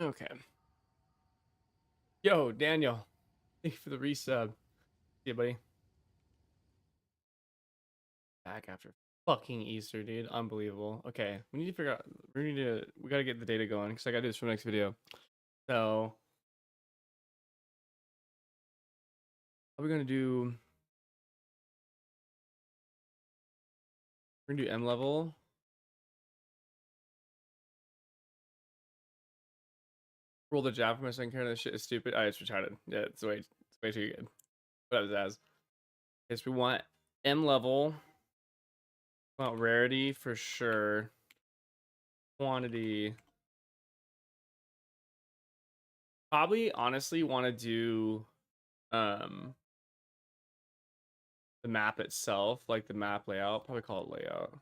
Okay. Yo, Daniel. Thank you for the resub. See ya, buddy. Back after fucking Easter, dude. Unbelievable. Okay, we need to figure out. We gotta get the data going because I gotta do this for the next video. So, what are we gonna do? We're gonna do M level. Roll the jab for my second character. This shit is stupid. Oh, it's retarded. Yeah, it's way too good. What else as? Yes, we want M level. We want rarity for sure. Quantity. Probably honestly want to do the map itself, like the map layout. Probably call it layout.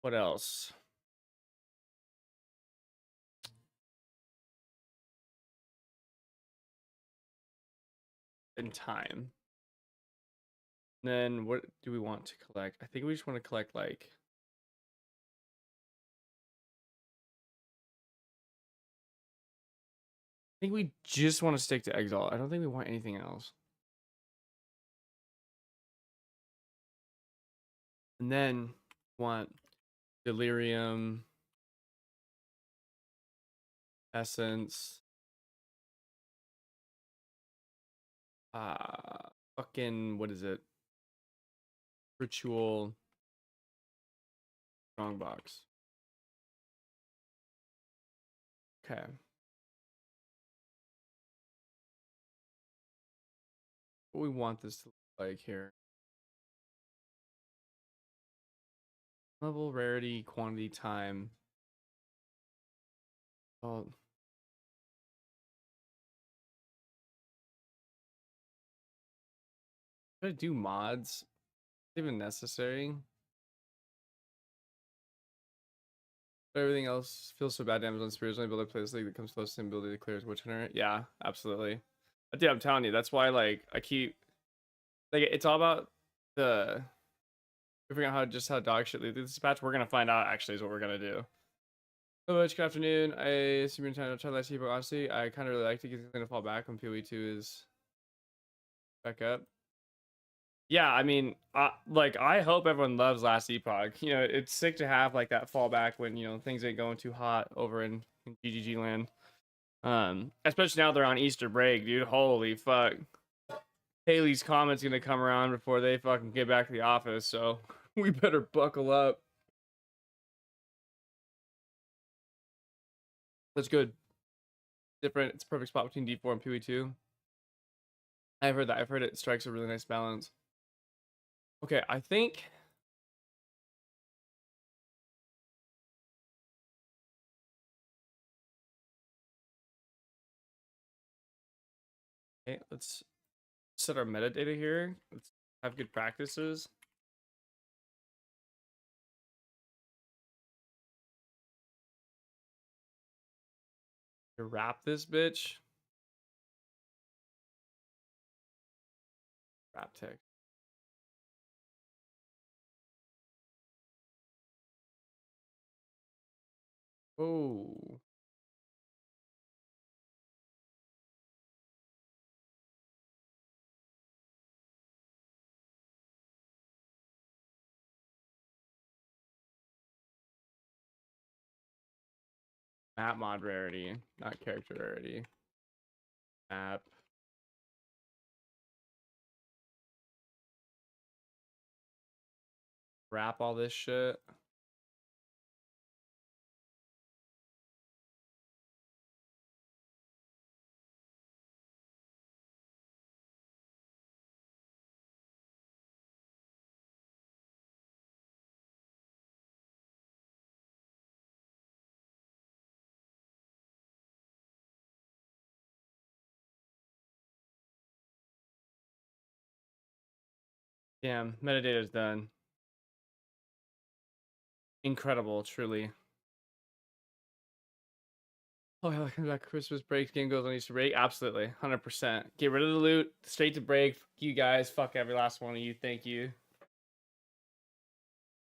What else? In time. And then what do we want to collect? I think we just want to collect like I think we just want to stick to Exalt. I don't think we want anything else. And then want Delirium, Essence, fucking what is it? Ritual, Strongbox. Okay. What we want this to look like here. Level, rarity, quantity, time. Oh. Should I do mods? Is it even necessary? But everything else feels so bad. Amazon Spears only build a place like that comes close to the ability to clear Witch Hunter. Yeah, absolutely. But dude, I'm telling you, that's why like I keep like it's all about the figuring out how dog shit lead this patch. We're gonna find out actually is what we're gonna do. Hello, good afternoon. I assume you're trying to try that, but honestly, I kind of really like to get something to fall back when PoE2 is back up. Yeah, I mean, like I hope everyone loves Last Epoch. You know, it's sick to have like that fallback when things ain't going too hot over in GGG land. Especially now they're on Easter break, dude. Holy fuck. Haley's comment's gonna come around before they fucking get back to the office, so we better buckle up. That's good. Different. It's a perfect spot between D4 and PoE2. I've heard that. I've heard it strikes a really nice balance. Okay, I think. Okay, let's set our metadata here. Let's have good practices. To wrap this bitch. Wrap text. Oh. Map mod rarity, not character rarity. Map. Wrap all this shit. Damn, metadata's done. Incredible, truly. Oh, yeah, coming back Christmas break. Game goes on Easter break. Absolutely, 100%. Get rid of the loot. Straight to break. Fuck you guys. Fuck every last one of you. Thank you.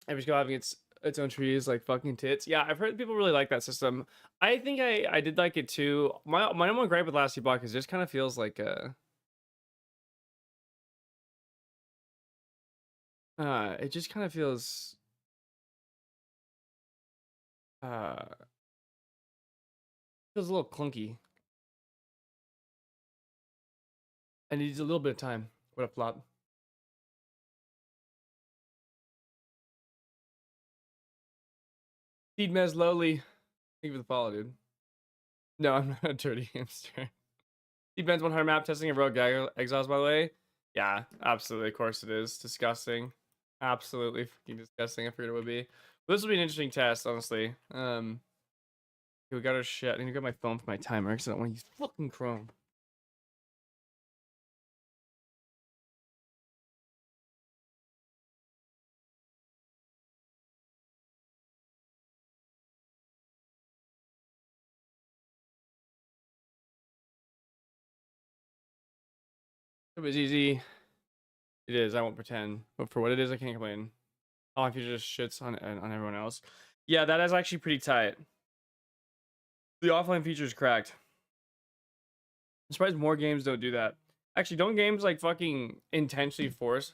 Every go having its own tree is like fucking tits. Yeah, I've heard people really like that system. I think I did like it too. My number one gripe with Last Block is it just kind of feels like it just kind of uh feels a little clunky and needs a little bit of time. What a flop. Feed Mez Lowly. Thank you for the follow, dude. No, I'm not a dirty hamster. Depends 100 map testing of Rogue Exiles, by the way. Yeah, absolutely. Of course it is. Disgusting. Absolutely fucking disgusting. I figured it would be. But this will be an interesting test, honestly. Okay, we got our shit. I need to get my phone for my timer because I don't want to use fucking Chrome. It was easy. It is. I won't pretend. But for what it is, I can't complain. Oh, if you just shits on everyone else. Yeah, that is actually pretty tight. The offline feature is cracked. I'm surprised more games don't do that. Actually, don't games like fucking intentionally force?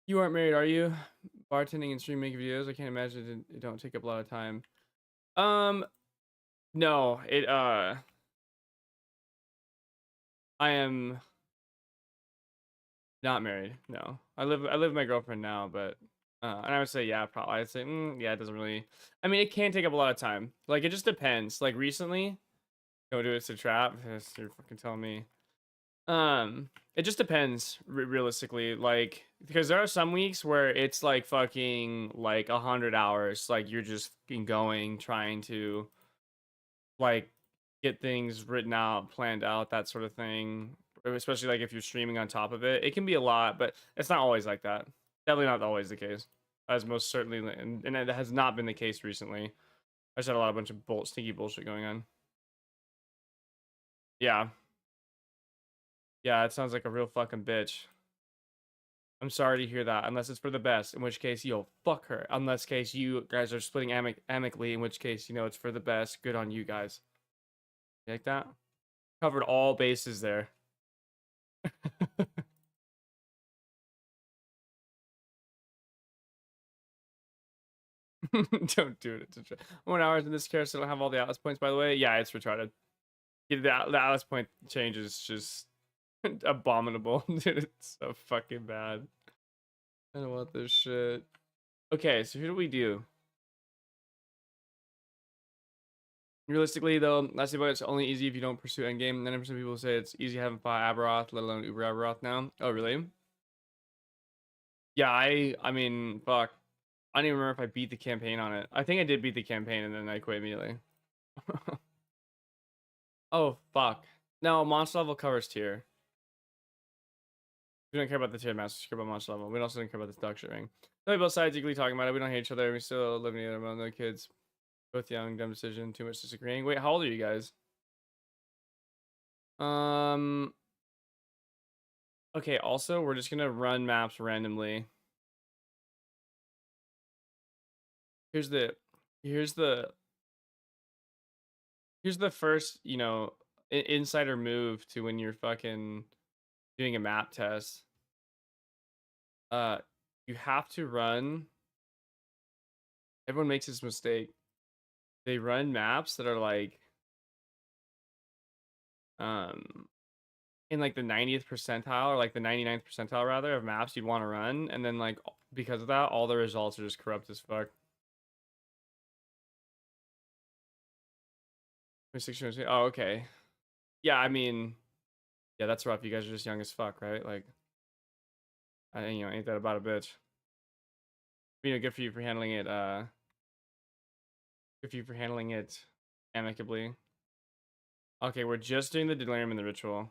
You aren't married, are you? Bartending and stream making videos. I can't imagine it don't take up a lot of time. Um, no, I am not married. No, I live with my girlfriend now, but and I would say yeah, probably I'd say yeah, it doesn't really. I mean, it can take up a lot of time. Like it just depends. Like recently, don't do it to trap. You're fucking telling me. It just depends realistically, like because there are some weeks where it's like fucking like 100 hours, like you're just fucking going trying to like get things written out, planned out, that sort of thing. Especially like if you're streaming on top of it, it can be a lot, but it's not always like that. Definitely not always the case, as most certainly, and it has not been the case recently. I just had a bunch of stinky bullshit going on. Yeah, yeah, it sounds like a real fucking bitch. I'm sorry to hear that, unless it's for the best, in which case, yo, fuck her. Unless case you guys are splitting amicably, in which case, it's for the best. Good on you guys. You like that? Covered all bases there. Don't do it. 1 hour in this carousel don't have all the Atlas points, by the way. Yeah, it's retarded. Yeah, the Atlas point change is just abominable. Dude, it's so fucking bad. I don't want this shit. Okay, so here do we do? Realistically, though, that's about it's only easy if you don't pursue endgame. 90% of people say it's easy having fought Aberoth, let alone Uber Aberoth now. Oh, really? Yeah, I mean, fuck. I don't even remember if I beat the campaign on it. I think I did beat the campaign and then I quit immediately. Oh, fuck. No, monster level covers tier. We don't care about the tier masters, we care about monster level. We also don't care about the duck shit ring. So both sides equally talking about it. We don't hate each other. We still live together. No kids. Both young, dumb decision. Too much disagreeing. Wait, how old are you guys? Um. Okay. Also, we're just gonna run maps randomly. Here's the. Here's the. Here's the first. Insider move to when you're fucking doing a map test. Uh, you have to run. Everyone makes this mistake. They run maps that are like um in like the 90th percentile or like the 99th percentile rather of maps you'd want to run, and then like because of that all the results are just corrupt as fuck. 26, oh, okay. Yeah, I mean, yeah, that's rough. You guys are just young as fuck, right? Like, ain't that about a bitch? Good for you for handling it. Good for you for handling it amicably. Okay, we're just doing the delirium and the ritual.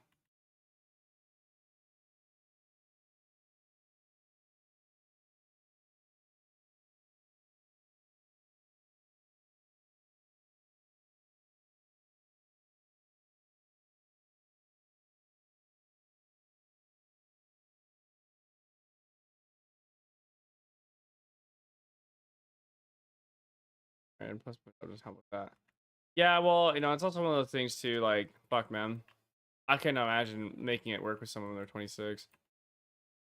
And plus, I'll just help with that. Yeah, well, you know, it's also one of those things too. Like, fuck, man, I can't imagine making it work with someone when they're 26.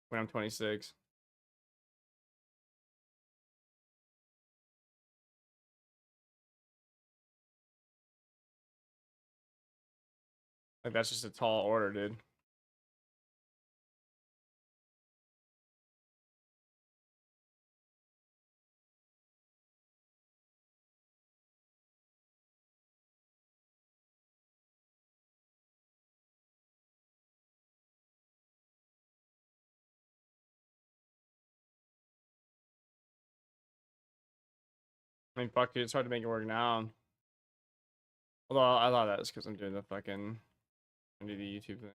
When I'm 26, like that's just a tall order, dude. I mean, fuck, dude, it's hard to make it work now. Although I thought that was because I'm doing the fucking, I do the YouTube thing.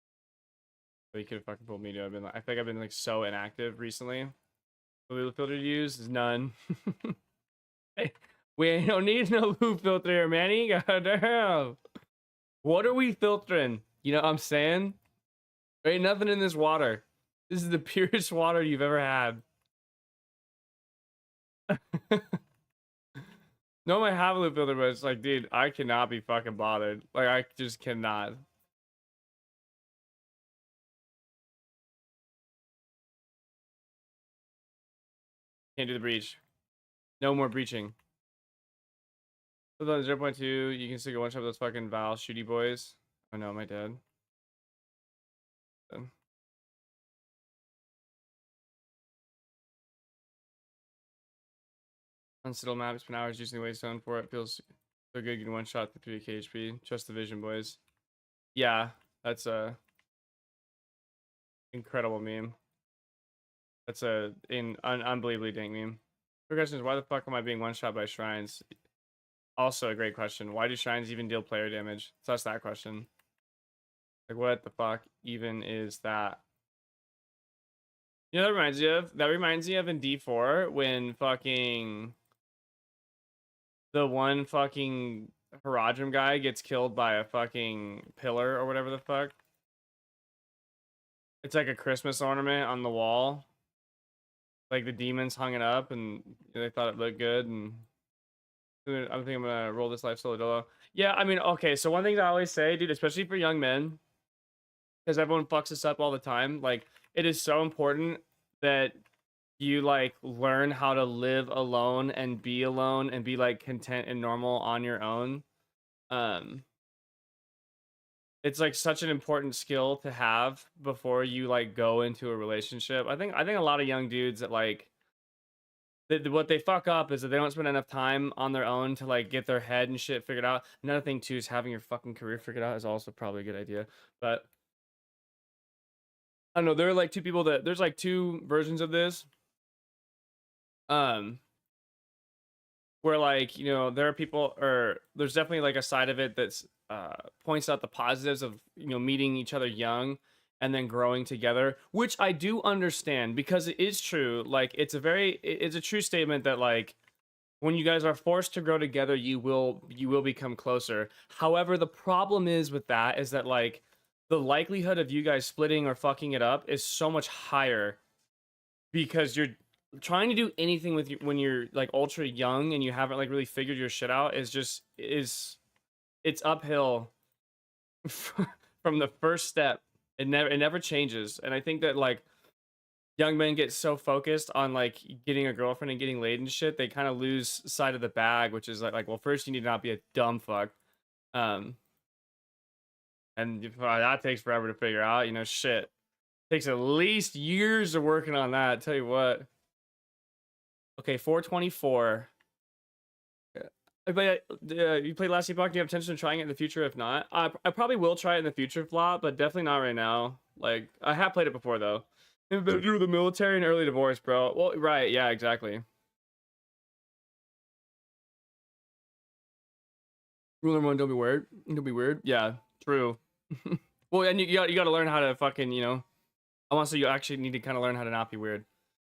But you could have fucking pulled me to. I've been, I think I've been like so inactive recently. The loop filter to use is none. Hey, we don't need no loop filter here, Manny. Goddamn. What are we filtering? You know what I'm saying? There ain't nothing in this water. This is the purest water you've ever had. No, I have a loop filter, but it's like, dude, I cannot be fucking bothered. Like, I just cannot. Can't do the breach. No more breaching. So on 0.2, you can still get one shot with those fucking Val shooty boys. Oh no, am I dead? Dead. Unsettled map, spend hours using the waystone for it. Feels so good getting one shot to 3 KHP. Trust the vision, boys. Yeah, that's a incredible meme. That's a unbelievably dank meme. The question is, why the fuck am I being one shot by shrines? Also a great question. Why do shrines even deal player damage? So that's that question. Like, what the fuck even is that? You know, that reminds you of? That reminds me of in D4 when fucking the one fucking Haradrim guy gets killed by a fucking pillar or whatever the fuck. It's like a Christmas ornament on the wall. Like the demons hung it up and they thought it looked good. And I think I'm gonna roll this life solo dolo. Yeah, I mean, okay. So one thing I always say, dude, especially for young men, because everyone fucks this up all the time. Like, it is so important that you like learn how to live alone and be like content and normal on your own. Um, it's like such an important skill to have before you like go into a relationship. I think a lot of young dudes that like what they fuck up is that they don't spend enough time on their own to like get their head and shit figured out. Another thing too is having your fucking career figured out is also probably a good idea. But I don't know, there are like there's like two versions of this. Um where like, you know, there are people or there's definitely like a side of it that's points out the positives of, you know, meeting each other young and then growing together, which I do understand because it is true. Like it's a true statement that like when you guys are forced to grow together, you will become closer. However, the problem is with that is that like the likelihood of you guys splitting or fucking it up is so much higher because you're trying to do anything with you when you're like ultra young and you haven't like really figured your shit out is it's uphill from the first step. It never changes. And I think that like young men get so focused on like getting a girlfriend and getting laid and shit, they kind of lose sight of the bag, which is like well, first you need to not be a dumb fuck. Um and that takes forever to figure out, you know, shit. Takes at least years of working on that, I tell you what. Okay, 424. But you played Last Epoch. Do you have intention of trying it in the future? If not, I probably will try it in the future, Flop, but definitely not right now. Like I have played it before though. Through the military and early divorce, bro. Well, right, yeah, exactly. Rule number one: don't be weird. Don't be weird. Yeah, true. Well, and you got to learn how to fucking, you know. I want to say you actually need to kind of learn how to not be weird.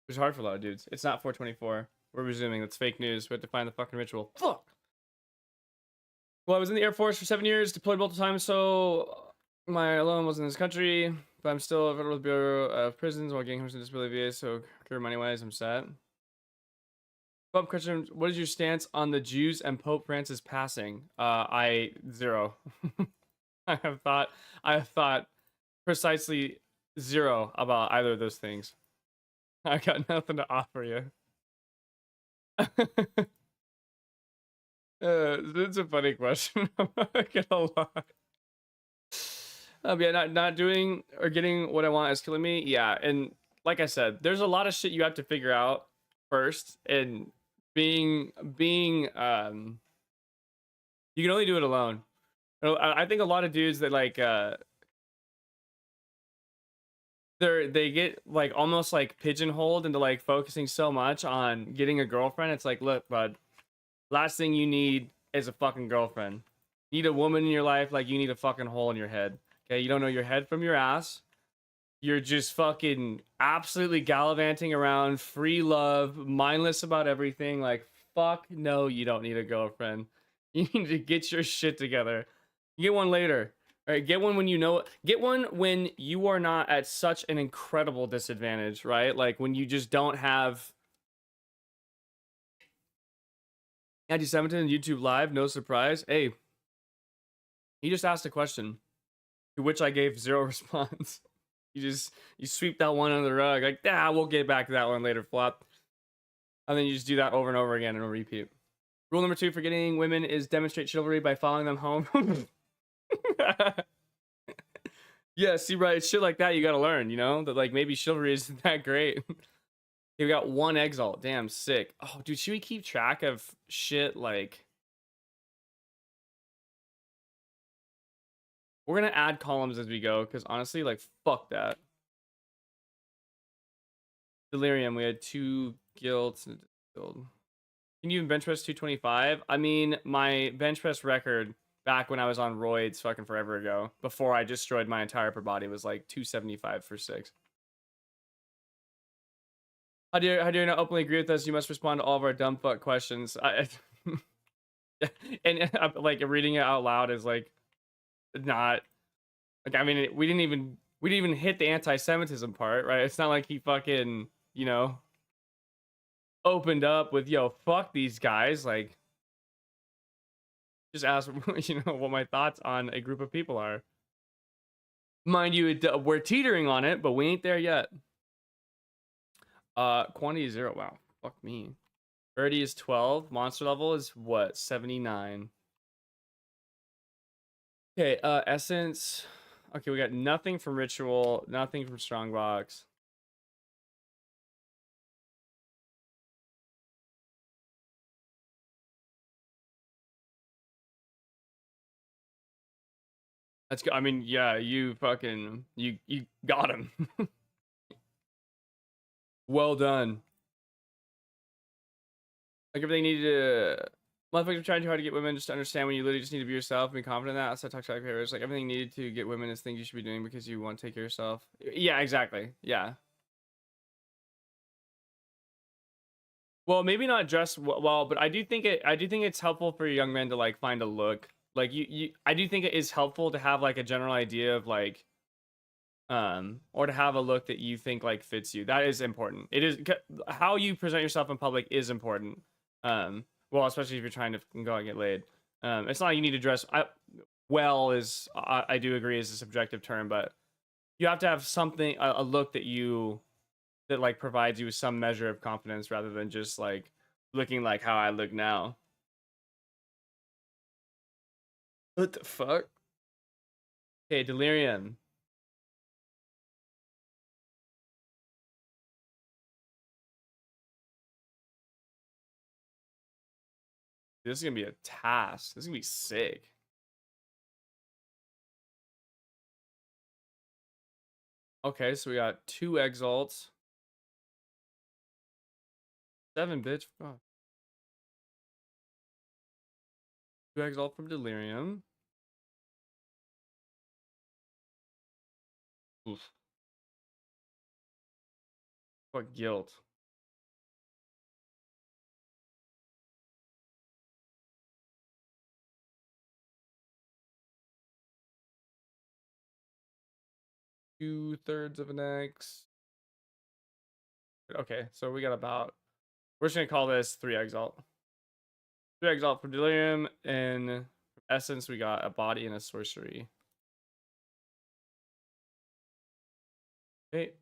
It's hard for a lot of dudes. It's not 424. We're resuming. That's fake news. We have to find the fucking ritual. Fuck. Well, I was in the Air Force for 7 years, deployed multiple times, so my alone was in this country, but I'm still a federal with the Bureau of Prisons while getting homes and disability VA, so career money wise, I'm set. Follow-up question: what is your stance on the Jews and Pope Francis passing? I zero. I have thought precisely zero about either of those things. I got nothing to offer you. It's a funny question. I'm not gonna lie. Yeah, not doing or getting what I want is killing me. Yeah, and like I said, there's a lot of shit you have to figure out first, and being you can only do it alone. I think a lot of dudes that like they get like almost like pigeonholed into like focusing so much on getting a girlfriend. It's like, look, bud, last thing you need is a fucking girlfriend. You need a woman in your life like you need a fucking hole in your head. Okay, you don't know your head from your ass. You're just fucking absolutely gallivanting around, free love, mindless about everything. Like, fuck no, you don't need a girlfriend. You need to get your shit together. Get one later. All right, get one when you know. Get one when you are not at such an incredible disadvantage, right? Like when you just don't have. Anti-Semitism YouTube live, no surprise. Hey, he just asked a question, to which I gave zero response. You sweep that one under the rug, like, we'll get back to that one later, flop. And then you just do that over and over again in a repeat. Rule number 2 for getting women is demonstrate chivalry by following them home. Yeah, see, right, shit like that you gotta learn, you know? That like maybe chivalry isn't that great. We got one exalt. Damn, sick. Oh, dude, should we keep track of shit like... We're gonna add columns as we go, because honestly, like, fuck that. Delirium, we had 2 guilds. Can you even bench press 225? I mean, my bench press record back when I was on roids fucking forever ago, before I destroyed my entire upper body, was like 275 for 6. How do you not openly agree with us? You must respond to all of our dumb fuck questions. And like reading it out loud is like not like, I mean, we didn't even hit the anti-Semitism part, right? It's not like he fucking, you know, opened up with, yo, fuck these guys. Like, just ask, you know, what my thoughts on a group of people are. Mind you, we're teetering on it, but we ain't there yet. Quantity is 0. Wow, fuck me. Rarity is 12. Monster level is what? 79. Okay, essence. Okay, we got nothing from ritual, nothing from strongbox. That's good. I mean, yeah, you fucking you got him. Well done. Like everything needed to. Motherfuckers are trying too hard to get women just to understand when you literally just need to be yourself and be confident in that. Outside toxic behaviors, like everything needed to get women is things you should be doing because you want to take care of yourself. Yeah, exactly. Yeah. Well, maybe not dress well, but I do think it's helpful for young men to like find a look. Like I do think it is helpful to have like a general idea of like or to have a look that you think like fits you. That is important. It is how you present yourself in public is important. Well, especially if you're trying to go and get laid. It's not like you need to dress well is I do agree is a subjective term, but you have to have something a look that like provides you with some measure of confidence rather than just like looking like how I look now. What the fuck? Okay, delirium. This is gonna be a task. This is gonna be sick. Okay, so we got 2 exalts. 7, bitch. Oh. 2 exalt from delirium. Oof. What guilt? Two thirds of an X. Okay, so we got about We're just gonna call this 3 exalt. 3 exalt for delirium, and essence we got a body and a sorcery. Okay.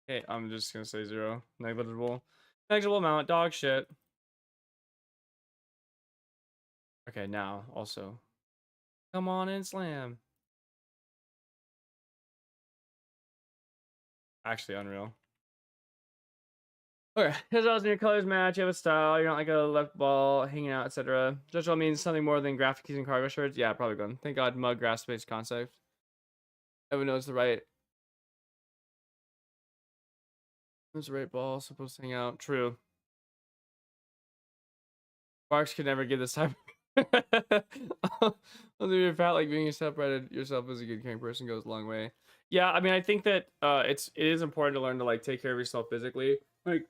Okay, I'm just gonna say 0. Negligible. Negligible amount, dog shit. Okay, now also. Come on and slam. Actually unreal. Okay, because in your colors match, you have a style, you're not like a left ball, hanging out, etc. Judgel means something more than graphic keys and cargo shirts. Yeah, probably good. Thank God, mug grass space concept. Everyone knows the right. Who's the right ball supposed to hang out? True. Sparks could never give this type. You're fat, like being separated yourself as a good caring person goes a long way. Yeah, I mean, I think that it is important to learn to like take care of yourself physically. Like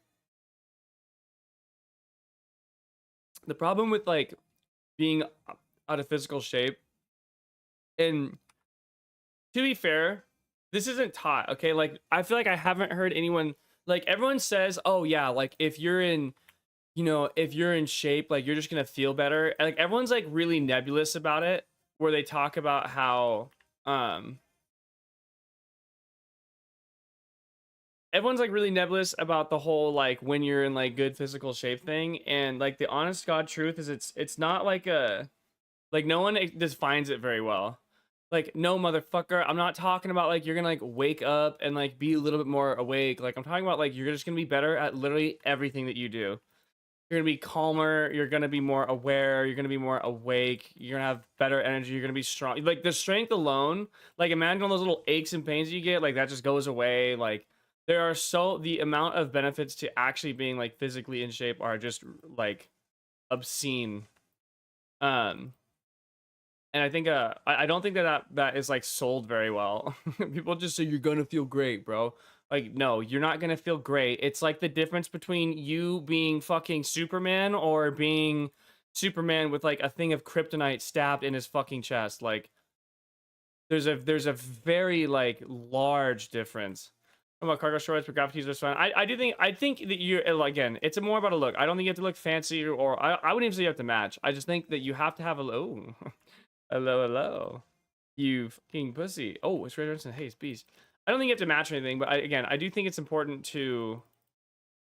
the problem with like being out of physical shape, and to be fair, this isn't taught. Okay, like I feel like I haven't heard anyone, like everyone says, oh yeah, like if you're in, you know, if you're in shape, like you're just gonna feel better. And, like everyone's like really nebulous about it, where they talk about how everyone's like really nebulous about the whole like when you're in like good physical shape thing. And like the honest god truth is it's not like a, like no one defines it very well. Like no motherfucker, I'm not talking about like you're gonna like wake up and like be a little bit more awake. Like I'm talking about like you're just gonna be better at literally everything that you do. You're gonna be calmer, you're gonna be more aware, you're gonna be more awake, you're gonna have better energy, you're gonna be strong. Like the strength alone, like imagine all those little aches and pains you get, like that just goes away. Like there are so, the amount of benefits to actually being like physically in shape are just like obscene. um and I think I don't think that is like sold very well. People just say you're gonna feel great, bro. Like, no, you're not gonna feel great. It's like the difference between you being fucking Superman or being Superman with like a thing of kryptonite stabbed in his fucking chest. Like, there's a very like large difference. What about cargo shorts, but graphic tees are fine. I think that you're, again, it's more about a look. I don't think you have to look fancy, or I wouldn't even say you have to match. I just think that you have to have a oh, hello, hello. You fucking pussy. Oh, it's Ray Johnson. Hey, it's Beast. I don't think you have to match anything, but again, I do think it's important to, you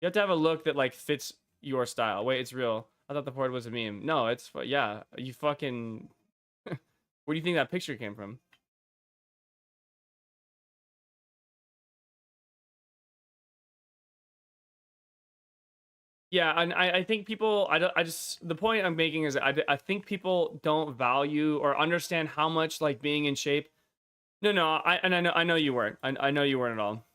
have to have a look that like fits your style. Wait, it's real. I thought the board was a meme. No, it's, yeah, you fucking, where do you think that picture came from? Yeah, and I think people, I just, the point I'm making is I think people don't value or understand how much like being in shape. No, no, I know you weren't. I know you weren't at all.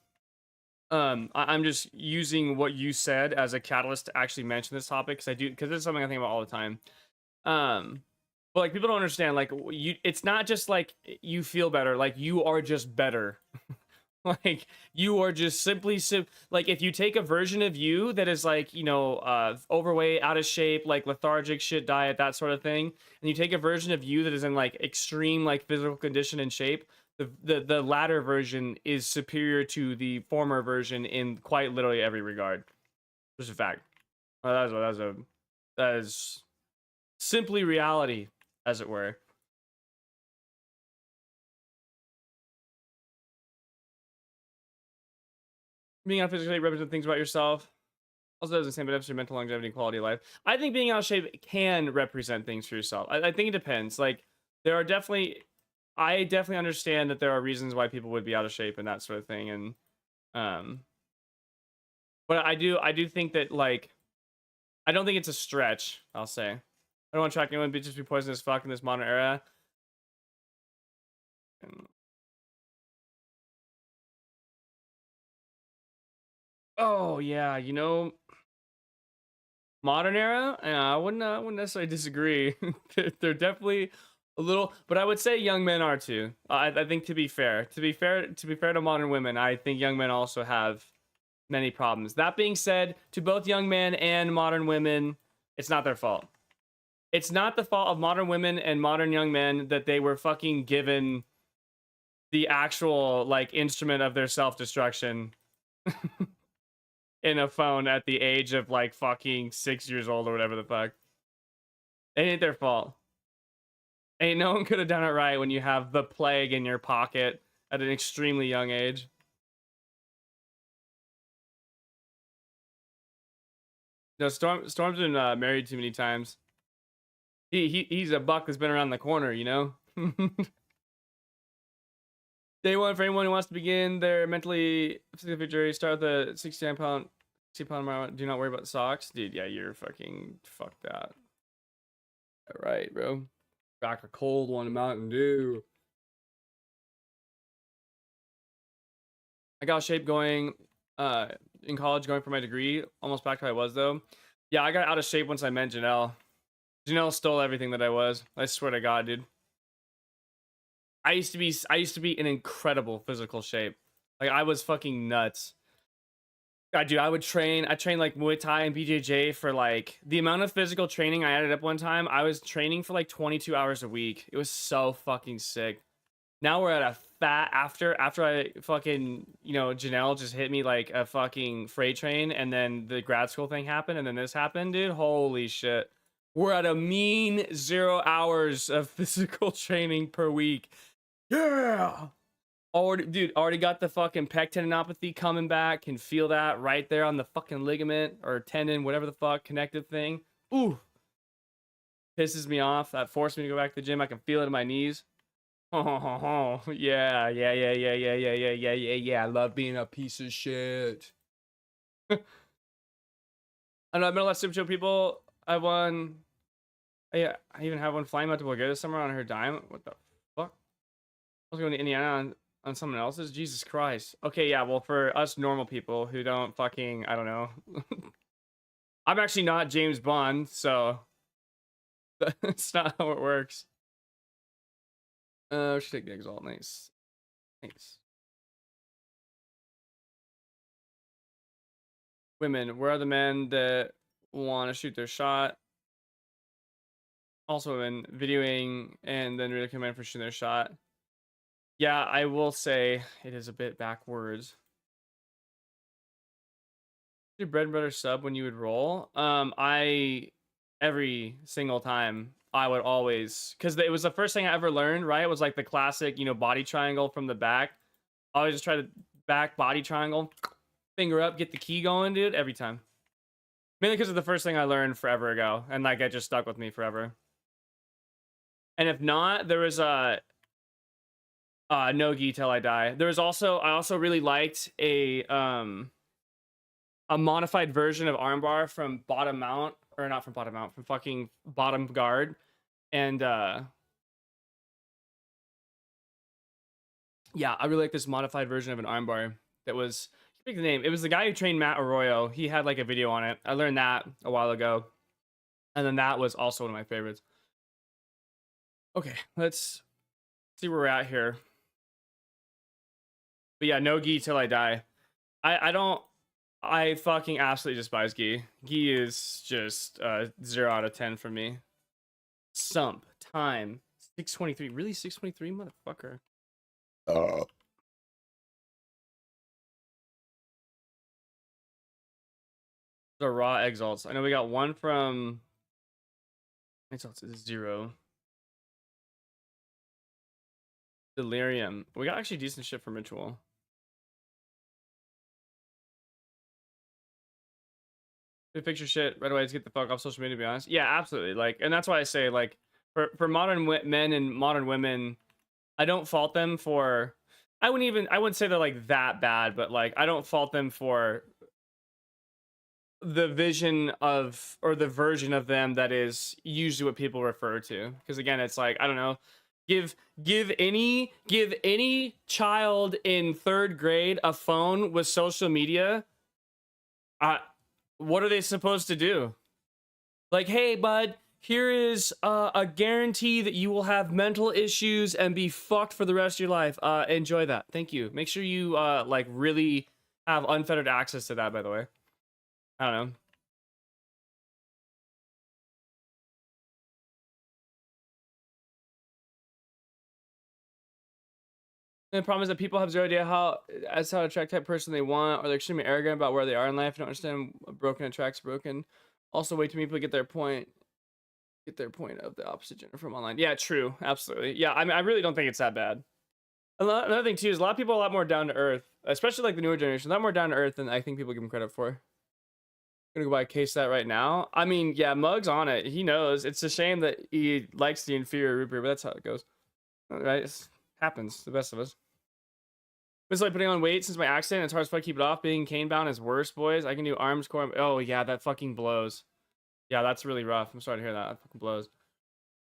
I'm just using what you said as a catalyst to actually mention this topic, because I do, because it's something I think about all the time. But like people don't understand, like you, it's not just like you feel better, like you are just better. Like you are just simply like if you take a version of you that is like, you know, overweight, out of shape, like lethargic, shit diet, that sort of thing, and you take a version of you that is in like extreme like physical condition and shape, the latter version is superior to the former version in quite literally every regard. Just a fact. That is simply reality, as it were. Being out physically represents things about yourself. Also doesn't say, but it's your mental longevity and quality of life. I think being out of shape can represent things for yourself. I think it depends. Like there are definitely, I definitely understand that there are reasons why people would be out of shape and that sort of thing. And um, but I do think that like, I don't think it's a stretch. I'll say, I don't want to track anyone, but just be poisonous fuck in this modern era. And, oh yeah, you know, modern era, I wouldn't necessarily disagree. They're definitely a little, but I would say young men are too. I think to be fair to modern women, I think young men also have many problems. That being said, to both young men and modern women, it's not their fault. It's not the fault of modern women and modern young men that they were fucking given the actual like instrument of their self-destruction. in a phone at the age of like fucking 6 years old or whatever the fuck. It ain't their fault. Ain't no one could have done it right when you have the plague in your pocket at an extremely young age. No, Storm's been married too many times. He's a buck that's been around the corner, you know. Day one for anyone who wants to begin their mentally physical journey. Start with a 60 pound amount. Do not worry about socks, dude. Yeah, you're fucking fuck that. All right, bro. Back a cold one, Mountain Dew. I got shape going in college, going for my degree. Almost back to how I was though. Yeah, I got out of shape once I met Janelle. Janelle stole everything that I was. I swear to God, dude. I used to be in incredible physical shape. Like I was fucking nuts. God, dude, I trained like Muay Thai and BJJ for like the amount of physical training I added up one time. I was training for like 22 hours a week. It was so fucking sick. Now we're at a fat after I fucking, you know, Janelle just hit me like a fucking freight train, and then the grad school thing happened, and then this happened, dude. Holy shit. We're at a mean 0 hours of physical training per week. Yeah. Already got the fucking pec tendinopathy coming back. Can feel that right there on the fucking ligament or tendon, whatever the fuck, connective thing. Ooh. Pisses me off. That forced me to go back to the gym. I can feel it in my knees. Oh, yeah. I love being a piece of shit. I know I've met a lot of Super Chill people. I even have one flying out to Bulgaria this summer on her dime. What the fuck? I was going to Indiana on someone else's. Jesus Christ. Okay, yeah. Well, for us normal people who don't fucking, I don't know. I'm actually not James Bond, so that's not how it works. We should take the exalt. Nice. Women, where are the men that want to shoot their shot? Also women videoing and then really commend for shooting their shot. Yeah, I will say it is a bit backwards. Your bread and butter sub when you would roll? I every single time I would always, because it was the first thing I ever learned, right? It was like the classic, you know, body triangle from the back. I always just try to back body triangle, finger up, get the key going, dude, every time. Mainly because it's the first thing I learned forever ago, and like it just stuck with me forever. And if not, there was a no gi till I die. There was also, I also really liked a modified version of armbar from bottom mount, or not from bottom mount, from fucking bottom guard. And yeah, I really like this modified version of an armbar that was, I pick the name. It was the guy who trained Matt Arroyo. He had like a video on it. I learned that a while ago. And then that was also one of my favorites. Okay, let's see where we're at here. But yeah, no gi till I die. I fucking absolutely despise gi. Gi is just 0 out of 10 for me. Sump time 6:23. Really 6:23, motherfucker. The raw exalts. I know we got one from exalts is 0. Delirium. We got actually decent shit from ritual. Good picture shit right away. Let's get the fuck off social media, to be honest. Yeah, absolutely. Like, and that's why I say, like, for modern men and modern women, I don't fault them for. I wouldn't say they're like that bad, but like I don't fault them for the vision of, or the version of them that is usually what people refer to. Because again, it's like, I don't know, give any child in 3rd grade a phone with social media. What are they supposed to do? Like, hey, bud, here is a guarantee that you will have mental issues and be fucked for the rest of your life. Enjoy that. Thank you. Make sure you like really have unfettered access to that, by the way. I don't know. And the problem is that people have zero idea how to attract type person they want, or they're extremely arrogant about where they are in life. Don't understand broken attracts broken. Also, way too many people get their point of the opposite gender from online. Yeah, true, absolutely. Yeah, I mean, I really don't think it's that bad. Another thing too is a lot of people are a lot more down to earth, especially like the newer generation, a lot more down to earth than I think people give them credit for. Gonna go buy a case that right now. I mean, yeah, Mug's on it. He knows. It's a shame that he likes the inferior root beer, but that's how it goes. Right? It happens. The best of us. It's like putting on weight since my accident. It's hard as fuck to keep it off. Being cane bound is worse, boys. I can do arms, core. Oh yeah, that fucking blows. Yeah, that's really rough. I'm sorry to hear that. That fucking blows.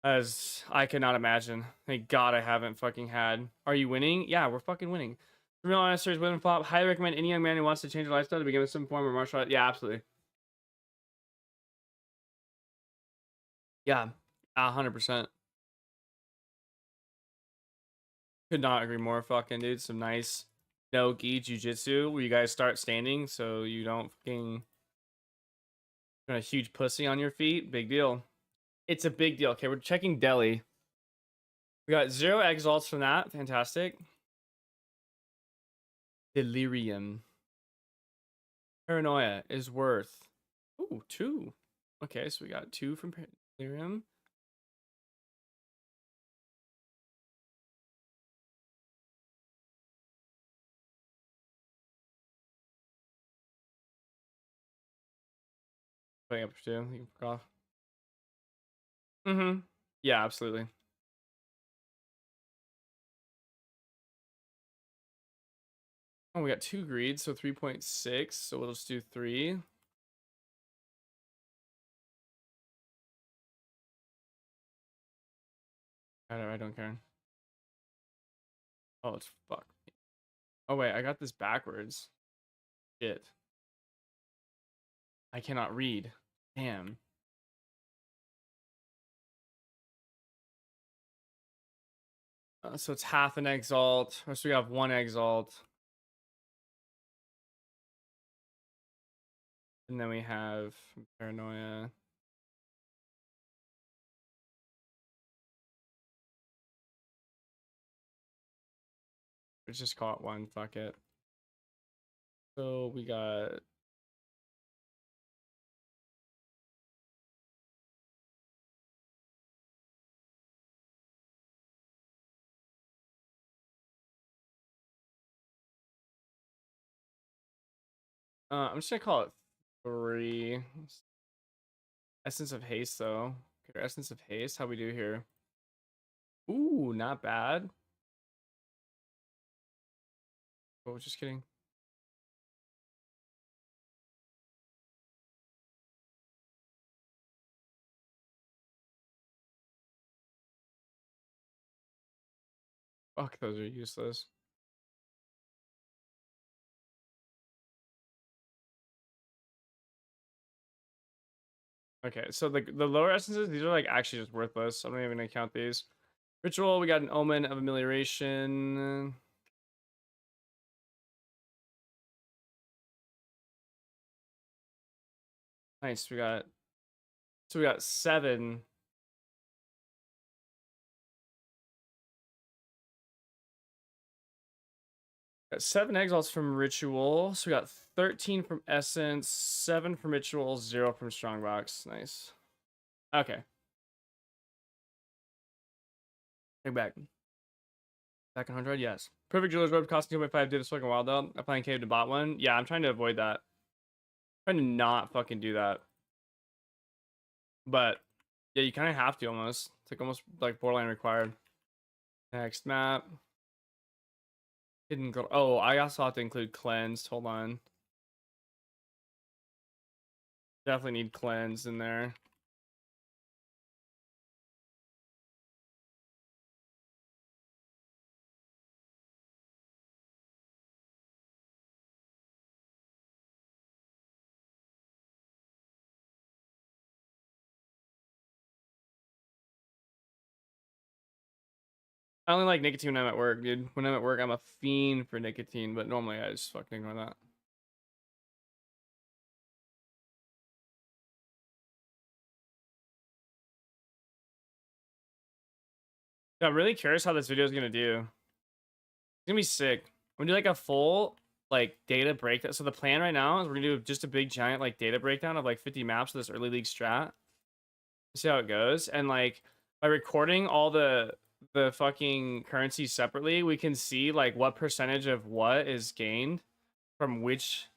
As I cannot imagine. Thank God I haven't fucking had. Are you winning? Yeah, we're fucking winning. Real honest, women flop. Highly recommend any young man who wants to change their lifestyle to begin with some form of martial art. Yeah, absolutely. Yeah, 100%. Could not agree more. Fucking dude, some nice no gi jujitsu where you guys start standing so you don't fucking got a huge pussy on your feet. Big deal. It's a big deal. Okay, we're checking Delhi. We got 0 exalts from that. Fantastic. Delirium. Paranoia is worth. Ooh, 2. Okay, so we got 2 from Delirium. Putting up 2. You can fuck off. Mm-hmm. Yeah, absolutely. Oh, we got 2 greed, so 3.6. So we'll just do 3. I don't care. Oh, it's fuck. Oh wait, I got this backwards. Shit. I cannot read. Damn. So it's half an exalt. So we have 1 exalt. And then we have paranoia. Let's just call it 1. Fuck it. So we got. I'm just gonna call it 3. Essence of haste though. Okay, essence of haste. How we do here? Ooh, not bad. Oh, just kidding. Fuck, those are useless. Okay, so the lower essences, these are like actually just worthless. I'm not even gonna count these. Ritual, we got an omen of amelioration. Nice, we got 7. Got 7 exalts from ritual. So we got 13 from essence, 7 from ritual, 0 from strongbox. Nice. Okay. Take back. Back 100, yes. Perfect Jeweler's Robe costing 2.5 did a fucking wild though. Applying cave to bot one. Yeah, I'm trying to avoid that. I'm trying to not fucking do that. But yeah, you kind of have to almost. It's like almost like borderline required. Next map. Hidden. Oh, I also have to include cleansed. Hold on. Definitely need cleansed in there. I only like nicotine when I'm at work, dude. When I'm at work, I'm a fiend for nicotine, but normally I just fucking ignore that. Yeah, I'm really curious how this video is gonna do. gonna be sick. We're gonna do like a full like data breakdown. So the plan right now is we're gonna do just a big giant like data breakdown of like 50 maps of this early league strat. See how it goes, and like by recording all the fucking currencies separately, we can see like what percentage of what is gained from which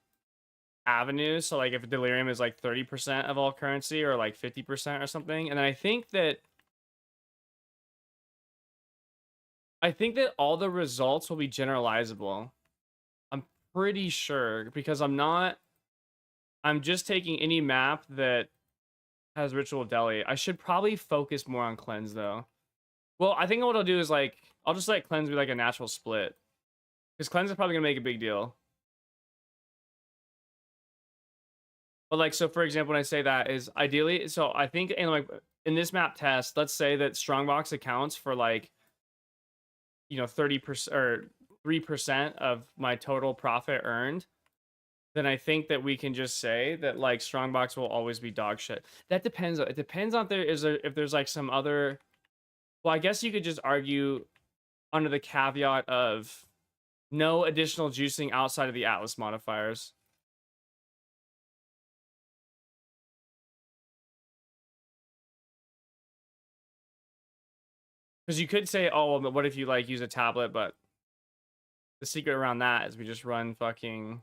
avenues. So like if delirium is like 30% of all currency or like 50% or something, and then I think that all the results will be generalizable. I'm pretty sure because I'm just taking any map that has Ritual Deli. I should probably focus more on cleanse though. Well, I think what I'll do is like I'll just let cleanse be like a natural split. Because cleanse is probably gonna make a big deal. But like, so for example, when I say that is ideally, so I think in this map test, let's say that Strongbox accounts for like, 30% or 3% of my total profit earned, then I think that we can just say that like Strongbox will always be dog shit. That depends. It depends on if there's like some other. Well, I guess you could just argue under the caveat of no additional juicing outside of the Atlas modifiers. Because you could say, oh, well, but what if you like use a tablet? But the secret around that is we just run fucking.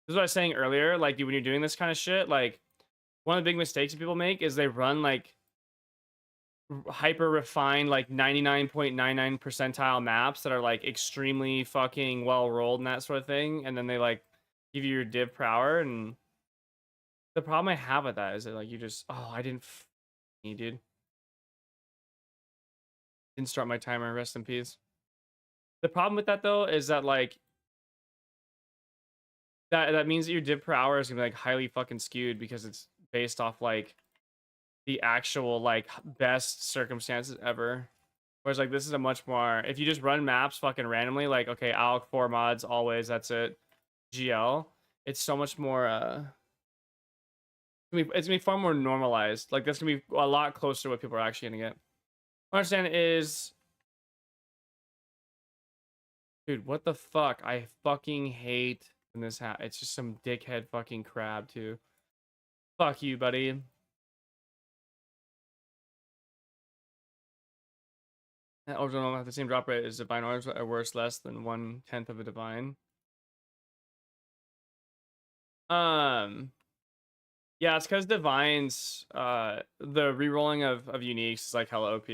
This is what I was saying earlier. Like when you're doing this kind of shit, like one of the big mistakes that people make is they run like hyper refined, like 99.99 percentile maps that are like extremely fucking well rolled and that sort of thing, and then they like give you your div per hour. And the problem I have with that is that like you just I didn't dude. Didn't start my timer. Rest in peace. The problem with that though is that like that means that your div per hour is gonna be like highly fucking skewed because it's based off like the actual like best circumstances ever. Whereas like this is a much more, if you just run maps fucking randomly, like okay, ALK 4 mods always, that's it. GL, it's so much more it's gonna be far more normalized. Like that's gonna be a lot closer to what people are actually gonna get. What I understand is, dude, what the fuck? I fucking hate when this it's just some dickhead fucking crab too. Fuck you, buddy. That orbs don't have the same drop rate as divine orbs, but are worse less than 1/10 of a divine. Yeah, it's because divines, the re-rolling of uniques is like hella OP.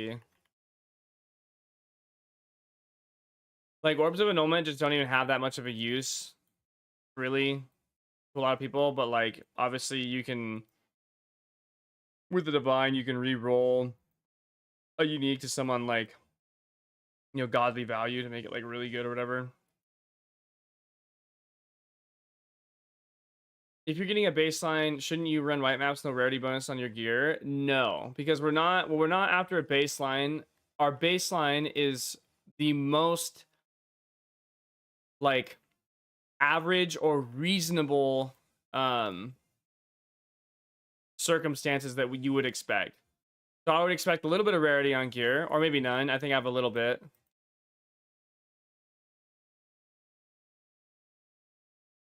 Like orbs of annulment just don't even have that much of a use, really, to a lot of people. But like, obviously, you can with the divine, you can re-roll a unique to someone like, godly value to make it like really good or whatever. If you're getting a baseline, shouldn't you run white maps, no rarity bonus on your gear? No, because we're not after a baseline. Our baseline is the most like average or reasonable circumstances that you would expect. So I would expect a little bit of rarity on gear, or maybe none. I think I have a little bit.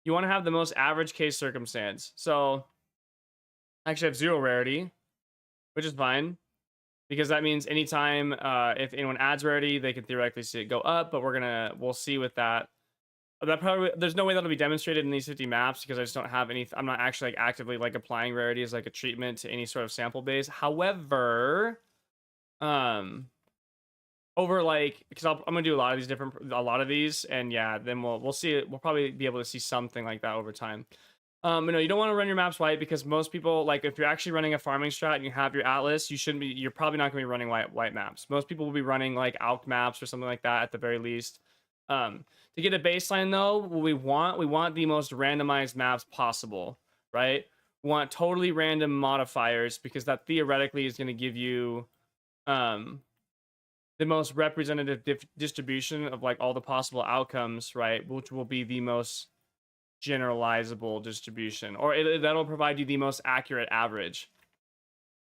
You want to have the most average case circumstance. So I actually have 0 rarity, which is fine, because that means anytime if anyone adds rarity, they can theoretically see it go up. But we'll see with that. That probably, there's no way that'll be demonstrated in these 50 maps because I just don't have any. I'm not actually like actively like applying rarity as like a treatment to any sort of sample base. However, over like, because I'm gonna do a lot of these, and yeah, then we'll see it. We'll probably be able to see something like that over time. You don't want to run your maps white because most people, like if you're actually running a farming strat and you have your Atlas, you're probably not gonna be running white maps. Most people will be running like ALK maps or something like that at the very least. To get a baseline though, we want the most randomized maps possible, right? We want totally random modifiers because that theoretically is going to give you the most representative distribution of like all the possible outcomes, right? Which will be the most generalizable distribution, or that'll provide you the most accurate average.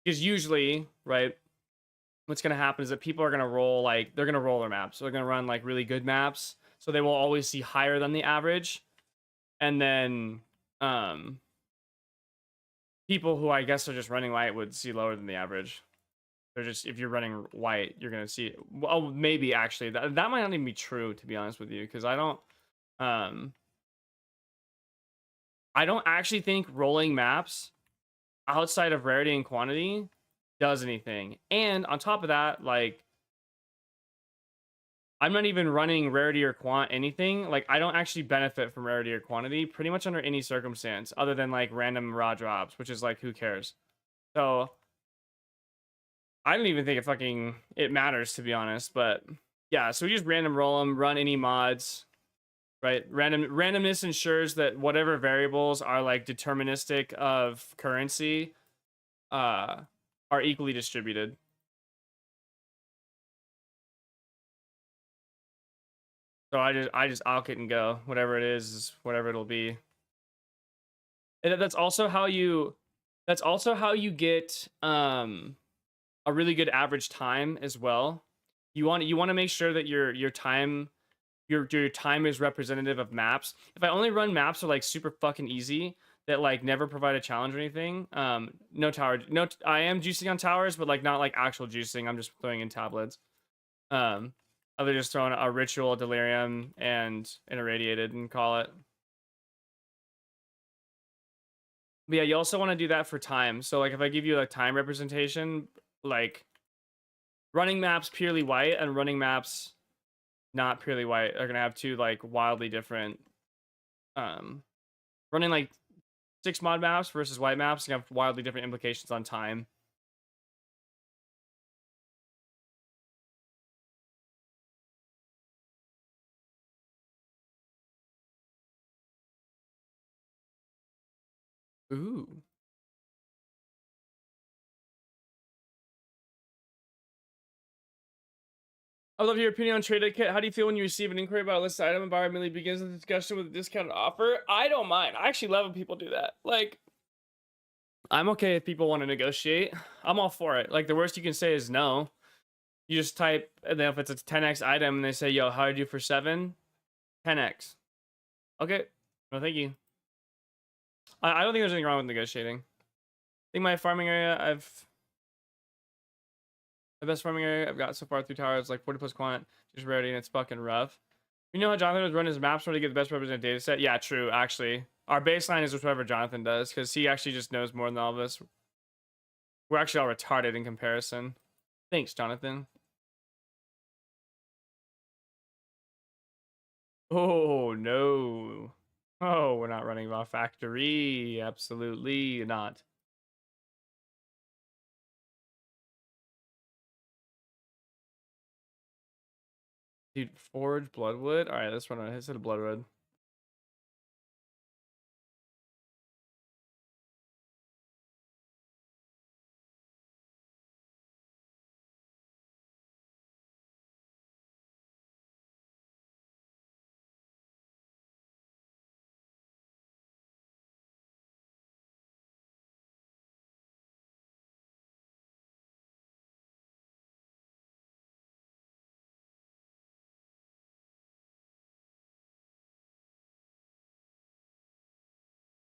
Because usually, right, what's going to happen is that people are going to roll like they're going to roll their maps. So they're going to run like really good maps, so they will always see higher than the average. And then people who I guess are just running white would see lower than the average. They're just, if you're running white, you're gonna see, well, maybe actually that might not even be true, to be honest with you, because um I don't actually think rolling maps outside of rarity and quantity does anything. And on top of that, like, I'm not even running rarity or quant anything. Like, I don't actually benefit from rarity or quantity pretty much under any circumstance other than like random raw drops, which is like, who cares? So I don't even think it matters, to be honest. But yeah, so we just random roll them, run any mods, right? Randomness ensures that whatever variables are like deterministic of currency uh are equally distributed. So I just alk it and go. Whatever it is whatever it'll be. And that's also how you get a really good average time as well. You want to make sure that your time your time is representative of maps. If I only run maps that are like super fucking easy, that like never provide a challenge or anything, no tower, no, I am juicing on towers, but like not like actual juicing. I'm just throwing in tablets. Um, Other just throwing a ritual, delirium, and an irradiated and call it. But yeah, you also want to do that for time. So like if I give you a time representation, like running maps purely white and running maps not purely white are gonna have two like wildly different running like 6 mod maps versus white maps can have wildly different implications on time. Ooh. I love your opinion on trade etiquette. How do you feel when you receive an inquiry about a listed item and buyer immediately begins the discussion with a discounted offer? I don't mind. I actually love when people do that. Like, I'm okay if people want to negotiate. I'm all for it. Like, the worst you can say is no. You just type, and then if it's a 10x item and they say, yo, how do you do for 7? 10x. Okay. No, thank you. I don't think there's anything wrong with negotiating. I think my farming area, the best farming area I've got so far through towers, like 40 plus quant, just rarity, and it's fucking rough. You know how Jonathan was running his maps to get the best represented data set? Yeah, true, actually. Our baseline is whatever Jonathan does, because he actually just knows more than all of us. We're actually all retarded in comparison. Thanks, Jonathan. Oh, no. Oh, we're not running raw factory. Absolutely not. Dude, forge bloodwood? Alright, let's run a hit of bloodwood.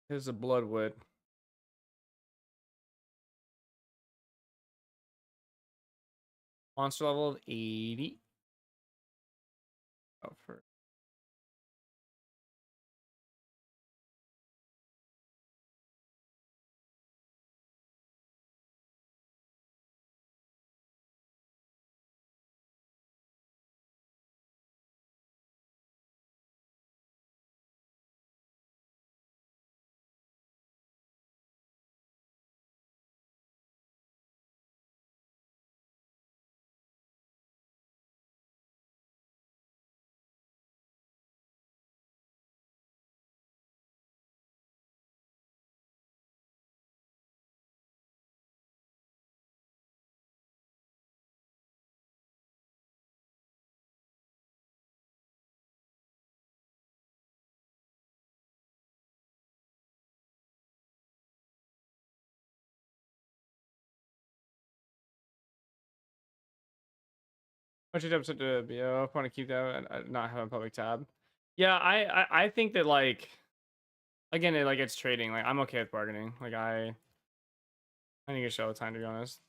Here's a bloodwood. Monster level of 80. Oh, for What's your episode to be? I want to keep that and not have a public tab. Yeah, I think that like again, it's trading. Like I'm okay with bargaining. Like I think it show all the time, to be honest.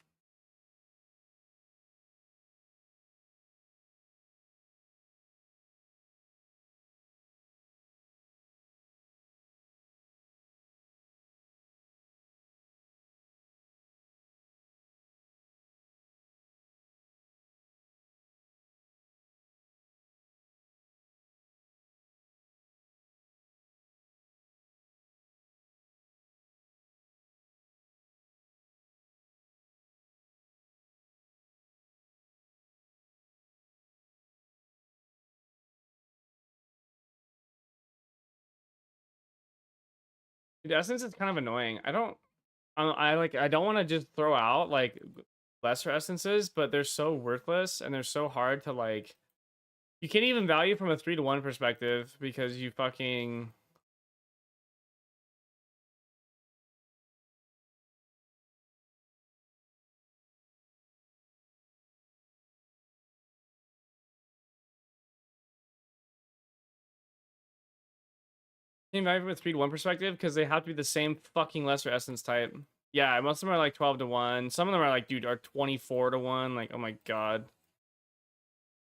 Dude, essence is kind of annoying. I don't want to just throw out like lesser essences, but they're so worthless and they're so hard to like. You can't even value from a 3-to-1 perspective because you fucking can't value from a 3-to-1 perspective because they have to be the same fucking lesser essence type. Yeah, most of them are like 12-to-1. Some of them are like, dude, are 24-to-1. Like, oh my god.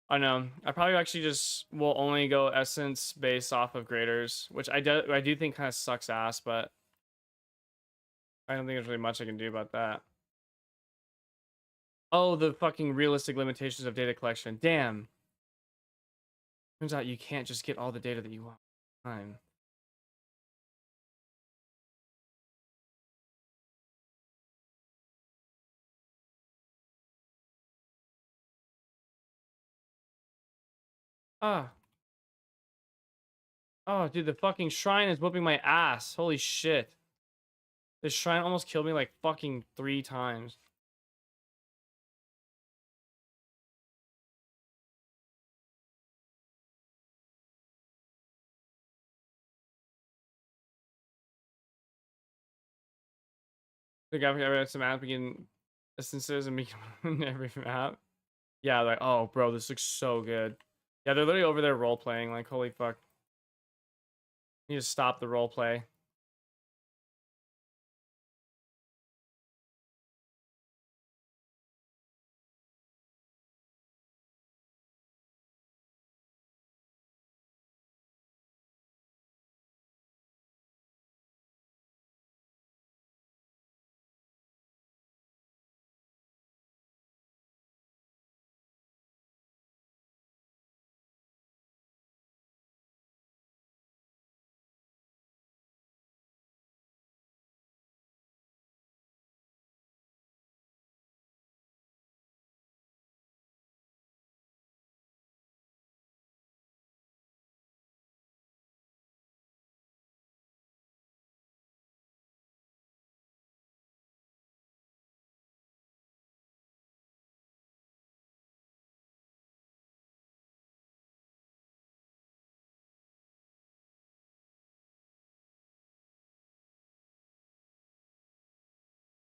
I know. I probably actually just will only go essence based off of graders, which I do think kind of sucks ass, but I don't think there's really much I can do about that. Oh, the fucking realistic limitations of data collection. Damn. Turns out you can't just get all the data that you want. Time. Ah. Oh, dude, the fucking shrine is whooping my ass. Holy shit. This shrine almost killed me like fucking 3 times. The guy ever some map begin instances and make every map. Yeah, like, oh bro, this looks so good. Yeah, they're literally over there role playing, like holy fuck. You need to stop the role play.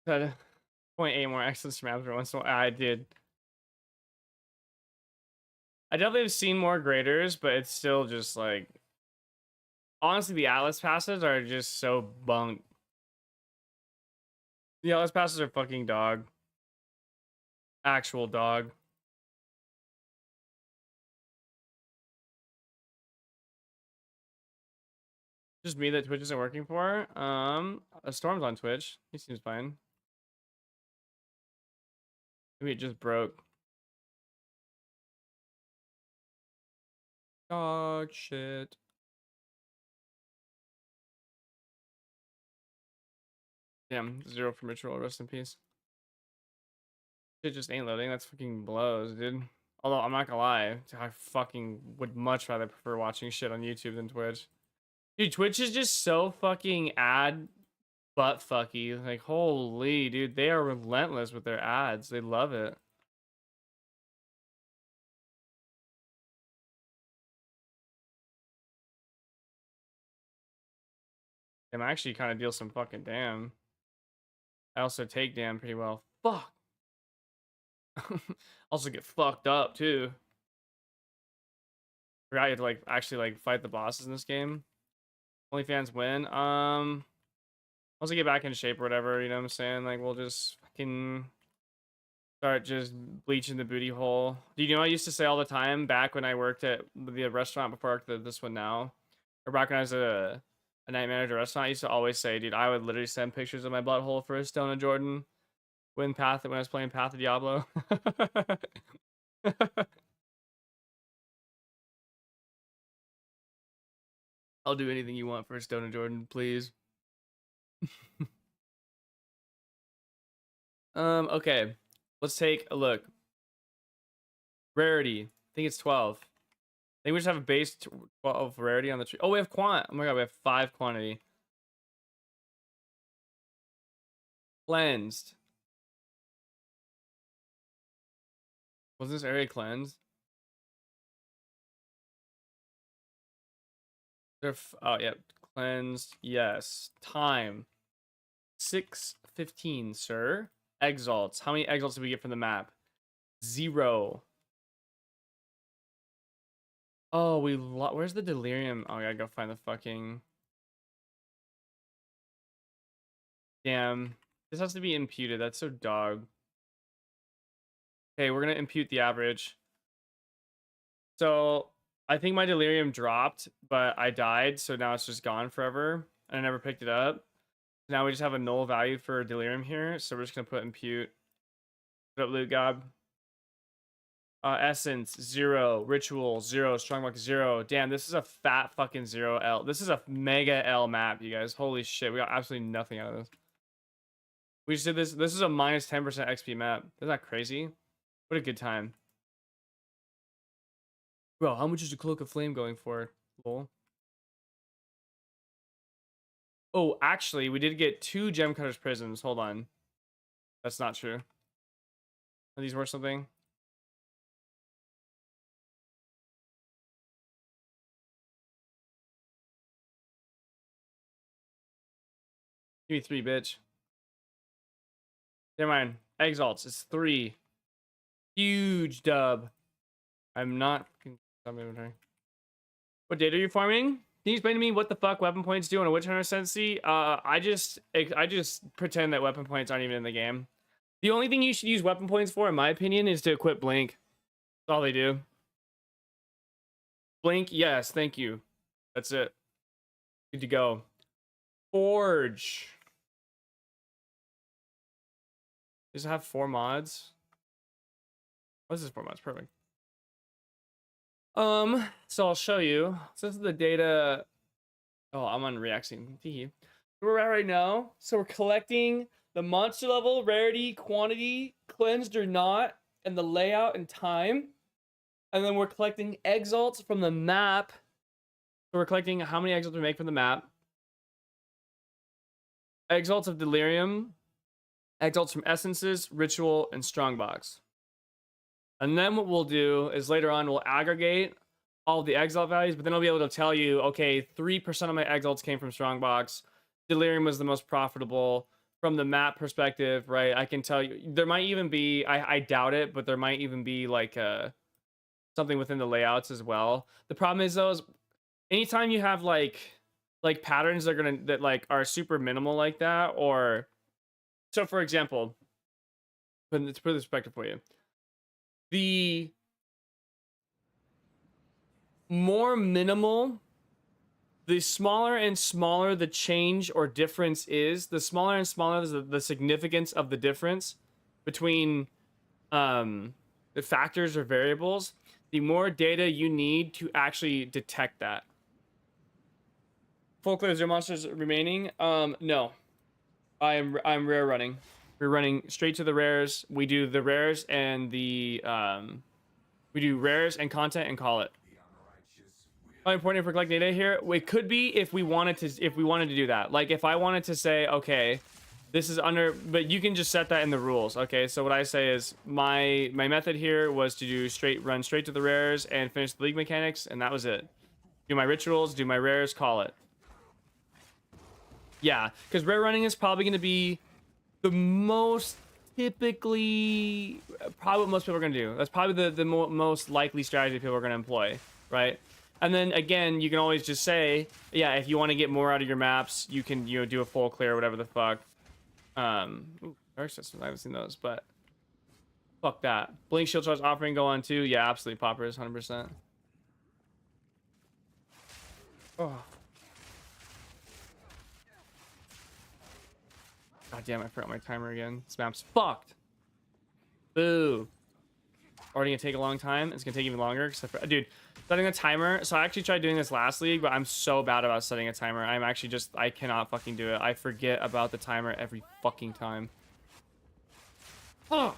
That 0.8 more excellence maps for once in a while. I did. I definitely have seen more graders, but it's still just like honestly the Atlas passes are just so bunk. The Atlas passes are fucking dog. Actual dog. Just me that Twitch isn't working for. Storm's on Twitch. He seems fine. Maybe it just broke. Dog shit. Damn, 0 from ritual. Rest in peace. Shit just ain't loading. That's fucking blows, dude. Although I'm not gonna lie, I fucking would much rather prefer watching shit on YouTube than Twitch. Dude, Twitch is just so fucking ad butt fucky. Like, holy, dude, they are relentless with their ads. They love it. And I actually kind of deal some fucking damn. I also take damn pretty well. Fuck. Also get fucked up too. Forgot you have to like actually like fight the bosses in this game. Only fans win. Once I get back in shape or whatever, you know what I'm saying? Like we'll just fucking start just bleaching the booty hole. Do you know I used to say all the time back when I worked at the restaurant before I worked at this one now, or back when I was a night manager restaurant, I used to always say, dude, I would literally send pictures of my butthole for a Stone of Jordan when I was playing Path of Diablo. I'll do anything you want for a Stone of Jordan, please. Okay. Let's take a look. Rarity. I think it's 12. I think we just have a base 12 rarity on the tree. Oh, we have quant. Oh my god, we have 5 quantity. Cleansed. Was this area cleansed? Oh, yep. Cleansed. Yes. Time. 6:15, sir. Exalts. How many exalts did we get from the map? 0. Oh, where's the delirium? Oh, I gotta go find the fucking... Damn. This has to be imputed. That's so dog. Okay, we're gonna impute the average. So, I think my delirium dropped, but I died, so now it's just gone forever. And I never picked it up. Now we just have a null value for delirium here, so we're just gonna put impute. Put up loot gob. Essence 0, ritual 0, strongbox 0. Damn, this is a fat fucking 0L. This is a mega L map, you guys. Holy shit, we got absolutely nothing out of this. We just did this. This is a minus 10% XP map. Isn't that crazy? What a good time. Bro, how much is the Cloak of Flame going for? Lol. Oh, actually, we did get 2 Gem Cutters Prisms. Hold on. That's not true. Are these worth something? Give me 3, bitch. Never mind. Exalts. It's 3. Huge dub. I'm not... What data are you farming? Can you explain to me what the fuck weapon points do on a Witch Hunter Sensi? I just pretend that weapon points aren't even in the game. The only thing you should use weapon points for, in my opinion, is to equip Blink. That's all they do. Blink, yes, thank you. That's it. Good to go. Forge. Does it have 4 mods? What's this 4 mods? Perfect. So I'll show you. So this is the data. Oh, I'm on reacting. Where we're at right now. So we're collecting the monster level, rarity, quantity, cleansed or not, and the layout and time. And then we're collecting exalts from the map. So we're collecting how many exalts we make from the map. Exalts of delirium, exalts from essences, ritual, and strongbox. And then what we'll do is later on we'll aggregate all the exalt values, but then I'll be able to tell you, okay, 3% of my exalts came from strongbox. Delirium was the most profitable from the map perspective, right? I can tell you there might even be, I doubt it, but there might even be like something within the layouts as well. The problem is though, is anytime you have like patterns that like are super minimal like that, or so for example, put this perspective for you. The more minimal, the smaller and smaller the change or difference is, the smaller and smaller the significance of the difference between the factors or variables, the more data you need to actually detect that. Full clear 0 monsters remaining? No. I'm rare running. We're running straight to the rares. We do the rares and the we do rares and content and call it. How important for collecting data here? It could be if we wanted to do that. Like if I wanted to say, okay, this is under, but you can just set that in the rules. Okay, so what I say is my method here was to do run straight to the rares and finish the league mechanics, and that was it. Do my rituals, do my rares, call it. Yeah, because rare running is probably going to be the most typically probably what most people are going to do. That's probably the most likely strategy people are going to employ, right? And then again, you can always just say, yeah, if you want to get more out of your maps, you can, you know, do a full clear, whatever the fuck. Ooh, dark systems, I haven't seen those, but fuck that. Blink shield charge offering go on too. Yeah, absolutely, poppers, 100%. Oh. God damn, I forgot my timer again. This map's fucked. Boo. Already gonna take a long time. It's gonna take even longer. Dude, setting a timer. So I actually tried doing this last league, but I'm so bad about setting a timer. I'm actually just, I cannot fucking do it. I forget about the timer every fucking time. Oh.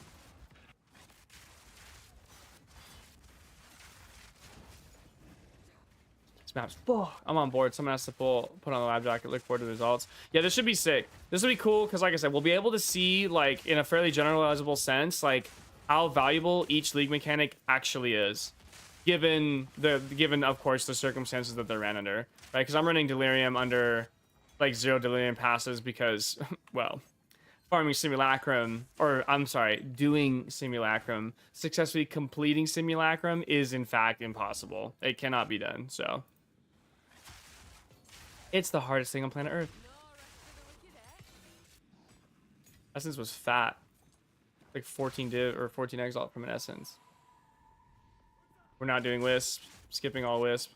Maps. Oh, I'm on board. Someone has to put on the lab jacket. Look forward to the results. Yeah, this should be sick. This will be cool because, like I said, we'll be able to see, like, in a fairly generalizable sense, like, how valuable each league mechanic actually is, given of course the circumstances that they're ran under, right? Because I'm running Delirium under like 0 Delirium passes because, well, farming Simulacrum, or I'm sorry, doing Simulacrum, successfully completing Simulacrum is in fact impossible. It cannot be done. So. It's the hardest thing on planet Earth. Essence was fat. Like 14 div or 14 exalt from an essence. We're not doing wisp. Skipping all wisp.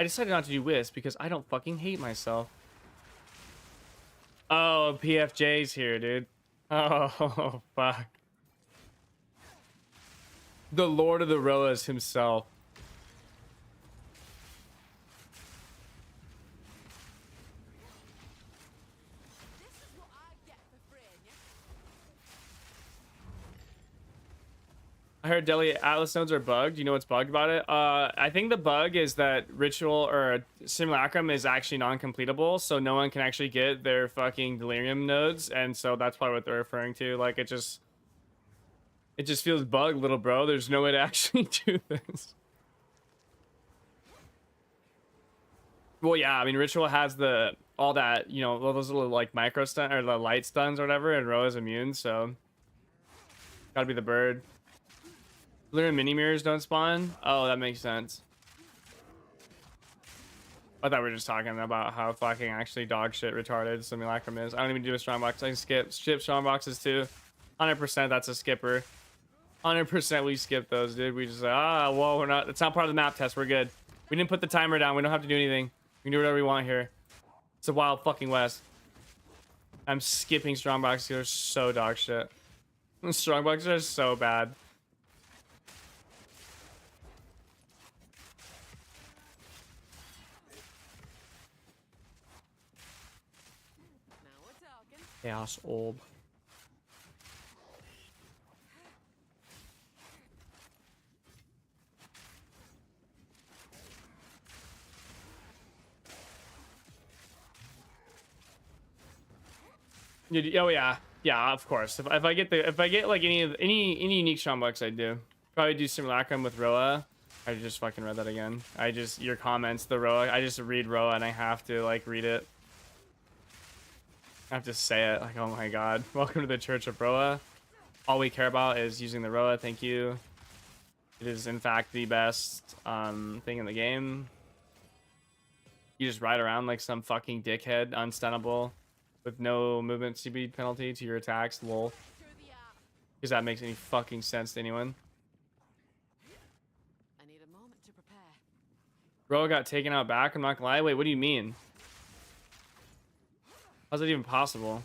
I decided not to do wisp because I don't fucking hate myself. Oh, PFJ's here, dude. Oh, fuck. The Lord of the Roas himself. I heard Delhi Atlas nodes are bugged. You know what's bugged about it? I think the bug is that Ritual or Simulacrum is actually non-completable, so no one can actually get their fucking Delirium nodes, and so that's probably what they're referring to. Like, it just feels bugged, little bro. There's no way to actually do this. Well, yeah, I mean, Ritual has all that, you know, all those little like micro stun or the light stuns or whatever, and Ro is immune, so gotta be the bird. Delirium mini mirrors don't spawn. Oh, that makes sense. I thought we were just talking about how fucking actually dog shit retarded Simulacrum is. I don't even do a strong box. I can skip strong boxes too. 100% that's a skipper. 100% we skip those, dude. We just whoa, we're not. It's not part of the map test. We're good. We didn't put the timer down. We don't have to do anything. We can do whatever we want here. It's a wild fucking west. I'm skipping strong boxes. They're so dog shit. Strong boxes are so bad. Chaos orb. Oh yeah, of course. If I get like any unique strong bucks, I do probably do Simulacrum with Roa. I just fucking read that again. Your comments, the Roa. I just read Roa and I have to like read it. I have to say it like, oh my god, welcome to the Church of Roa. All we care about is using the Roa. Thank you. It is in fact the best thing in the game. You just ride around like some fucking dickhead, unstunnable, with no movement speed penalty to your attacks. Lol. Because that makes any fucking sense to anyone. I need a moment to prepare. Roa got taken out back. I'm not gonna lie. Wait, what do you mean? How's that even possible?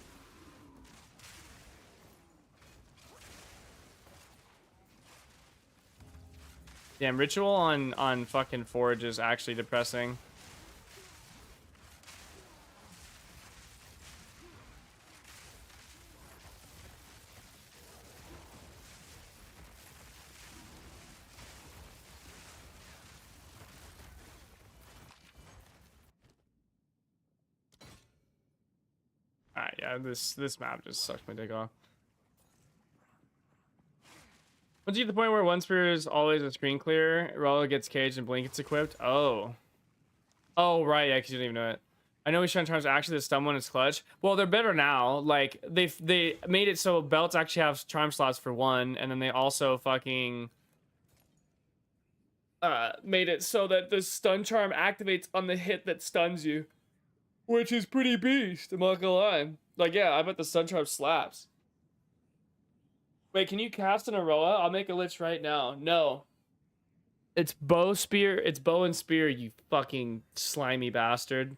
Damn, Ritual on fucking Forge is actually depressing. Alright, yeah, this map just sucks my dick off. Once you get to the point where one spear is always a screen clear, Rollo gets caged and Blink gets equipped. Oh. Oh, right, yeah, because you don't even know it. I know Shen Charms actually the stun one is clutch. Well, they're better now. Like they made it so belts actually have charm slots for one, and then they also fucking made it so that the stun charm activates on the hit that stuns you, which is pretty beast. I'm not gonna lie. Like, yeah, I bet the stun charm slaps. Wait, can you cast an Aroa? I'll make a lich right now. No. It's bow spear. It's bow and spear, you fucking slimy bastard.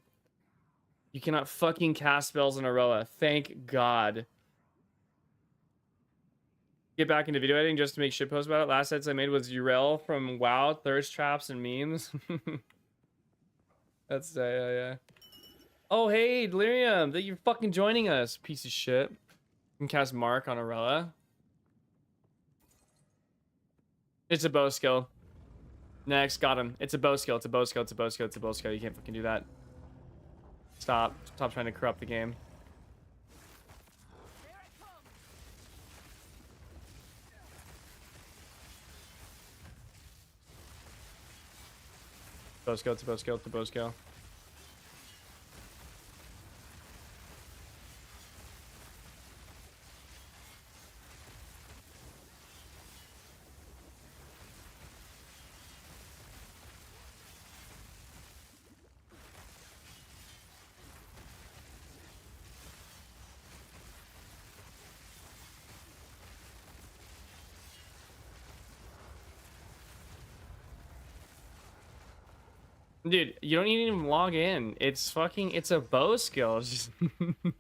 You cannot fucking cast spells in Aroa. Thank God. Get back into video editing just to make shitposts about it. Last sets I made was Urel from WoW, thirst traps, and memes. That's yeah. Oh hey, Delirium, that you're fucking joining us, piece of shit. You can cast Mark on Aroa. It's a bow skill. Next, got him. It's a bow skill. It's a bow skill. It's a bow skill. It's a bow skill. You can't fucking do that. Stop trying to corrupt the game. Bow skill, it's a bow skill, it's a bow skill. Dude, you don't even log in. It's fucking, it's a bow skill. It's just you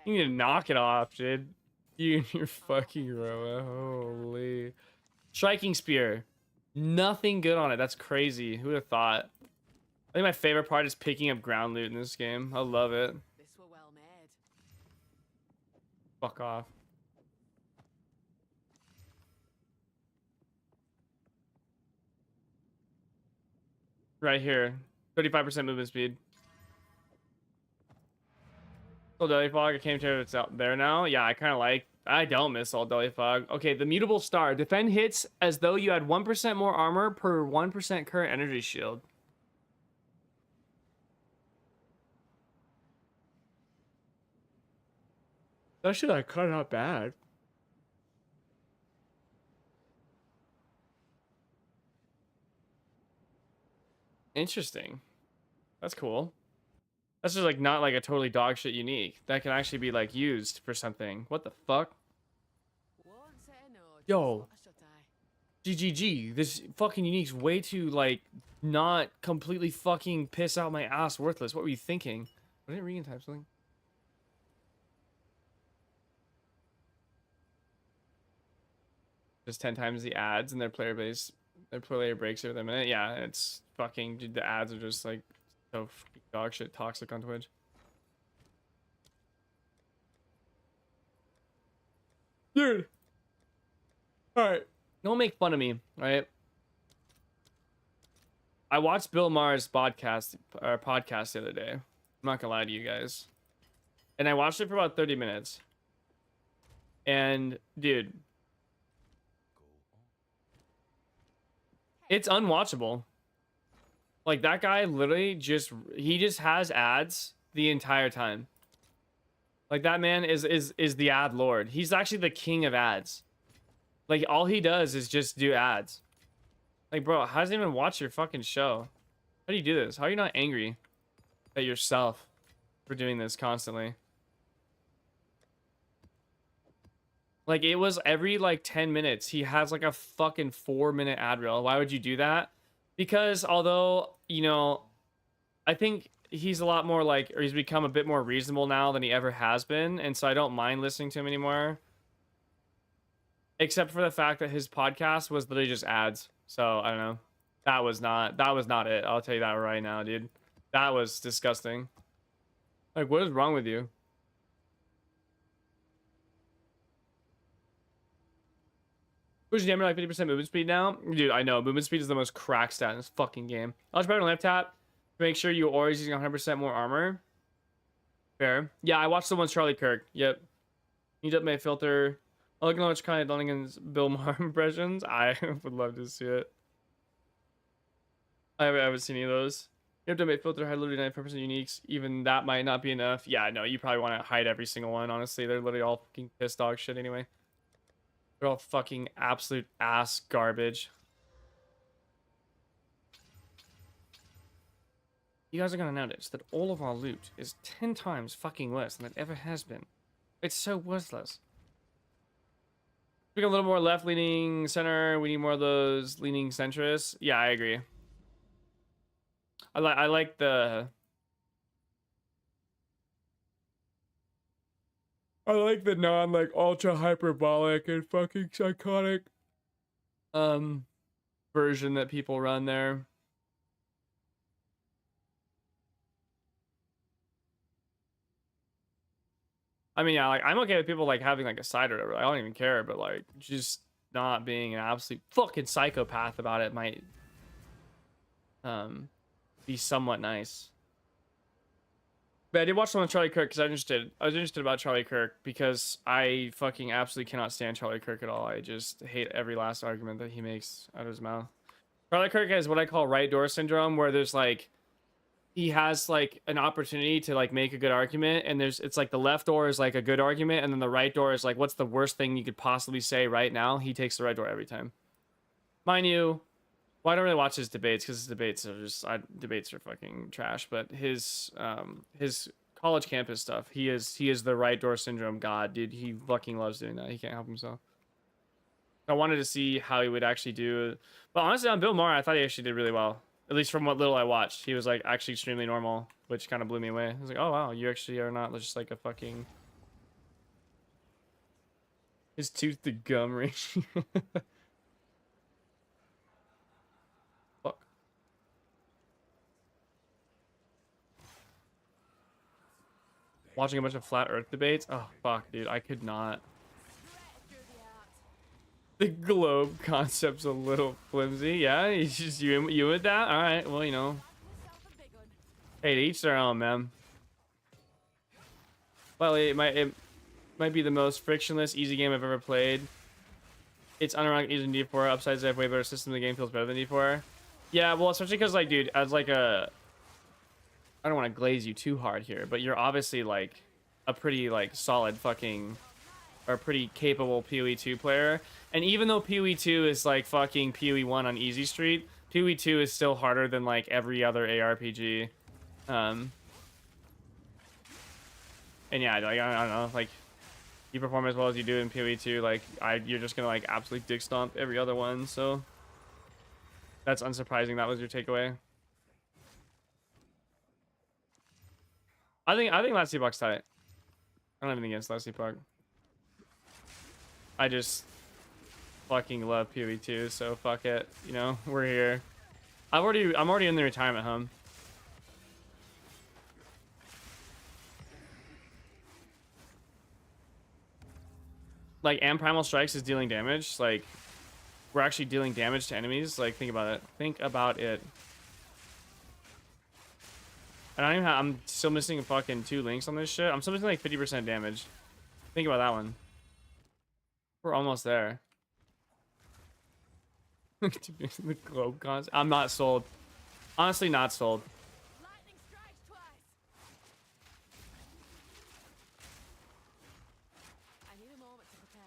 need to knock it off, dude. You and your fucking Roa. Holy. Striking spear. Nothing good on it. That's crazy. Who would have thought? I think my favorite part is picking up ground loot in this game. I love it. This were well made. Fuck off. Right here. 35% movement speed. Old Deli Fog, I came to it's out there now. Yeah, I kind of like. I don't miss Old Deli Fog. Okay, the mutable star. Defend hits as though you had 1% more armor per 1% current energy shield. That shit like kind of not bad. Interesting. That's cool. That's just like not like a totally dog shit unique. That can actually be like used for something. What the fuck? Won't say no, Yo. just what should I? GGG. This fucking unique's way too like not completely fucking piss out my ass worthless. What were you thinking? I didn't read in type something. Just 10 times the ads in their player base. Their player breaks every minute. Yeah, it's fucking, dude, the ads are just like so dog shit toxic on Twitch. Dude. Alright. Don't make fun of me, right? I watched Bill Maher's podcast the other day. I'm not gonna lie to you guys. And I watched it for about 30 minutes. And dude, it's unwatchable. Like that guy literally he just has ads the entire time. Like that man is the ad lord. He's actually the king of ads. Like all he does is just do ads. Like bro, how does he even watch your fucking show? How do you do this? How are you not angry at yourself for doing this constantly? Like it was every like 10 minutes he has like a fucking 4-minute ad reel. Why would you do that? Because although, you know, I think he's a lot more like, or he's become a bit more reasonable now than he ever has been, and so I don't mind listening to him anymore. Except for the fact that his podcast was literally just ads. So I don't know. That was not it. I'll tell you that right now, dude. That was disgusting. Like, what is wrong with you? Pushing damage like 50% movement speed now? Dude, I know. Movement speed is the most cracked stat in this fucking game. I'll just better left tap to make sure you are always using 100% more armor. Fair. Yeah, I watched the one Charlie Kirk. Yep. Need up my filter. I look at how much kind of Dunnigan's Bill Maher impressions. I would love to see it. I haven't seen any of those. You have to make filter hide literally 95% uniques. Even that might not be enough. Yeah, no, you probably want to hide every single one. Honestly, they're literally all fucking piss dog shit anyway. They're all fucking absolute ass garbage. You guys are gonna notice that all of our loot is 10 times fucking worse than it ever has been. It's so worthless. Being a little more left-leaning center. We need more of those leaning centrists. Yeah, I agree. I like the non like ultra hyperbolic and fucking psychotic version that people run there. I mean, yeah, like I'm okay with people like having like a side or whatever. I don't even care, but like just not being an absolute fucking psychopath about it might be somewhat nice. But I did watch some of Charlie Kirk because I was interested about Charlie Kirk because I fucking absolutely cannot stand Charlie Kirk at all. I just hate every last argument that he makes out of his mouth. Charlie Kirk has what I call right door syndrome, where there's like he has like an opportunity to like make a good argument, and it's like the left door is like a good argument, and then the right door is like what's the worst thing you could possibly say right now. He takes the right door every time. Mind you, well, I don't really watch his debates because his debates are just debates are fucking trash. But his college campus stuff, he is the right door syndrome god, dude. He fucking loves doing that. He can't help himself. I wanted to see how he would actually do, but honestly, on Bill Maher, I thought he actually did really well. At least from what little I watched, he was like actually extremely normal, which kind of blew me away. I was like, oh wow, you actually are not just like a fucking his tooth to gum ratio. Watching a bunch of flat earth debates. Oh fuck, dude, I could not. The globe concept's a little flimsy. Yeah, it's just you with that. All right, well, you know, hey, to each their own, man. Well, it might be the most frictionless, easy game I've ever played. It's unironically easy in D4. Upsides, they have way better system. The game feels better than D4. Yeah, well, especially because like, dude, as like a I don't want to glaze you too hard here, but you're obviously like a pretty like solid fucking or pretty capable PoE 2 player. And even though PoE 2 is like fucking PoE 1 on Easy Street, PoE 2 is still harder than like every other ARPG. And yeah, like I don't know, like you perform as well as you do in PoE 2, like you're just gonna like absolutely dick stomp every other one. So that's unsurprising. That was your takeaway. I think Last Epoch's tight. I don't have anything against Last Epoch. I just fucking love PoE 2, so fuck it. You know, we're here. I'm already in the retirement home. Like, and Primal Strikes is dealing damage. Like, we're actually dealing damage to enemies. Like, think about it. Think about it. And I'm still missing fucking 2 links on this shit. I'm still missing like 50% damage. Think about that one. We're almost there. The globe cons. I'm not sold. Honestly, not sold. Lightning strikes twice. I need a moment to prepare.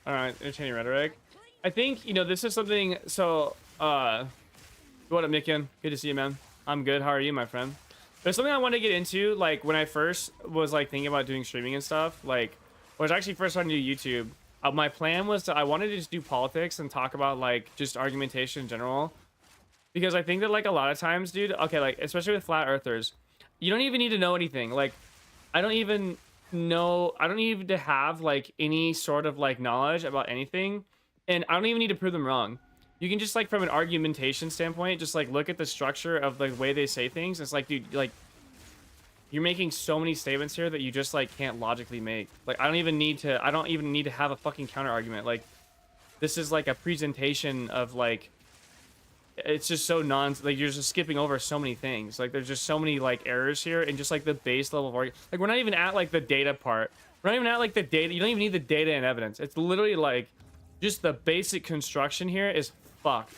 All right, entertaining rhetoric. I think, you know, this is something. So, what up, Nikin? Good to see you, man. I'm good. How are you, my friend? There's something I want to get into. Like when I first was like thinking about doing streaming and stuff. Like, when I was actually first starting to do YouTube. My plan was I wanted to just do politics and talk about like just argumentation in general, because I think that like a lot of times, dude. Okay, like especially with flat earthers, you don't even need to know anything. Like, I don't even need to have like any sort of like knowledge about anything, and I don't even need to prove them wrong. You can just like from an argumentation standpoint just like look at the structure of the way they say things. It's like, dude, like you're making so many statements here that you just like can't logically make. Like I don't even need to have a fucking counter argument. Like this is like a presentation of like it's just so like you're just skipping over so many things. Like there's just so many like errors here, and just like the base level of like we're not even at like the data part. We're not even at like the data. You don't even need the data and evidence. It's literally like just the basic construction here is fucked.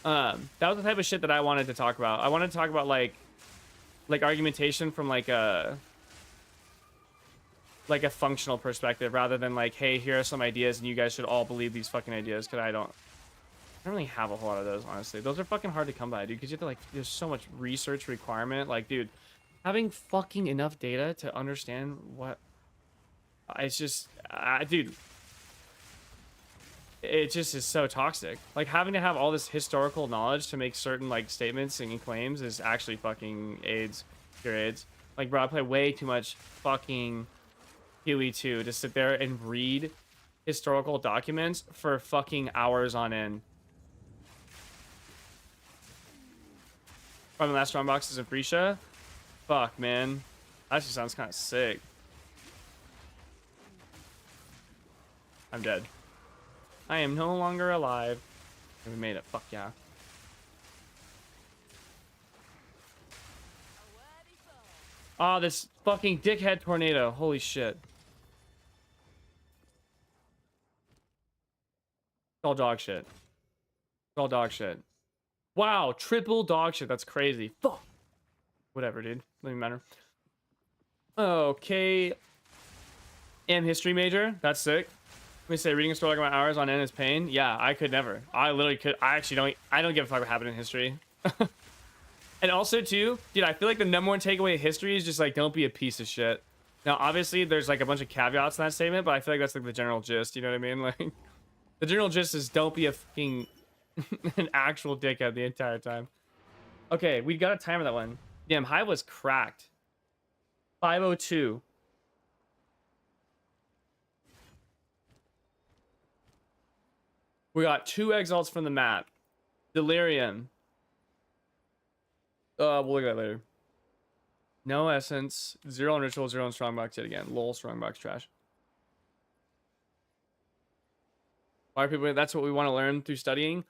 That was the type of shit that I wanted to talk about. I wanted to talk about like argumentation from like a functional perspective, rather than like, hey, here are some ideas and you guys should all believe these fucking ideas, because I don't really have a whole lot of those, honestly. Those are fucking hard to come by, dude, because you have to like, there's so much research requirement. Like, dude, having fucking enough data to understand what it's just dude, it just is so toxic. Like having to have all this historical knowledge to make certain like statements and claims is actually fucking AIDS, pure AIDS. Like, bro, I play way too much fucking QE2 to sit there and read historical documents for fucking hours on end. From the last strong boxes in Freesia? Fuck, man. That actually sounds kind of sick. I'm dead. I am no longer alive. We made it. Fuck yeah. Oh, this fucking dickhead tornado. Holy shit. It's all dog shit. It's all dog shit. Wow, triple dog shit. That's crazy. Fuck. Whatever, dude. Doesn't even matter. Okay. And history major. That's sick. Let me say, reading a story like my hours on end is pain. Yeah, I could never. I literally could. I actually don't. I don't give a fuck what happened in history. And also, too, dude, I feel like the number one takeaway of history is just like, don't be a piece of shit. Now, obviously, there's like a bunch of caveats in that statement, but I feel like that's like the general gist. You know what I mean? Like, the general gist is don't be a fucking an actual dickhead the entire time. Okay, we got a timer that one. Damn, Hive was cracked. 5:02. We got 2 exalts from the map. Delirium. We'll look at that later. No essence. 0 on ritual, 0 on strongbox yet again. Lol, strongbox trash. Why are people? That's what we want to learn through studying.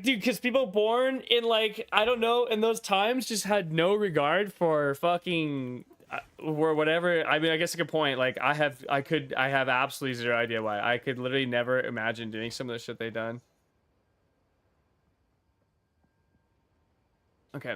Dude, because people born in like, I don't know, in those times just had no regard for fucking or whatever. I mean, I guess a good point. Like, I have absolutely zero idea why. I could literally never imagine doing some of the shit they done. Okay.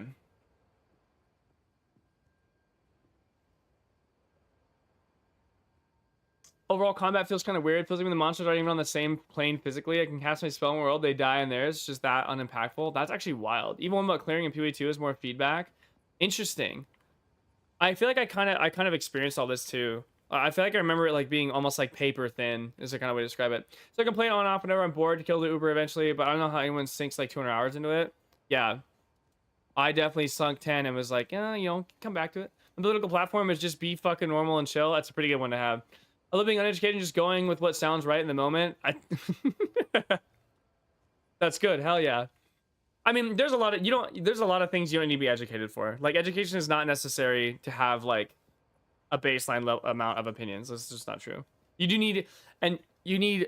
Overall, combat feels kind of weird. Feels like when the monsters aren't even on the same plane physically. I can cast my spell in world, they die in theirs. It's just that unimpactful. That's actually wild. Even one about clearing in PoE 2 is more feedback. Interesting. I feel like I kind of experienced all this too. I feel like I remember it like being almost like paper thin is the kind of way to describe it. So I can play it on and off whenever I'm bored to kill the Uber eventually, but I don't know how anyone sinks like 200 hours into it. Yeah. I definitely sunk 10 and was like, yeah, you know, come back to it. The political platform is just be fucking normal and chill. That's a pretty good one to have. I love being uneducated and just going with what sounds right in the moment. That's good. Hell yeah. I mean, there's a lot of there's a lot of things you don't need to be educated for. Like, education is not necessary to have like a baseline amount of opinions. That's just not true. You do need, and you need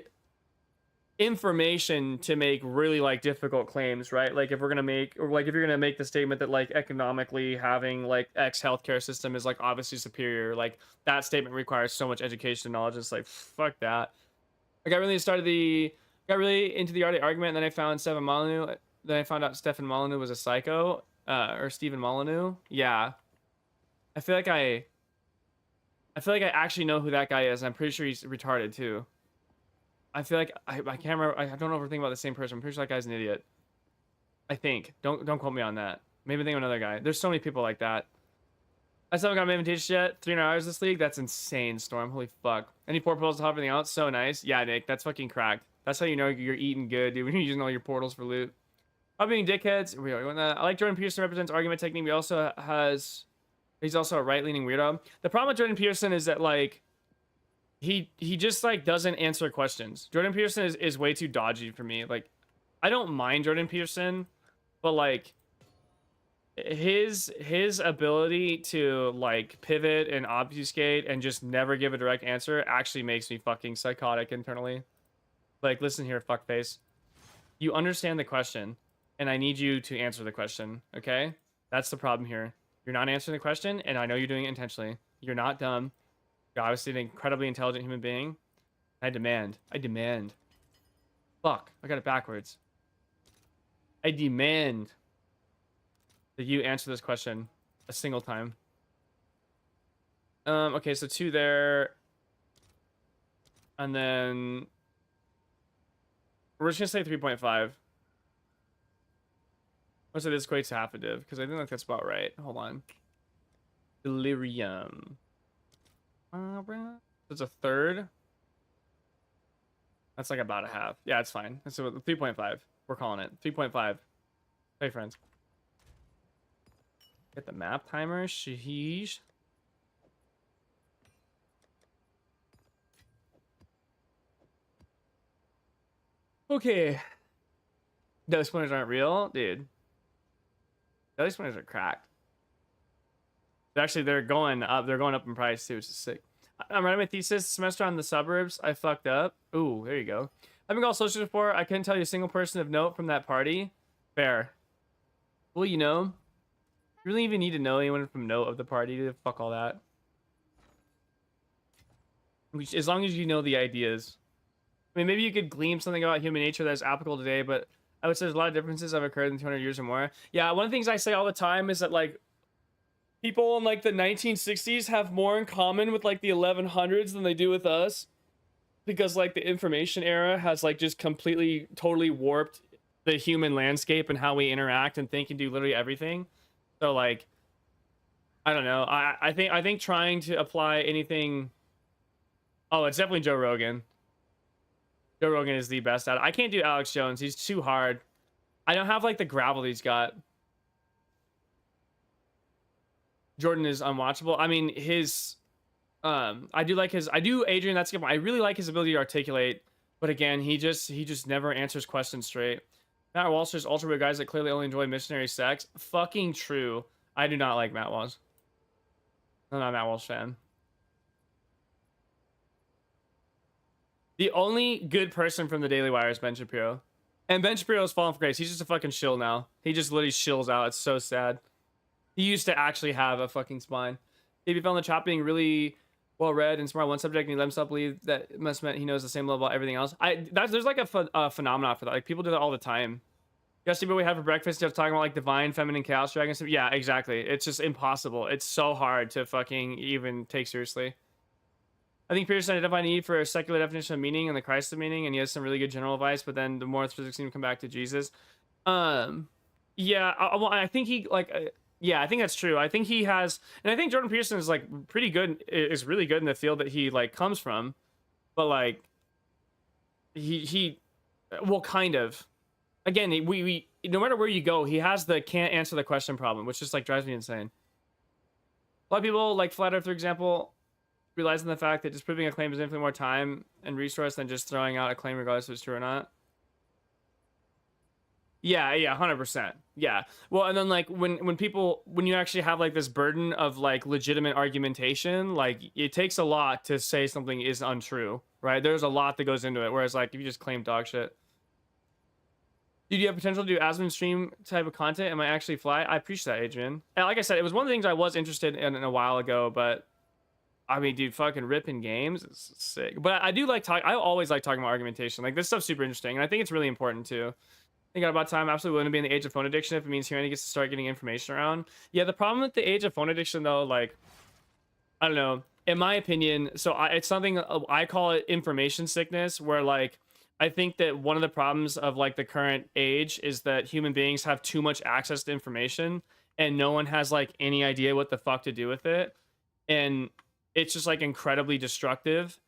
information to make really like difficult claims, right? Like if we're gonna make, or like if you're gonna make the statement that like economically having like X healthcare system is like obviously superior, like that statement requires so much education and knowledge. It's like, fuck that. I got really into the argument, and then I found Stefan Molyneux. Then I found out Stefan Molyneux was a psycho, or Stephen Molyneux. Yeah, I feel like I actually know who that guy is, and I'm pretty sure he's retarded too. I feel like I can't remember. I don't know if we're thinking about the same person. I'm pretty sure that guy's an idiot. I think. Don't quote me on that. Maybe think of another guy. There's so many people like that. I still haven't got Metadata yet. 300 hours this league. That's insane, Storm. Holy fuck. Any port portals to help everything out? So nice. Yeah, Nick. That's fucking cracked. That's how you know you're eating good, dude. When you're using all your portals for loot. I'm being dickheads. I like Jordan Peterson represents argument technique. He's also a right-leaning weirdo. The problem with Jordan Peterson is that like he just like doesn't answer questions. Jordan Peterson is way too dodgy for me. Like, I don't mind Jordan Peterson, but like his ability to like pivot and obfuscate and just never give a direct answer actually makes me fucking psychotic internally. Like, listen here, fuckface. You understand the question, and I need you to answer the question, okay? That's the problem here. You're not answering the question, and I know you're doing it intentionally. You're not dumb. You're obviously an incredibly intelligent human being. I demand. Fuck, I got it backwards. I demand that you answer this question a single time. Okay, so 2 there. And then we're just gonna say 3.5. Let's say this equates to half a div, because I think that's about right. Hold on. Delirium. It's a third. That's like about a half. Yeah, it's fine. So 3.5. We're calling it 3.5. Hey, friends. Get the map timer. Sheesh. Okay. Those spinners aren't real, dude. Those spinners are cracked. Actually, they're going up. They're going up in price too, which is sick. I'm writing my thesis semester on the suburbs. I fucked up. Ooh, there you go. I haven't got social before. I couldn't tell you a single person of note from that party. Fair. Well, you know, you really even need to know anyone from note of the party to fuck all that. As long as you know the ideas. I mean, maybe you could glean something about human nature that's applicable today, but I would say there's a lot of differences that have occurred in 200 years or more. Yeah, one of the things I say all the time is that, like, people in, like, the 1960s have more in common with, like, the 1100s than they do with us. Because, like, the information era has, like, just completely, totally warped the human landscape and how we interact and think and do literally everything. So, like, I don't know. I think trying to apply anything... Oh, it's definitely Joe Rogan. Joe Rogan is the best at it. I can't do Alex Jones. He's too hard. I don't have, like, the gravel he's got. Jordan is unwatchable. I mean, his... I do Adrian, that's a good one. I really like his ability to articulate, but again, he just never answers questions straight. Matt Walsh is ultra weird guys that clearly only enjoy missionary sex. Fucking true. I do not like Matt Walsh. I'm not a Matt Walsh fan. The only good person from the Daily Wire is Ben Shapiro. And Ben Shapiro has fallen from grace. He's just a fucking shill now. He just literally shills out. It's so sad. He used to actually have a fucking spine. If you found the chop being really well read and smart on one subject, and he let himself believe that it must mean he knows the same level about everything else. There's like a phenomenon for that. Like, people do that all the time. You guys see what we had for breakfast? Just talking about, like, divine, feminine, chaos dragon stuff. Yeah, exactly. It's just impossible. It's so hard to fucking even take seriously. I think Peterson identified a need for a secular definition of meaning and the Christ of meaning, and he has some really good general advice, but then the more specifics seem to come back to Jesus. Yeah, I think he, like... yeah, I think that's true. I think he has, and I think Jordan Peterson is, like, pretty good, is really good in the field that he, like, comes from, but, like, well, kind of. Again, we no matter where you go, he has the can't answer the question problem, which just, like, drives me insane. A lot of people, like Flat Earth, for example, realizing the fact that disproving a claim is infinitely more time and resource than just throwing out a claim regardless if it's true or not. Yeah, 100%. Yeah. Well, and then, like, when you actually have, like, this burden of, like, legitimate argumentation, like, it takes a lot to say something is untrue, right? There's a lot that goes into it. Whereas, like, if you just claim dog shit. Do you have potential to do Aspen stream type of content? Am I actually fly? I appreciate that, Adrian. And like I said, it was one of the things I was interested in a while ago, but I mean, dude, fucking ripping games is sick. But I do like I always like talking about argumentation. Like, this stuff's super interesting, and I think it's really important too. Thinking about time, absolutely wouldn't be in the age of phone addiction if it means humanity gets to start getting information around. Yeah, the problem with the age of phone addiction, though, like, I don't know, in my opinion, so it's something I call it information sickness, where, like, I think that one of the problems of, like, the current age is that human beings have too much access to information and no one has, like, any idea what the fuck to do with it. And it's just, like, incredibly destructive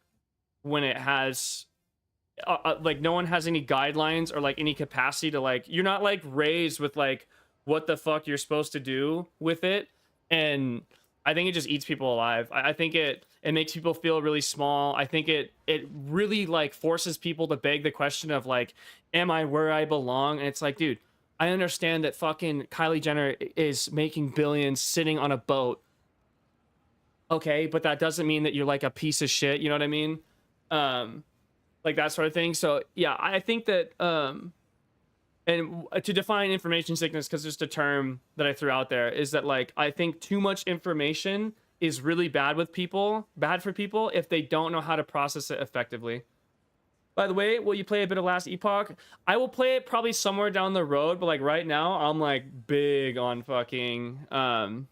when it has... like, no one has any guidelines or, like, any capacity to, like, you're not, like, raised with, like, what the fuck you're supposed to do with it. And I think it just eats people alive. I think it makes people feel really small. I think it really, like, forces people to beg the question of, like, am I where I belong? And it's like, dude, I understand that fucking Kylie Jenner is making billions sitting on a boat. Okay, but that doesn't mean that you're, like, a piece of shit. You know what I mean? like that sort of thing. So yeah, I think that and to define information sickness, because just a term that I threw out there, is that like I think too much information is really bad for people if they don't know how to process it effectively. By the way, will you play a bit of Last Epoch? I will play it probably somewhere down the road, but like right now I'm like big on fucking I'm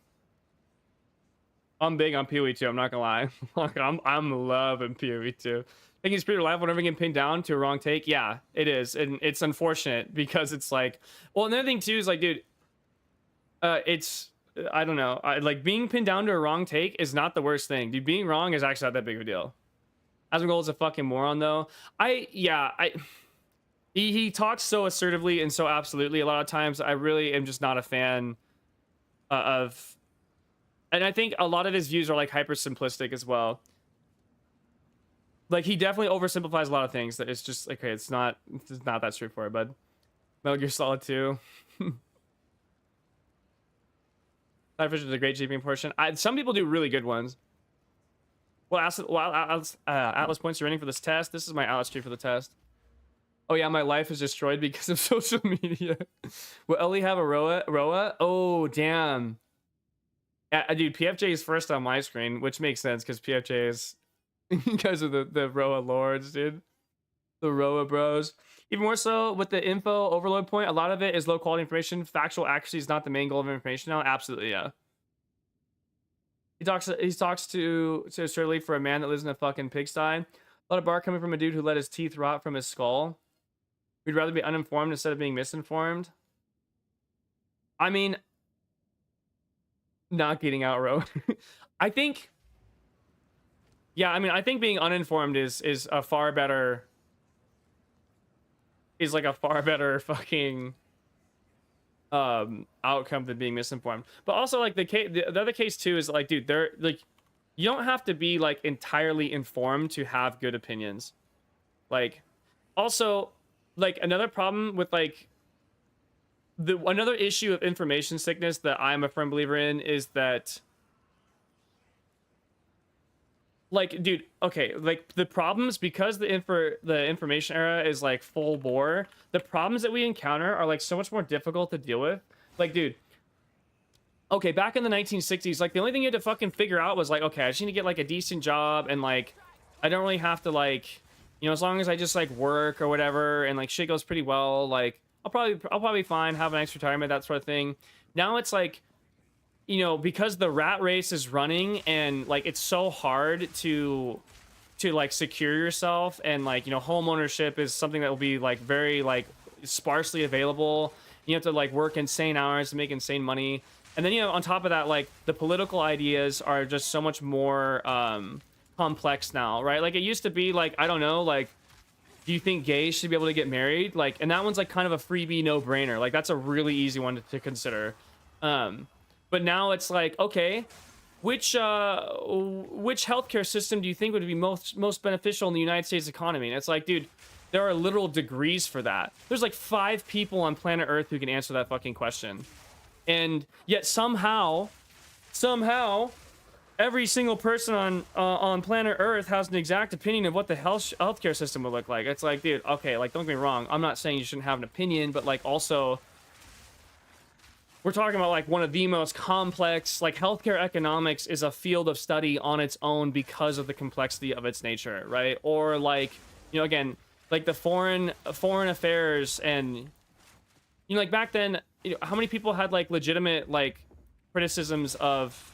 big on PoE 2, I'm not gonna lie. Like I'm loving PoE 2. I think it's pretty reliable whenever getting pinned down to a wrong take. Yeah, it is. And it's unfortunate because it's like, well, another thing too is like, dude, it's, I don't know. Like being pinned down to a wrong take is not the worst thing. Dude, being wrong is actually not that big of a deal. Asmongold is a fucking moron though. He talks so assertively and so absolutely a lot of times. I really am just not a fan of, and I think a lot of his views are like hyper simplistic as well. Like he definitely oversimplifies a lot of things that it's just okay, it's not that straightforward, bud. Metal Gear Solid 2. Cyberfish is a great GP portion. Some people do really good ones. Well, Atlas points are running for this test. This is my Atlas tree for the test. Oh yeah, my life is destroyed because of social media. Will Ellie have a Roa? Oh damn. Yeah, dude, PFJ is first on my screen, which makes sense because PFJ is because of the Roa lords, dude. The Roa bros. Even more so with the info overload point, a lot of it is low quality information. Factual accuracy is not the main goal of information now. Absolutely, yeah. He talks to Shirley for a man that lives in a fucking pigsty. A lot of bark coming from a dude who let his teeth rot from his skull. We'd rather be uninformed instead of being misinformed. I mean, not getting out, Ro. I think, yeah, I mean, I think being uninformed is a far better, is like a far better fucking outcome than being misinformed. But also like the other case too is like, dude, they're like, you don't have to be like entirely informed to have good opinions. Like, also, like another problem with like another issue of information sickness that I'm a firm believer in is that, like, dude, okay, like the problems, because the information era is like full bore, the problems that we encounter are like so much more difficult to deal with. Like, dude, okay, back in the 1960s, like the only thing you had to fucking figure out was like, okay, I just need to get like a decent job, and like I don't really have to like, you know, as long as I just like work or whatever and like shit goes pretty well, like I'll probably be fine, have a nice retirement, that sort of thing. Now it's like, you know, because the rat race is running and like it's so hard to like secure yourself, and like, you know, home ownership is something that will be like very like sparsely available. You have to like work insane hours to make insane money, and then, you know, on top of that, like the political ideas are just so much more complex now, right? Like it used to be like, I don't know, like, do you think gays should be able to get married? Like, and that one's like kind of a freebie no-brainer. Like that's a really easy one to consider. But now it's like, okay, which healthcare system do you think would be most beneficial in the United States economy? And it's like, dude, there are literal degrees for that. There's like 5 people on planet Earth who can answer that fucking question. And yet somehow, every single person on planet Earth has an exact opinion of what the healthcare system would look like. It's like, dude, okay, like don't get me wrong, I'm not saying you shouldn't have an opinion, but like also, we're talking about like one of the most complex, like healthcare economics is a field of study on its own because of the complexity of its nature, right? Or like, you know, again, like the foreign affairs, and, you know, like back then, you know, how many people had like legitimate like criticisms of,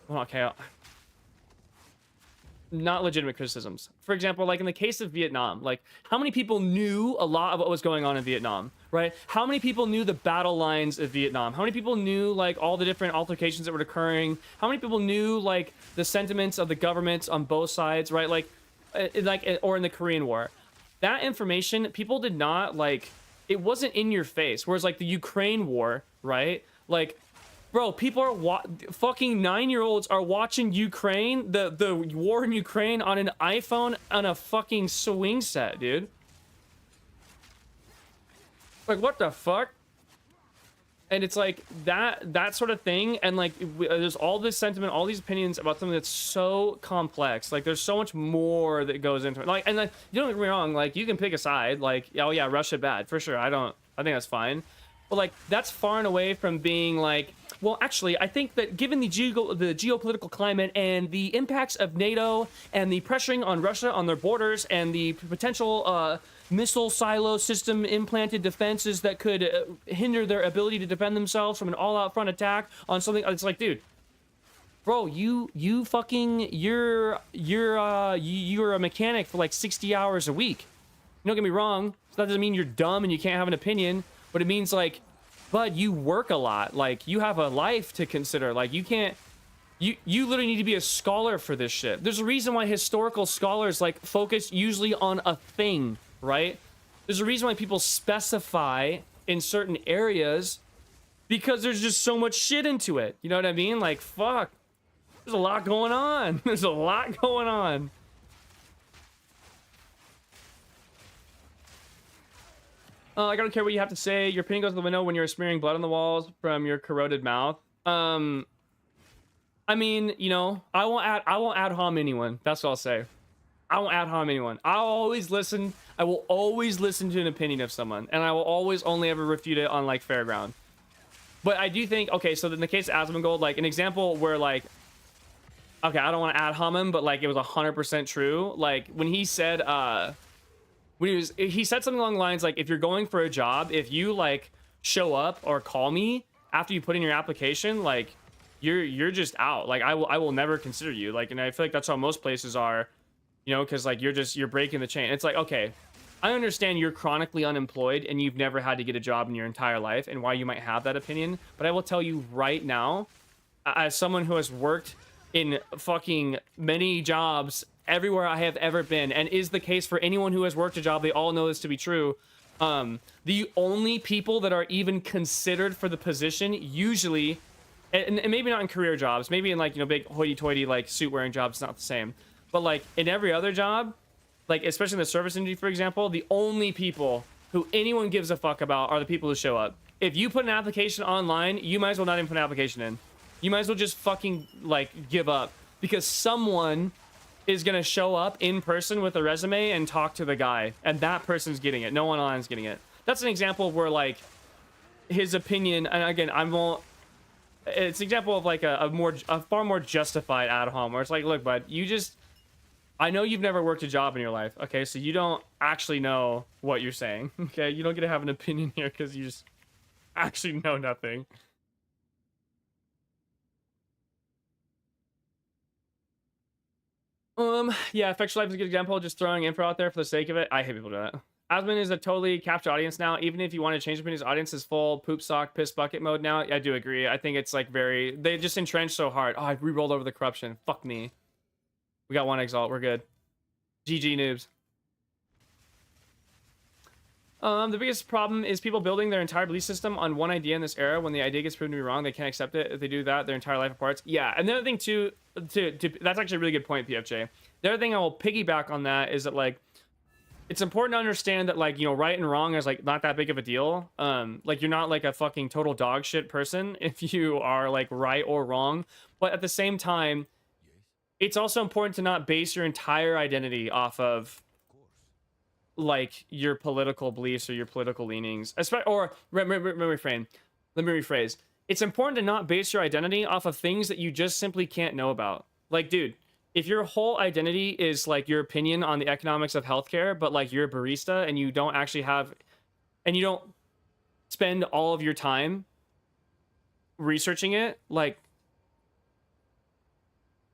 well, okay, not legitimate criticisms. For example, like in the case of Vietnam, like how many people knew a lot of what was going on in Vietnam, right? How many people knew the battle lines of Vietnam? How many people knew like all the different altercations that were occurring? How many people knew like the sentiments of the governments on both sides, right? Like or in the Korean War. That information, people did not like, it wasn't in your face. Whereas like the Ukraine war, right? Like, bro, people are fucking 9-year-olds are watching Ukraine, the war in Ukraine on an iPhone on a fucking swing set, dude. Like, what the fuck? And it's like that sort of thing, and like there's all this sentiment, all these opinions about something that's so complex. Like there's so much more that goes into it. Like, and like, you don't get me wrong, like you can pick a side, like, oh yeah, Russia bad for sure. I think that's fine, but like that's far and away from being like, well, actually, I think that given the geopolitical climate and the impacts of NATO and the pressuring on Russia on their borders and the potential missile silo system implanted defenses that could hinder their ability to defend themselves from an all-out front attack on something. It's like, dude, bro, you're a mechanic for like 60 hours a week. Don't get me wrong, so that doesn't mean you're dumb and you can't have an opinion, but it means like, bud, you work a lot, like you have a life to consider. Like you can't, you literally need to be a scholar for this shit. There's a reason why historical scholars like focus usually on a thing, right? There's a reason why people specify in certain areas, because there's just so much shit into it. You know what I mean? Like, fuck. There's a lot going on. There's a lot going on. I don't care what you have to say. Your opinion goes to the window when you're smearing blood on the walls from your corroded mouth. I mean, you know, I won't ad hom anyone. That's what I'll say. I won't ad hom anyone. I'll always listen. I will always listen to an opinion of someone, and I will always only ever refute it on like fair ground. But I do think, okay, so in the case of Asmongold, like an example where like, okay, I don't want to ad hom him, but like it was 100% true. Like when he said, he said something along the lines like, if you're going for a job, if you like show up or call me after you put in your application, like you're just out. Like I will never consider you. Like, and I feel like that's how most places are, you know, because like you're breaking the chain. It's like, okay, I understand you're chronically unemployed and you've never had to get a job in your entire life and why you might have that opinion. But I will tell you right now, as someone who has worked in fucking many jobs everywhere I have ever been, and is the case for anyone who has worked a job, they all know this to be true. The only people that are even considered for the position usually, and maybe not in career jobs, maybe in like, you know, big hoity-toity like suit wearing jobs, it's not the same, but like in every other job, like especially in the service industry, for example, the only people who anyone gives a fuck about are the people who show up. If you put an application online, you might as well not even put an application in. You might as well just fucking like give up, because someone is gonna show up in person with a resume and talk to the guy, and that person's getting it. No one online is getting it. That's an example of where like his opinion, and again, it's an example of like a far more justified ad hom, where it's like, look, bud, I know you've never worked a job in your life, okay? So you don't actually know what you're saying, okay? You don't get to have an opinion here because you just actually know nothing. Yeah, Effectual Life is a good example. Just throwing info out there for the sake of it. I hate people do that. Asmon is a totally captured audience now. Even if you want to change opinions, audience is full poop sock, piss bucket mode now. I do agree. I think it's like they just entrenched so hard. Oh, I re-rolled over the corruption. Fuck me. We got one exalt. We're good. GG noobs. The biggest problem is people building their entire belief system on one idea in this era. When the idea gets proven to be wrong, they can't accept it. If they do that, their entire life apart. Yeah, and the other thing too, that's actually a really good point, PFJ. The other thing I will piggyback on that is that like, it's important to understand that like, you know, right and wrong is like not that big of a deal. Like you're not like a fucking total dog shit person if you are like right or wrong. But at the same time, it's also important to not base your entire identity off of like your political beliefs or your political leanings. Or let me rephrase. It's important to not base your identity off of things that you just simply can't know about. Like, dude, if your whole identity is like your opinion on the economics of healthcare, but like you're a barista and you don't actually have, and you don't spend all of your time researching it, like,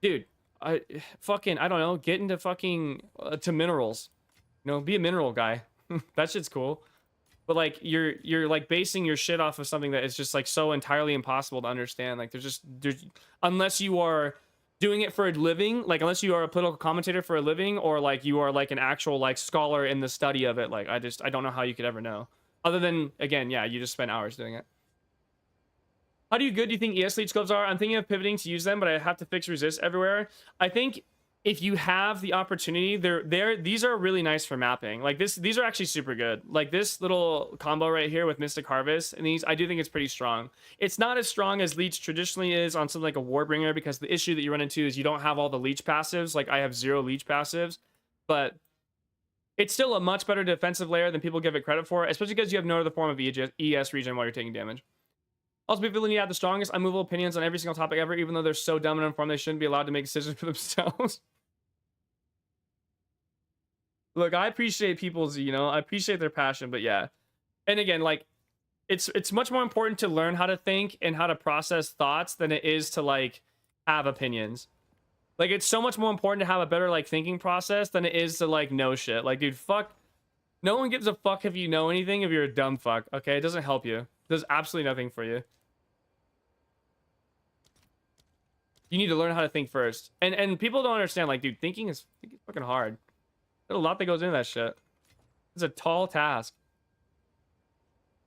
dude, I don't know, get into fucking to minerals. You know, be a mineral guy. That shit's cool. But like you're like basing your shit off of something that is just like so entirely impossible to understand. Like there's unless you are doing it for a living, like unless you are a political commentator for a living, or like you are like an actual like scholar in the study of it, like I don't know how you could ever know. Other than, again, yeah, you just spend hours doing it. How good do you think ES leech gloves are? I'm thinking of pivoting to use them, but I have to fix resist everywhere. I think if you have the opportunity, these are really nice for mapping. Like these are actually super good. Like this little combo right here with Mystic Harvest, and these, I do think it's pretty strong. It's not as strong as Leech traditionally is on something like a Warbringer, because the issue that you run into is you don't have all the Leech passives. Like I have 0 Leech passives, but it's still a much better defensive layer than people give it credit for, especially because you have no other form of ES regen while you're taking damage. Also, people need to have the strongest unmovable opinions on every single topic ever, even though they're so dumb and uninformed they shouldn't be allowed to make decisions for themselves. Look, I appreciate people's, I appreciate their passion, but yeah. And again, like, it's much more important to learn how to think and how to process thoughts than it is to, like, have opinions. Like, it's so much more important to have a better, like, thinking process than it is to, like, know shit. Like, dude, fuck. No one gives a fuck if you know anything if you're a dumb fuck, okay? It doesn't help you. It does absolutely nothing for you. You need to learn how to think first. And people don't understand, like, dude, thinking is fucking hard. There's a lot that goes into that shit. It's a tall task.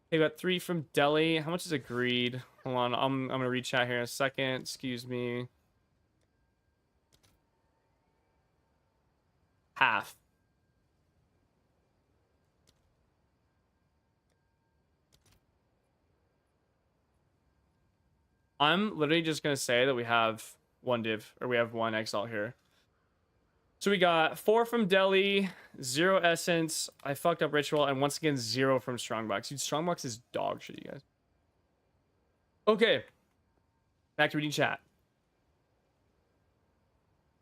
Okay, we got 3 from Delhi. How much is agreed? Hold on, I'm gonna read chat here in a second. Excuse me. Half. I'm literally just gonna say that we have 1 div, or we have 1 exalt here. So we got 4 from Delhi, 0 essence. I fucked up ritual, and once again 0 from Strongbox. Dude, Strongbox is dog shit, you guys. Okay, back to reading chat.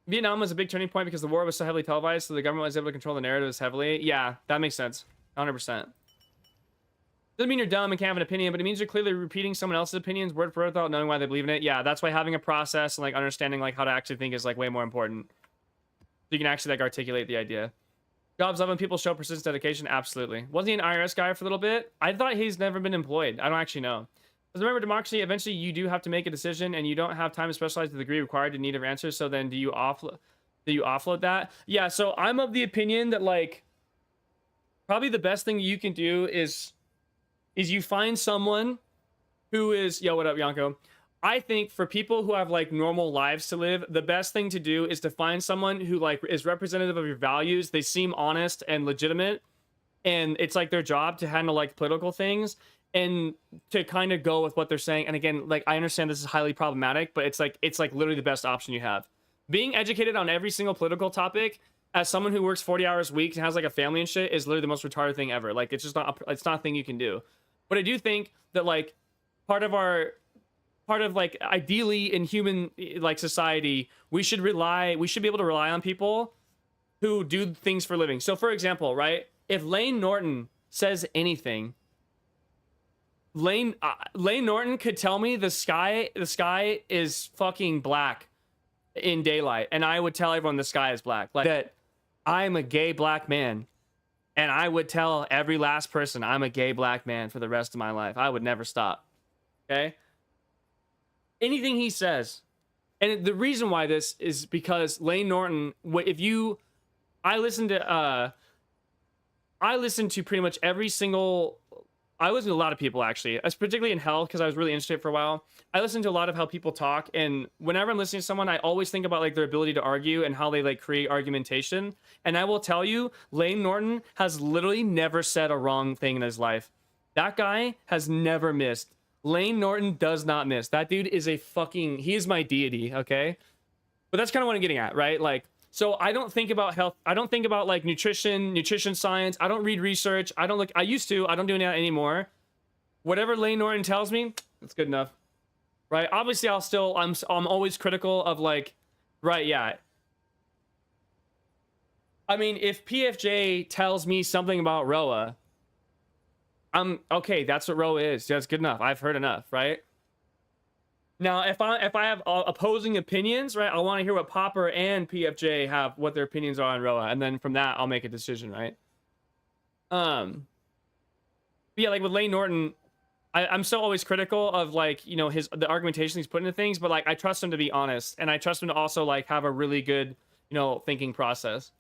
Vietnam was a big turning point because the war was so heavily televised, so the government was able to control the narratives heavily. Yeah, that makes sense. 100%. Doesn't mean you're dumb and can't have an opinion, but it means you're clearly repeating someone else's opinions word for word without knowing why they believe in it. Yeah, that's why having a process and, like, understanding, like, how to actually think is, like, way more important. So you can actually, like, articulate the idea. Jobs love when people show persistent dedication. Absolutely. Wasn't he an IRS guy for a little bit? I thought he's never been employed. I don't actually know. Because remember, democracy, eventually you do have to make a decision, and you don't have time to specialize to the degree required to need of answers. So then do you offload that? Yeah, so I'm of the opinion that, like, probably the best thing you can do is you find someone who is... Yo, what up, Yanko? I think for people who have, like, normal lives to live, the best thing to do is to find someone who, like, is representative of your values. They seem honest and legitimate, and it's, like, their job to handle, like, political things and to kind of go with what they're saying. And again, like, I understand this is highly problematic, but it's like literally the best option you have. Being educated on every single political topic as someone who works 40 hours a week and has, like, a family and shit is literally the most retarded thing ever. Like, it's just not a thing you can do. But I do think that, like, part of like, ideally in human, like, society, we should be able to rely on people who do things for a living. So for example, right, if Lane Norton says anything, Lane Norton could tell me the sky is fucking black in daylight, and I would tell everyone the sky is black. Like, that I'm a gay black man, and I would tell every last person I'm a gay black man for the rest of my life. I would never stop. Okay? Anything he says. And the reason why this is because Lane Norton, I listen to pretty much every single... I listen to a lot of people, actually, particularly in health, because I was really interested for a while. I listen to a lot of how people talk, and whenever I'm listening to someone, I always think about, like, their ability to argue and how they, like, create argumentation. And I will tell you, Lane Norton has literally never said a wrong thing in his life. That guy has never missed. Lane Norton does not miss. That dude is he is my deity, okay? But that's kind of what I'm getting at, right? Like, so I don't think about health. I don't think about, like, nutrition science. I don't read research. I used to. I don't do any of that anymore. Whatever Lane Norton tells me, that's good enough, right? Obviously, I'm always critical of, like, right, yeah. I mean, if PFJ tells me something about Roa, okay, that's what Roa is. That's good enough. I've heard enough, right? Now, if I have opposing opinions, right, I want to hear what Popper and PFJ have, what their opinions are on Roa, and then from that, I'll make a decision, right? But yeah, like with Lane Norton, I'm so always critical of, like, you know, the argumentation he's putting into things, but, like, I trust him to be honest, and I trust him to also, like, have a really good, you know, thinking process.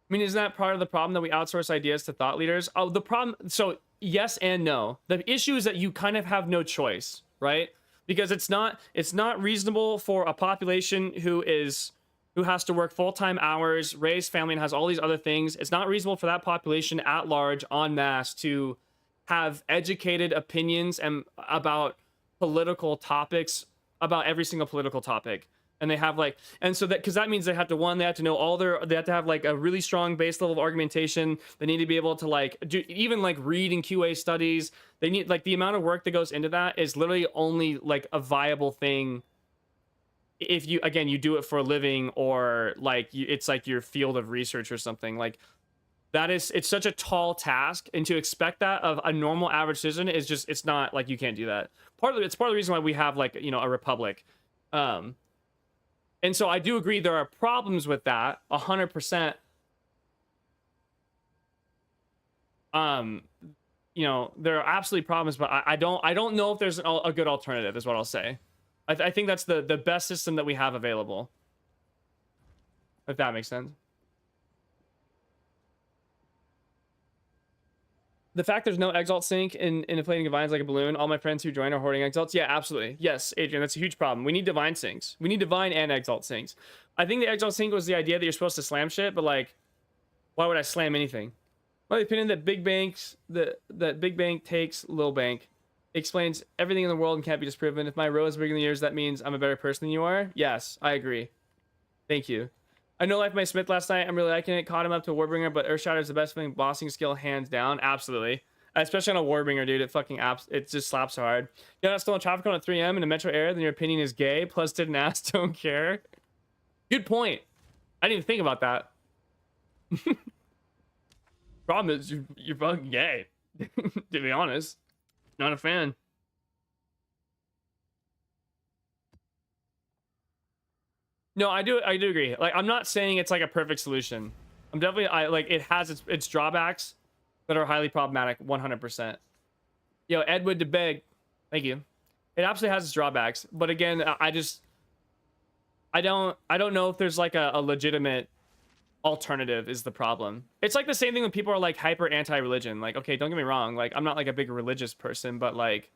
I mean, isn't that part of the problem that we outsource ideas to thought leaders? Oh, the problem... So, yes and no. The issue is that you kind of have no choice, right? because it's not reasonable for a population who has to work full-time hours, raise family, and has all these other things. It's not reasonable for that population at large, en masse, to have educated opinions and about political topics, about every single political topic. And they have like, and so that, because that means they have to know they have to have like a really strong base level of argumentation. They need to be able to like do even like read and QA studies. They need like the amount of work that goes into that is literally only like a viable thing if you do it for a living, or like it's like your field of research or something. Like that is, it's such a tall task, and to expect that of a normal average citizen is just, it's not like, you can't do that. It's part of the reason why we have like, you know, a republic. And so I do agree there are problems with that 100%. You know, there are absolutely problems, but I don't know if there's a good alternative is what I'll say. I think that's the best system that we have available, if that makes sense. The fact there's no exalt sync in inflating divines like a balloon. All my friends who join are hoarding exalts. Yeah, absolutely. Yes, Adrian, that's a huge problem. We need divine syncs. We need divine and exalt syncs. I think the exalt sync was the idea that you're supposed to slam shit, but like, why would I slam anything? My opinion that big banks, that big bank takes little bank, explains everything in the world and can't be disproven. If my row is bigger than yours, that means I'm a better person than you are. Yes, I agree. Thank you. I know Life My Smith last night. I'm really liking it. Caught him up to Warbringer, but Earthshatter is the best feeling bossing skill, hands down. Absolutely. Especially on a Warbringer, dude. It fucking it just slaps so hard. You're not still in traffic on at 3 a.m. in a metro area, then your opinion is gay. Plus didn't ask, don't care. Good point. I didn't even think about that. Problem is, you're fucking gay. To be honest. Not a fan. No, I do agree. Like, I'm not saying it's like a perfect solution. I'm definitely, like, it has its drawbacks that are highly problematic, 100%. Yo, Edward DeBeg, thank you. It absolutely has its drawbacks, but again, I don't know if there's like a legitimate alternative is the problem. It's like the same thing when people are like hyper anti-religion. Like, okay, don't get me wrong, like I'm not like a big religious person, but like,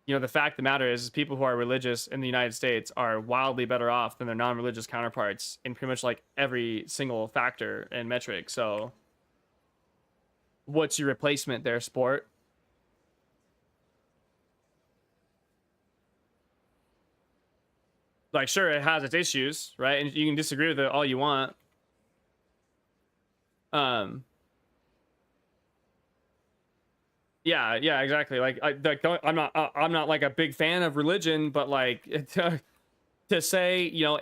you know, the fact of the matter is people who are religious in the United States are wildly better off than their non-religious counterparts in pretty much like every single factor and metric. So what's your replacement there, sport? Like, sure, it has its issues, right? And you can disagree with it all you want. Yeah, exactly. Like, I'm not like a big fan of religion, but like to say, you know,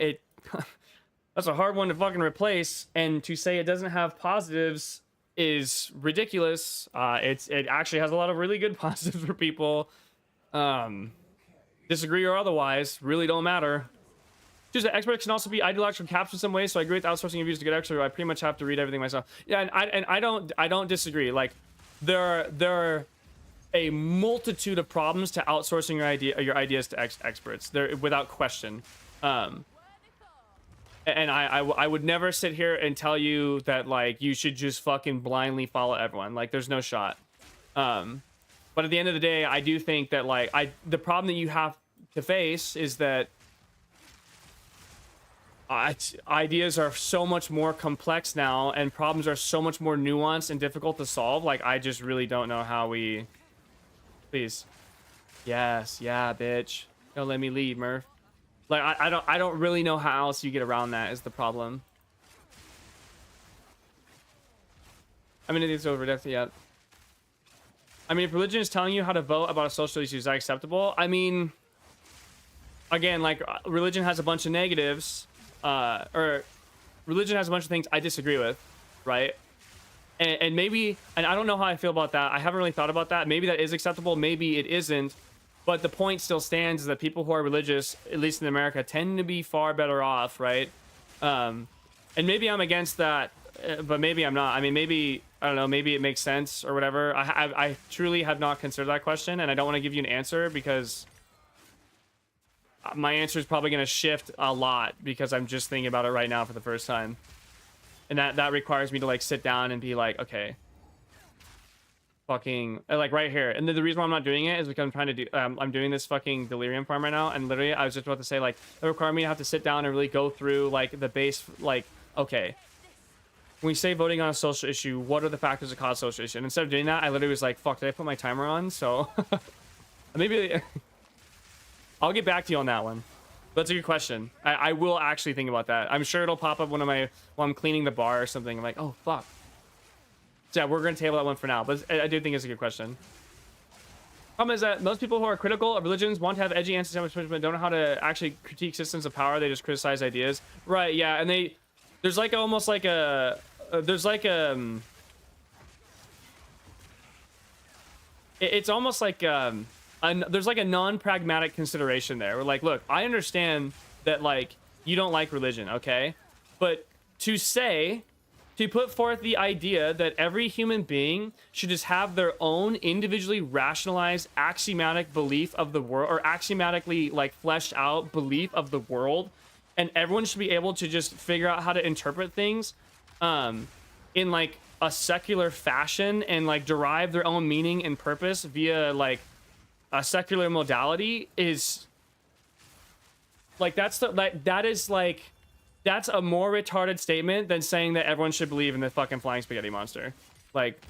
that's a hard one to fucking replace, and to say it doesn't have positives is ridiculous. It actually has a lot of really good positives for people. Disagree or otherwise, really don't matter. Just that experts can also be ideological caps in some ways, so I agree with outsourcing reviews to get extra. I pretty much have to read everything myself. Yeah, and I don't disagree. Like, there are a multitude of problems to outsourcing your ideas to experts. There, without question. And I would never sit here and tell you that like you should just fucking blindly follow everyone. Like, there's no shot. But at the end of the day, I do think that like the problem that you have to face is that ideas are so much more complex now, and problems are so much more nuanced and difficult to solve. Like, I just really don't know how we... Please. Yes, yeah, bitch. Don't let me leave, Murph. Like, I don't really know how else you get around that is the problem. I mean, it's over death yet. I mean, if religion is telling you how to vote about a social issue, is that acceptable? I mean, again, like, religion has a bunch of negatives. Or religion has a bunch of things I disagree with, right? And maybe, and I don't know how I feel about that. I haven't really thought about that. Maybe that is acceptable, maybe it isn't. But the point still stands is that people who are religious, at least in America, tend to be far better off, right? And maybe I'm against that, but maybe I'm not. I mean, maybe, I don't know, maybe it makes sense or whatever. I truly have not considered that question, and I don't want to give you an answer because my answer is probably going to shift a lot because I'm just thinking about it right now for the first time. And that requires me to like sit down and be like, okay, fucking like right here. And the reason why I'm not doing it is because I'm trying to do I'm doing this fucking delirium farm right now, and literally I was just about to say like it required me to have to sit down and really go through like the base, like, okay, when we say voting on a social issue, what are the factors that cause social issue? And instead of doing that, I literally was like, fuck, did I put my timer on? So maybe I'll get back to you on that one. That's a good question. I will actually think about that. I'm sure it'll pop up while I'm cleaning the bar or something. I'm like, oh fuck. So yeah, we're gonna table that one for now, but I do think it's a good question. Problem is that most people who are critical of religions want to have edgy answers, but don't know how to actually critique systems of power. They just criticize ideas. Right, yeah, and there's like almost like a it's almost like there's like a non-pragmatic consideration there. We're like, look, I understand that like you don't like religion, okay, but to put forth the idea that every human being should just have their own individually rationalized axiomatic belief of the world, or axiomatically like fleshed out belief of the world, and everyone should be able to just figure out how to interpret things in like a secular fashion and like derive their own meaning and purpose via like a secular modality is like that's a more retarded statement than saying that everyone should believe in the fucking flying spaghetti monster. Like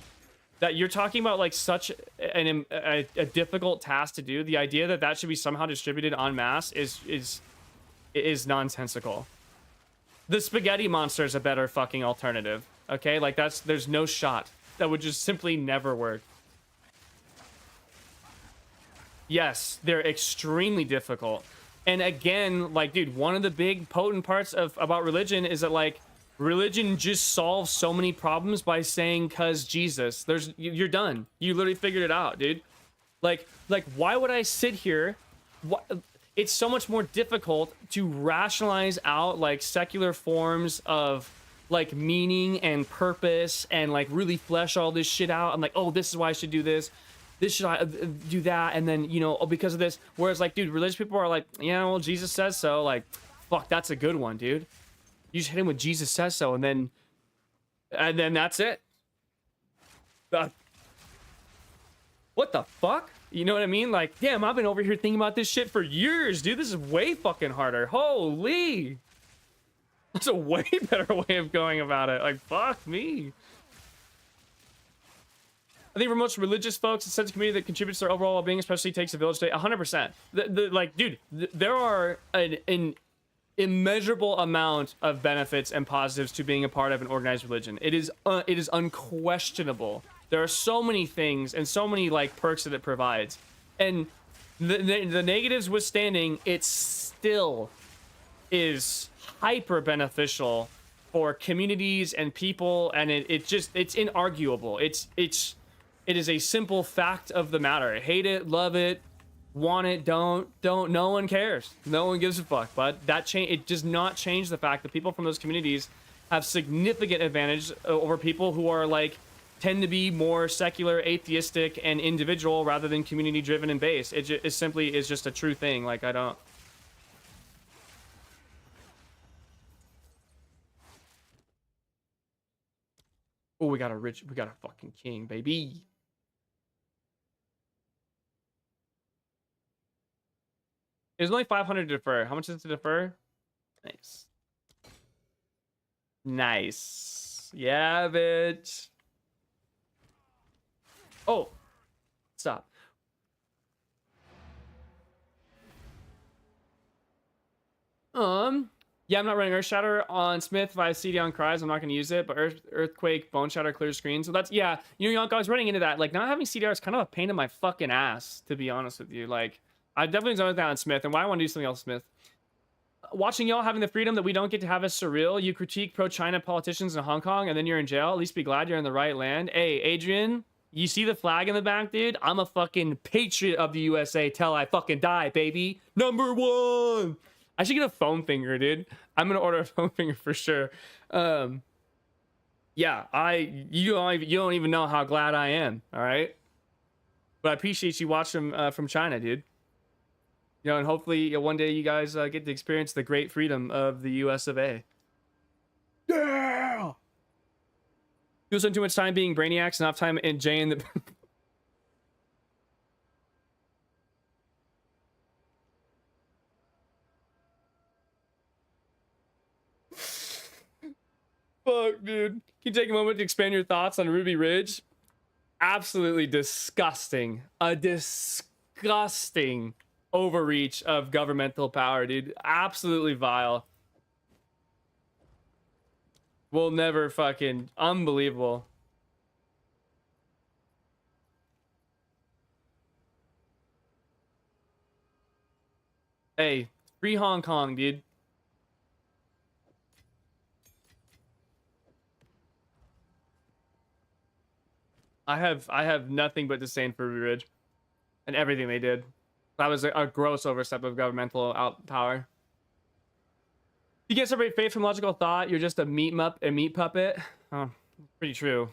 that you're talking about like such a difficult task to do. The idea that that should be somehow distributed en masse is nonsensical. The spaghetti monster is a better fucking alternative. Okay, like there's no shot. That would just simply never work. Yes, they're extremely difficult. And again, like, dude, one of the big potent parts about religion is that like religion just solves so many problems by saying cuz Jesus. You're done. You literally figured it out, dude. Like why would I sit here? It's so much more difficult to rationalize out like secular forms of like meaning and purpose and like really flesh all this shit out. I'm like, oh, this is why I should do this. This should I do that, and then, you know, oh, because of this. Whereas like, dude, religious people are like, yeah, well, Jesus says so. Like, fuck, that's a good one, dude. You just hit him with Jesus says so, and then that's it. What the fuck? You know what I mean? Like, damn, I've been over here thinking about this shit for years, dude. This is way fucking harder. Holy, that's a way better way of going about it. Like, fuck me. I think for most religious folks, a sense of community that contributes to their overall well-being, especially takes a village state. 100%. Like, dude, there are an immeasurable amount of benefits and positives to being a part of an organized religion. It is unquestionable. There are so many things and so many like perks that it provides, and the negatives withstanding, it still is hyper beneficial for communities and people, and it's inarguable. It is a simple fact of the matter. Hate it, love it, want it, don't. No one cares. No one gives a fuck. But it does not change the fact that people from those communities have significant advantage over people who are like tend to be more secular, atheistic, and individual rather than community driven and based. It simply is just a true thing. Like, I don't. Oh, we got a fucking king, baby. There's only 500 to defer. How much is it to defer? Nice. Nice. Yeah, bitch. Oh. Stop. Yeah, I'm not running Earth Shatter on Smith. If I have CD on Cries, I'm not going to use it. But Earthquake, Bone Shatter, clear screen. So that's, yeah. You know, I was running into that. Like, not having CDR is kind of a pain in my fucking ass, to be honest with you. Like, I definitely zoned that on Smith, and why I want to do something else, Smith. Watching y'all having the freedom that we don't get to have is surreal. You critique pro-China politicians in Hong Kong, and then you're in jail. At least be glad you're in the right land. Hey, Adrian, you see the flag in the back, dude? I'm a fucking patriot of the USA till I fucking die, baby. #1. I should get a foam finger, dude. I'm gonna order a foam finger for sure. Yeah, you don't even know how glad I am. All right, but I appreciate you watching from China, dude. You know, and hopefully one day you guys get to experience the great freedom of the US of A. Yeah! You spend too much time being brainiacs, enough time in Jay and the... Fuck, dude. Can you take a moment to expand your thoughts on Ruby Ridge? Absolutely disgusting. A disgusting overreach of governmental power, dude. Absolutely vile. Will never fucking unbelievable. Hey, free Hong Kong, dude. I have nothing but disdain for Ruby Ridge and everything they did. That was a gross overstep of governmental power. You can't separate faith from logical thought. You're just a meat puppet. Oh, pretty true.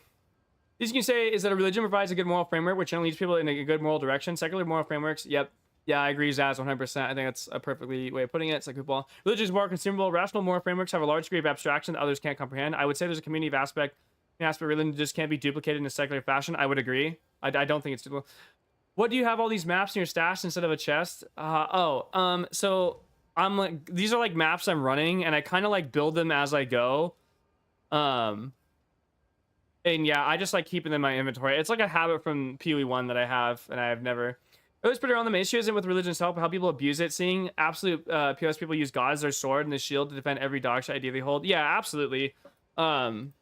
This you can say is that a religion provides a good moral framework, which generally leads people in a good moral direction. Secular moral frameworks, yep. Yeah, I agree, Zaz, 100%. I think that's a perfectly way of putting it. It's like football. Religion is more consumable. Rational moral frameworks have a large degree of abstraction that others can't comprehend. I would say there's a community of aspect. An aspect religion just can't be duplicated in a secular fashion. I would agree. I don't think it's duplicable. What do you have all these maps in your stash instead of a chest? So I'm like, these are like maps I'm running, and I kind of like build them as I go. And yeah, I just like keeping them in my inventory. It's like a habit from PoE 1 that I have, and I have never. It was pretty on the main issue isn't with religion's help, how people abuse it. Seeing absolute POS people use God as their sword and the shield to defend every dog shit idea they hold. Yeah, absolutely. And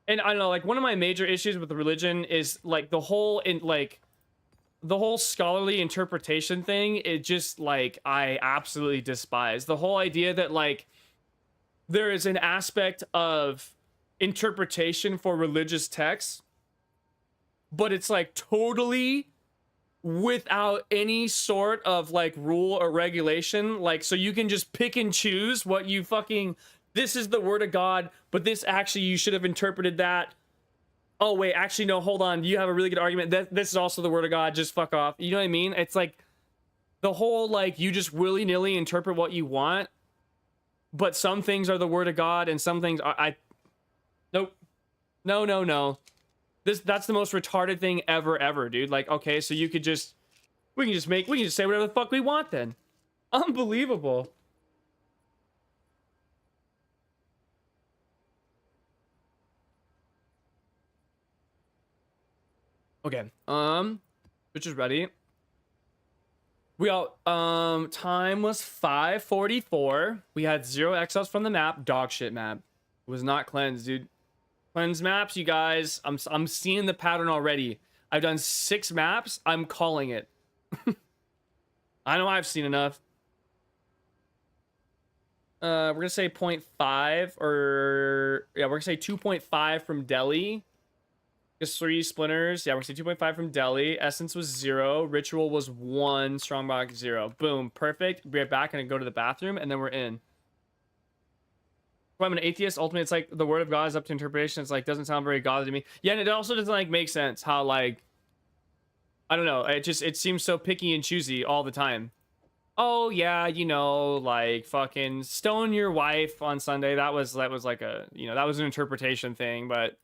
I don't know, like one of my major issues with religion is like the whole scholarly interpretation thing. It just like I absolutely despise the whole idea that like there is an aspect of interpretation for religious texts, but it's like totally without any sort of like rule or regulation. Like, so you can just pick and choose what you fucking, this is the word of God, but this actually, you should have interpreted that. Oh wait, actually no, hold on. You have a really good argument. This is also the word of God. Just fuck off. You know what I mean? It's like the whole, like, you just willy-nilly interpret what you want, but some things are the word of God and some things are, nope. No. That's the most retarded thing ever, dude. Like, okay, so you could just, we can just say whatever the fuck we want then. Unbelievable. Okay, which is ready. We all, time was 5:44. We had 0 XLs from the map. Dog shit map. It was not cleansed, dude. Cleanse maps, you guys. I'm seeing the pattern already. I've done 6 maps. I'm calling it. I know I've seen enough. We're gonna say 0.5 or yeah, we're gonna say 2.5 from Delhi. Just 3 splinters. Yeah, we're gonna say 2.5 from Delhi. Essence was 0. Ritual was 1. Strongbox 0. Boom, perfect. Be right back and go to the bathroom, and then we're in. I'm an atheist. Ultimately, it's like the word of God is up to interpretation. It's like doesn't sound very godly to me. Yeah, and it also doesn't like make sense how like I don't know. It seems so picky and choosy all the time. Oh yeah, you know, like fucking stone your wife on Sunday. That was like a, you know, that was an interpretation thing. But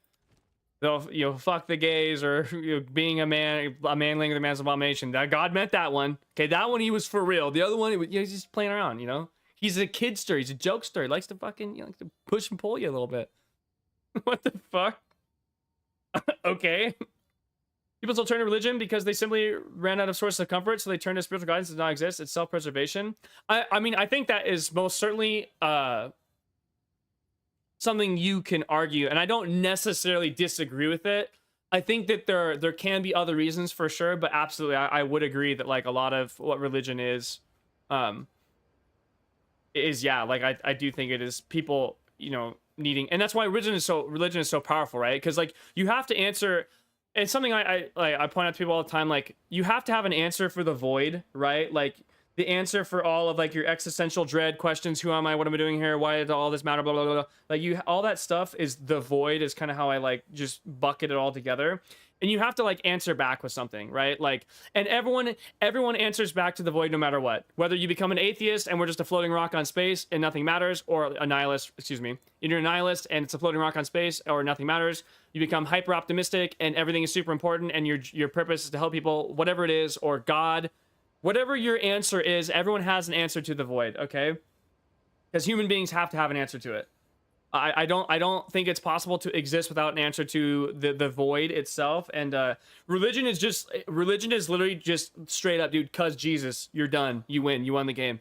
they'll, you know, fuck the gays or, you know, being a man laying with a man's abomination. That God meant that one. Okay, that one he was for real. The other one, you know, he's just playing around. You know. He's a kidster. He's a jokester. He likes to fucking, you know, like to push and pull you a little bit. What the fuck? Okay. People still turn to religion because they simply ran out of sources of comfort, so they turn to spiritual guidance that does not exist. It's self-preservation. I mean, I think that is most certainly something you can argue, and I don't necessarily disagree with it. I think that there can be other reasons for sure, but absolutely, I would agree that like a lot of what religion is yeah, like I do think it is people, you know, needing, and that's why religion is so powerful, right? Because like you have to answer, it's something I point out to people all the time, like you have to have an answer for the void, right? Like the answer for all of like your existential dread questions: who am I, what am I doing here, why does all this matter, blah blah blah, blah. Like you, all that stuff is the void, is kind of how I like just bucket it all together. And you have to like answer back with something, right? Like, and everyone answers back to the void no matter what. Whether you become an atheist and we're just a floating rock on space and nothing matters, or a nihilist, excuse me, you're a nihilist and it's a floating rock on space or nothing matters. You become hyper optimistic and everything is super important and your purpose is to help people, whatever it is, or God, whatever your answer is, everyone has an answer to the void, okay? Because human beings have to have an answer to it. I don't think it's possible to exist without an answer to the void itself. And religion is literally just straight up, dude. Cause Jesus, you're done. You win. You won the game.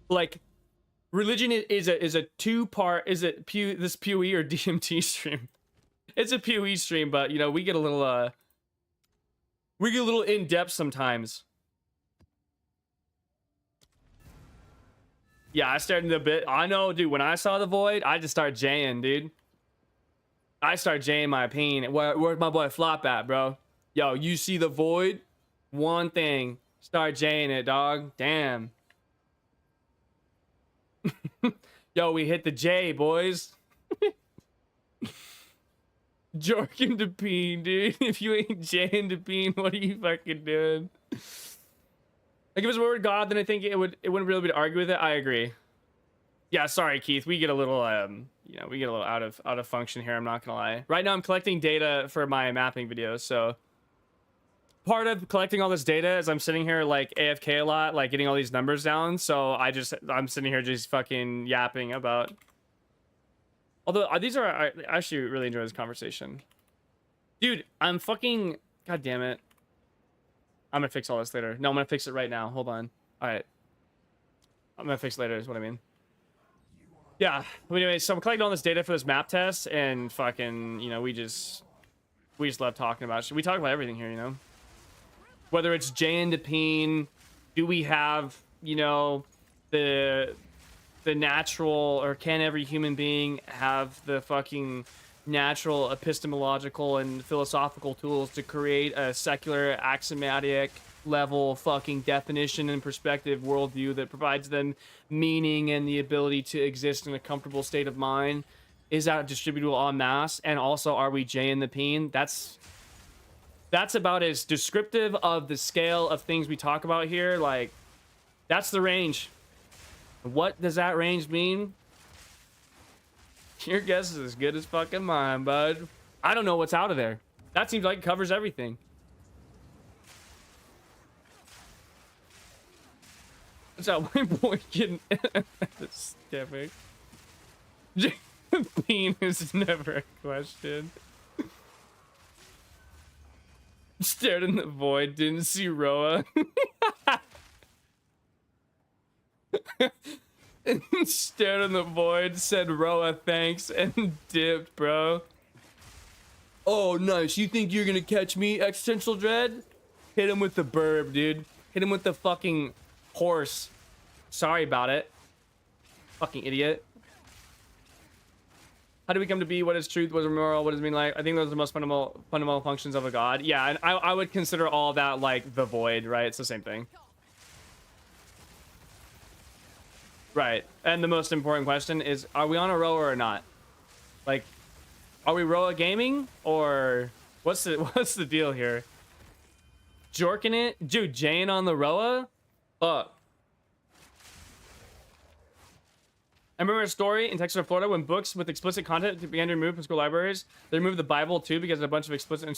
Like, religion is a two-part. Is it this PoE or DMT stream? It's a PoE stream, but you know we get a little in depth sometimes. Yeah, I started a bit. I know, dude. When I saw the void, I just started jaying, dude. I start jaying my peen. Where's my boy Flop at, bro? Yo, you see the void? One thing. Start jaying it, dog. Damn. Yo, we hit the J, boys. Jorking the peen, dude. If you ain't jaying the peen, what are you fucking doing? Like, if it was word God, then I think it wouldn't really be to argue with it. I agree. Yeah, sorry, Keith. We get a little out of function here. I'm not gonna lie. Right now, I'm collecting data for my mapping videos. So part of collecting all this data is I'm sitting here like AFK a lot, like getting all these numbers down. So I'm sitting here just fucking yapping about. Although I actually really enjoy this conversation, dude. I'm fucking. God damn it. I'm gonna fix all this later. No, I'm gonna fix it right now. Hold on. All right. I'm gonna fix it later is what I mean. Yeah. Anyway, so I'm collecting all this data for this map test, and fucking, you know, we just love talking about shit. We talk about everything here, you know. Whether it's Jay and Depine, do we have, you know, the natural, or can every human being have the fucking natural epistemological and philosophical tools to create a secular axiomatic level fucking definition and perspective worldview that provides them meaning and the ability to exist in a comfortable state of mind? Is that distributable en masse? And also, are we Jay and the Peen? That's about as descriptive of the scale of things we talk about here. Like, that's the range. What does that range mean? Your guess is as good as fucking mine, bud. I don't know what's out of there. That seems like it covers everything. What's up, my boy getting stiffing? Bean is never a question. Stared in the void, didn't see Roa. Stared in the void, said Roa thanks, and dipped, bro. Oh, nice. You think you're gonna catch me, Existential Dread? Hit him with the burb, dude. Hit him with the fucking horse. Sorry about it. Fucking idiot. How do we come to be? What is truth? What is moral? What does it mean like? I think those are the most fundamental functions of a god. Yeah, and I would consider all that like the void, right? It's the same thing. Right. And the most important question is, are we on a rower or not? Like, are we Roa gaming, or what's the deal here? Jorking it? Dude, Jane on the Roa? Fuck. I remember a story in Texas or Florida when books with explicit content began to be removed from school libraries. They removed the Bible too because of a bunch of explicit.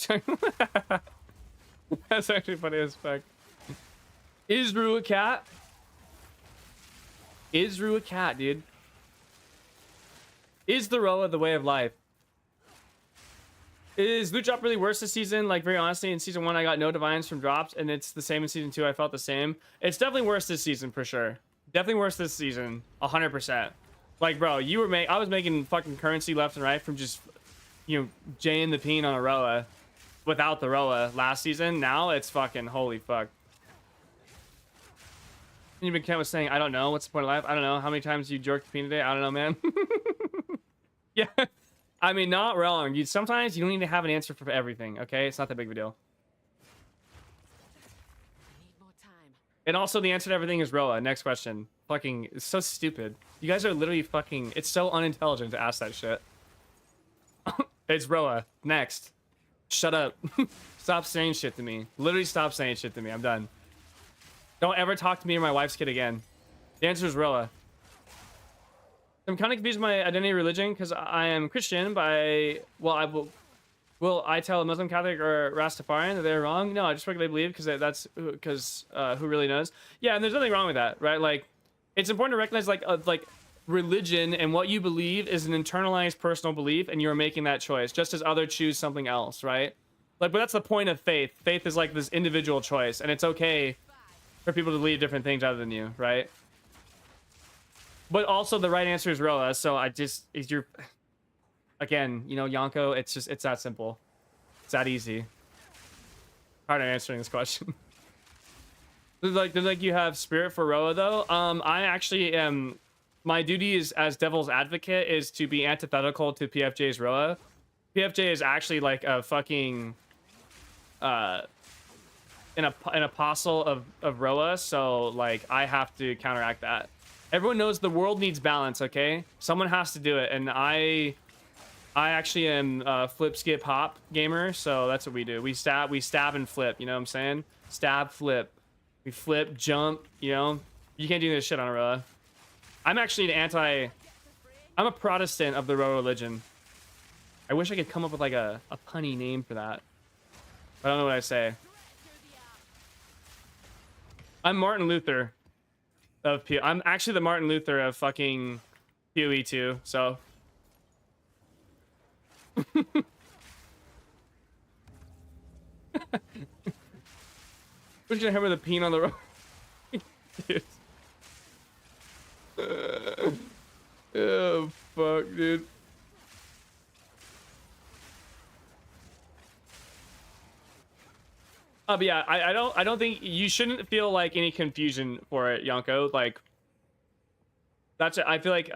That's actually funny as fuck. Is Rue a cat? Is Rue a cat, dude? Is the Roa the way of life? Is Loot Drop really worse this season? Like, very honestly, in season 1 I got no divines from drops, and it's the same in season 2. I felt the same. It's definitely worse this season for sure. Definitely worse this season, 100%. Like, bro, I was making fucking currency left and right from just, you know, Jay and the Peen on a Roa without the Roa last season. Now it's fucking holy fuck. Even Kent was saying, I don't know. What's the point of life? I don't know. How many times you jerked the Peen today? I don't know, man. Yeah. I mean, not wrong. Sometimes you don't need to have an answer for everything, okay? It's not that big of a deal. And also, the answer to everything is Roa. Next question. Fucking, it's so stupid. You guys are literally fucking, it's so unintelligent to ask that shit. It's Roa. Next. Shut up. Stop saying shit to me. Literally stop saying shit to me. I'm done. Don't ever talk to me or my wife's kid again. The answer is Roa. I'm kind of confused with my identity religion because I am Christian, but will I tell a Muslim, Catholic, or Rastafarian that they're wrong? No, I just regularly believe because who really knows? Yeah, and there's nothing wrong with that, right? Like, it's important to recognize like religion and what you believe is an internalized personal belief, and you're making that choice, just as others choose something else, right? Like, but that's the point of faith. Faith is like this individual choice, and it's okay for people to believe different things other than you, right? But also, the right answer is Roa. So I just is your again, you know, Yonko. It's that simple. It's that easy. Hard answering this question. Does like you have spirit for Roa though? I actually am. My duty is as devil's advocate is to be antithetical to PFJ's Roa. PFJ is actually like a fucking an apostle of Roa, so like I have to counteract that. Everyone knows the world needs balance, okay? Someone has to do it, and I actually am a flip skip hop gamer, so that's what we do. We stab and flip, you know what I'm saying? Stab, flip. We flip, jump, you know? You can't do this shit on a Roa. I'm actually I'm a Protestant of the Roa religion. I wish I could come up with like a punny name for that. I don't know what I say. I'm Martin Luther of P. I'm actually the Martin Luther of fucking PoE 2, so. We're gonna hammer the peen on the road. Dude. Oh fuck, dude. But yeah, I don't think you shouldn't feel like any confusion for it, Yonko. Like that's I feel like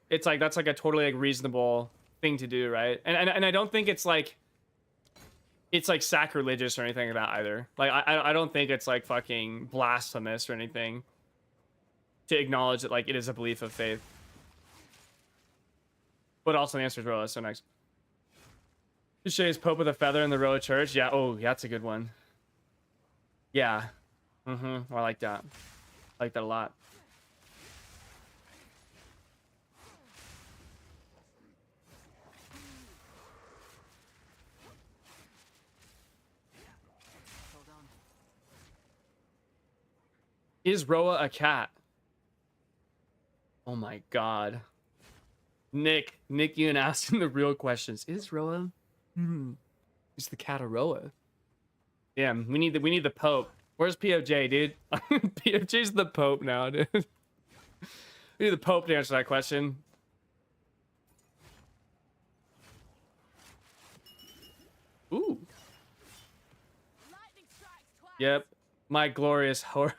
it's like that's like a totally like reasonable thing to do, right? And I don't think it's like sacrilegious or anything like that either. Like I don't think it's like fucking blasphemous or anything to acknowledge that like it is a belief of faith. But also the answer is Roa, so next. Touche is Pope with a feather in the Roa Church. Yeah, oh, yeah, that's a good one. Yeah. Mm-hmm. I like that. I like that a lot. Is Roa a cat? Oh my god. Nick, you and asking the real questions. Is Roa? Is the cat a Roa? Yeah, we need the Pope. Where's PFJ, dude? PFJ's the Pope now, dude. We need the Pope to answer that question. Ooh. Yep. My glorious horse.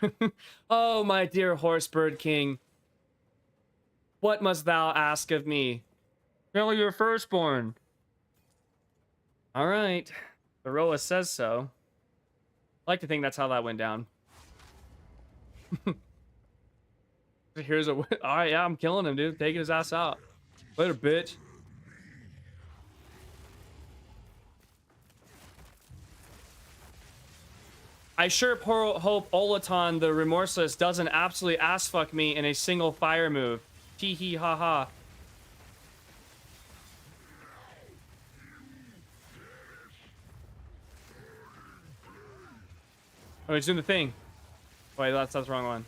Oh, my dear Horsebird King. What must thou ask of me? Kill your firstborn. All right. The Roa says so. I like to think that's how that went down. Here's a... All right, yeah, I'm killing him, dude. Taking his ass out. Later, bitch. I sure hope Olaton the Remorseless doesn't absolutely ass fuck me in a single fire move. Tee hee ha ha. Oh, he's doing the thing. Wait, that's the wrong one.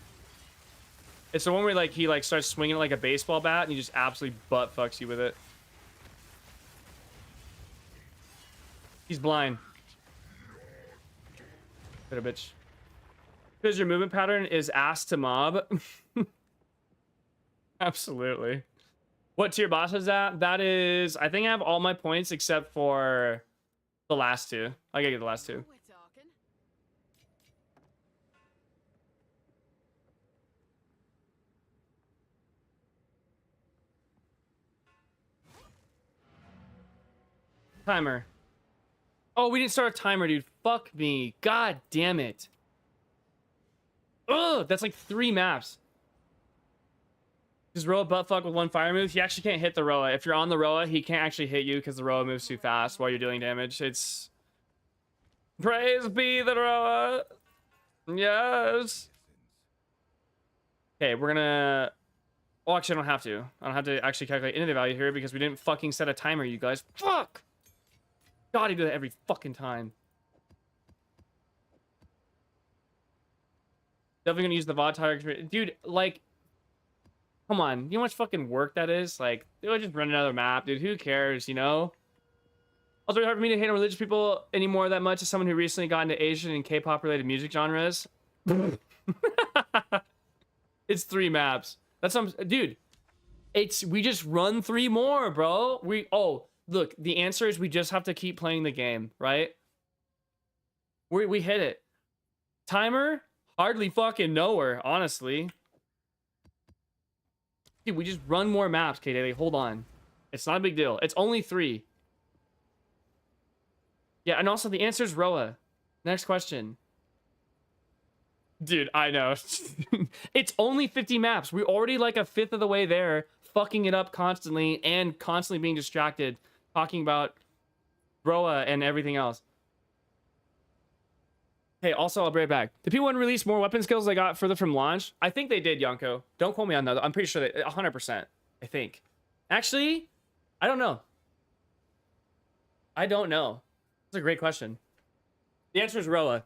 It's the one where like he like starts swinging it like a baseball bat and he just absolutely butt fucks you with it. He's blind. Better bitch. Because your movement pattern is ass to mob. Absolutely. What tier boss is that? That is, I think I have all my points except for the last two. I gotta get the last two. Timer. Oh, we didn't start a timer, dude. Fuck me. God damn it. Ugh, that's like 3 maps. Just Roa buttfuck with one fire move. He actually can't hit the Roa. If you're on the Roa, he can't actually hit you because the Roa moves too fast while you're dealing damage. It's... Praise be the Roa. Yes. Okay, we're gonna... Oh, actually, I don't have to. I don't have to actually calculate any of the value here because we didn't fucking set a timer, you guys. Fuck! God, I do that every fucking time. Definitely gonna use the VOD timer. Dude, like... Come on, you know how much fucking work that is? Like, dude, just run another map, dude. Who cares, you know? Also, it's hard for me to hate on religious people anymore that much as someone who recently got into Asian and K-pop related music genres. It's 3 maps. That's some dude. We just run 3 more, bro. Look, the answer is we just have to keep playing the game, right? We hit it. Timer? Hardly fucking nowhere, honestly. Dude, we just run more maps, K-Daily. Hold on. It's not a big deal. It's only 3. Yeah, and also the answer is Roa. Next question. Dude, I know. It's only 50 maps. We're already like a fifth of the way there, fucking it up constantly and constantly being distracted, talking about Roa and everything else. Hey, also, I'll be right back. Did people want to release more weapon skills they got further from launch? I think they did, Yonko. Don't quote me on that. I'm pretty sure they 100%. I think. Actually, I don't know. I don't know. That's a great question. The answer is Roa.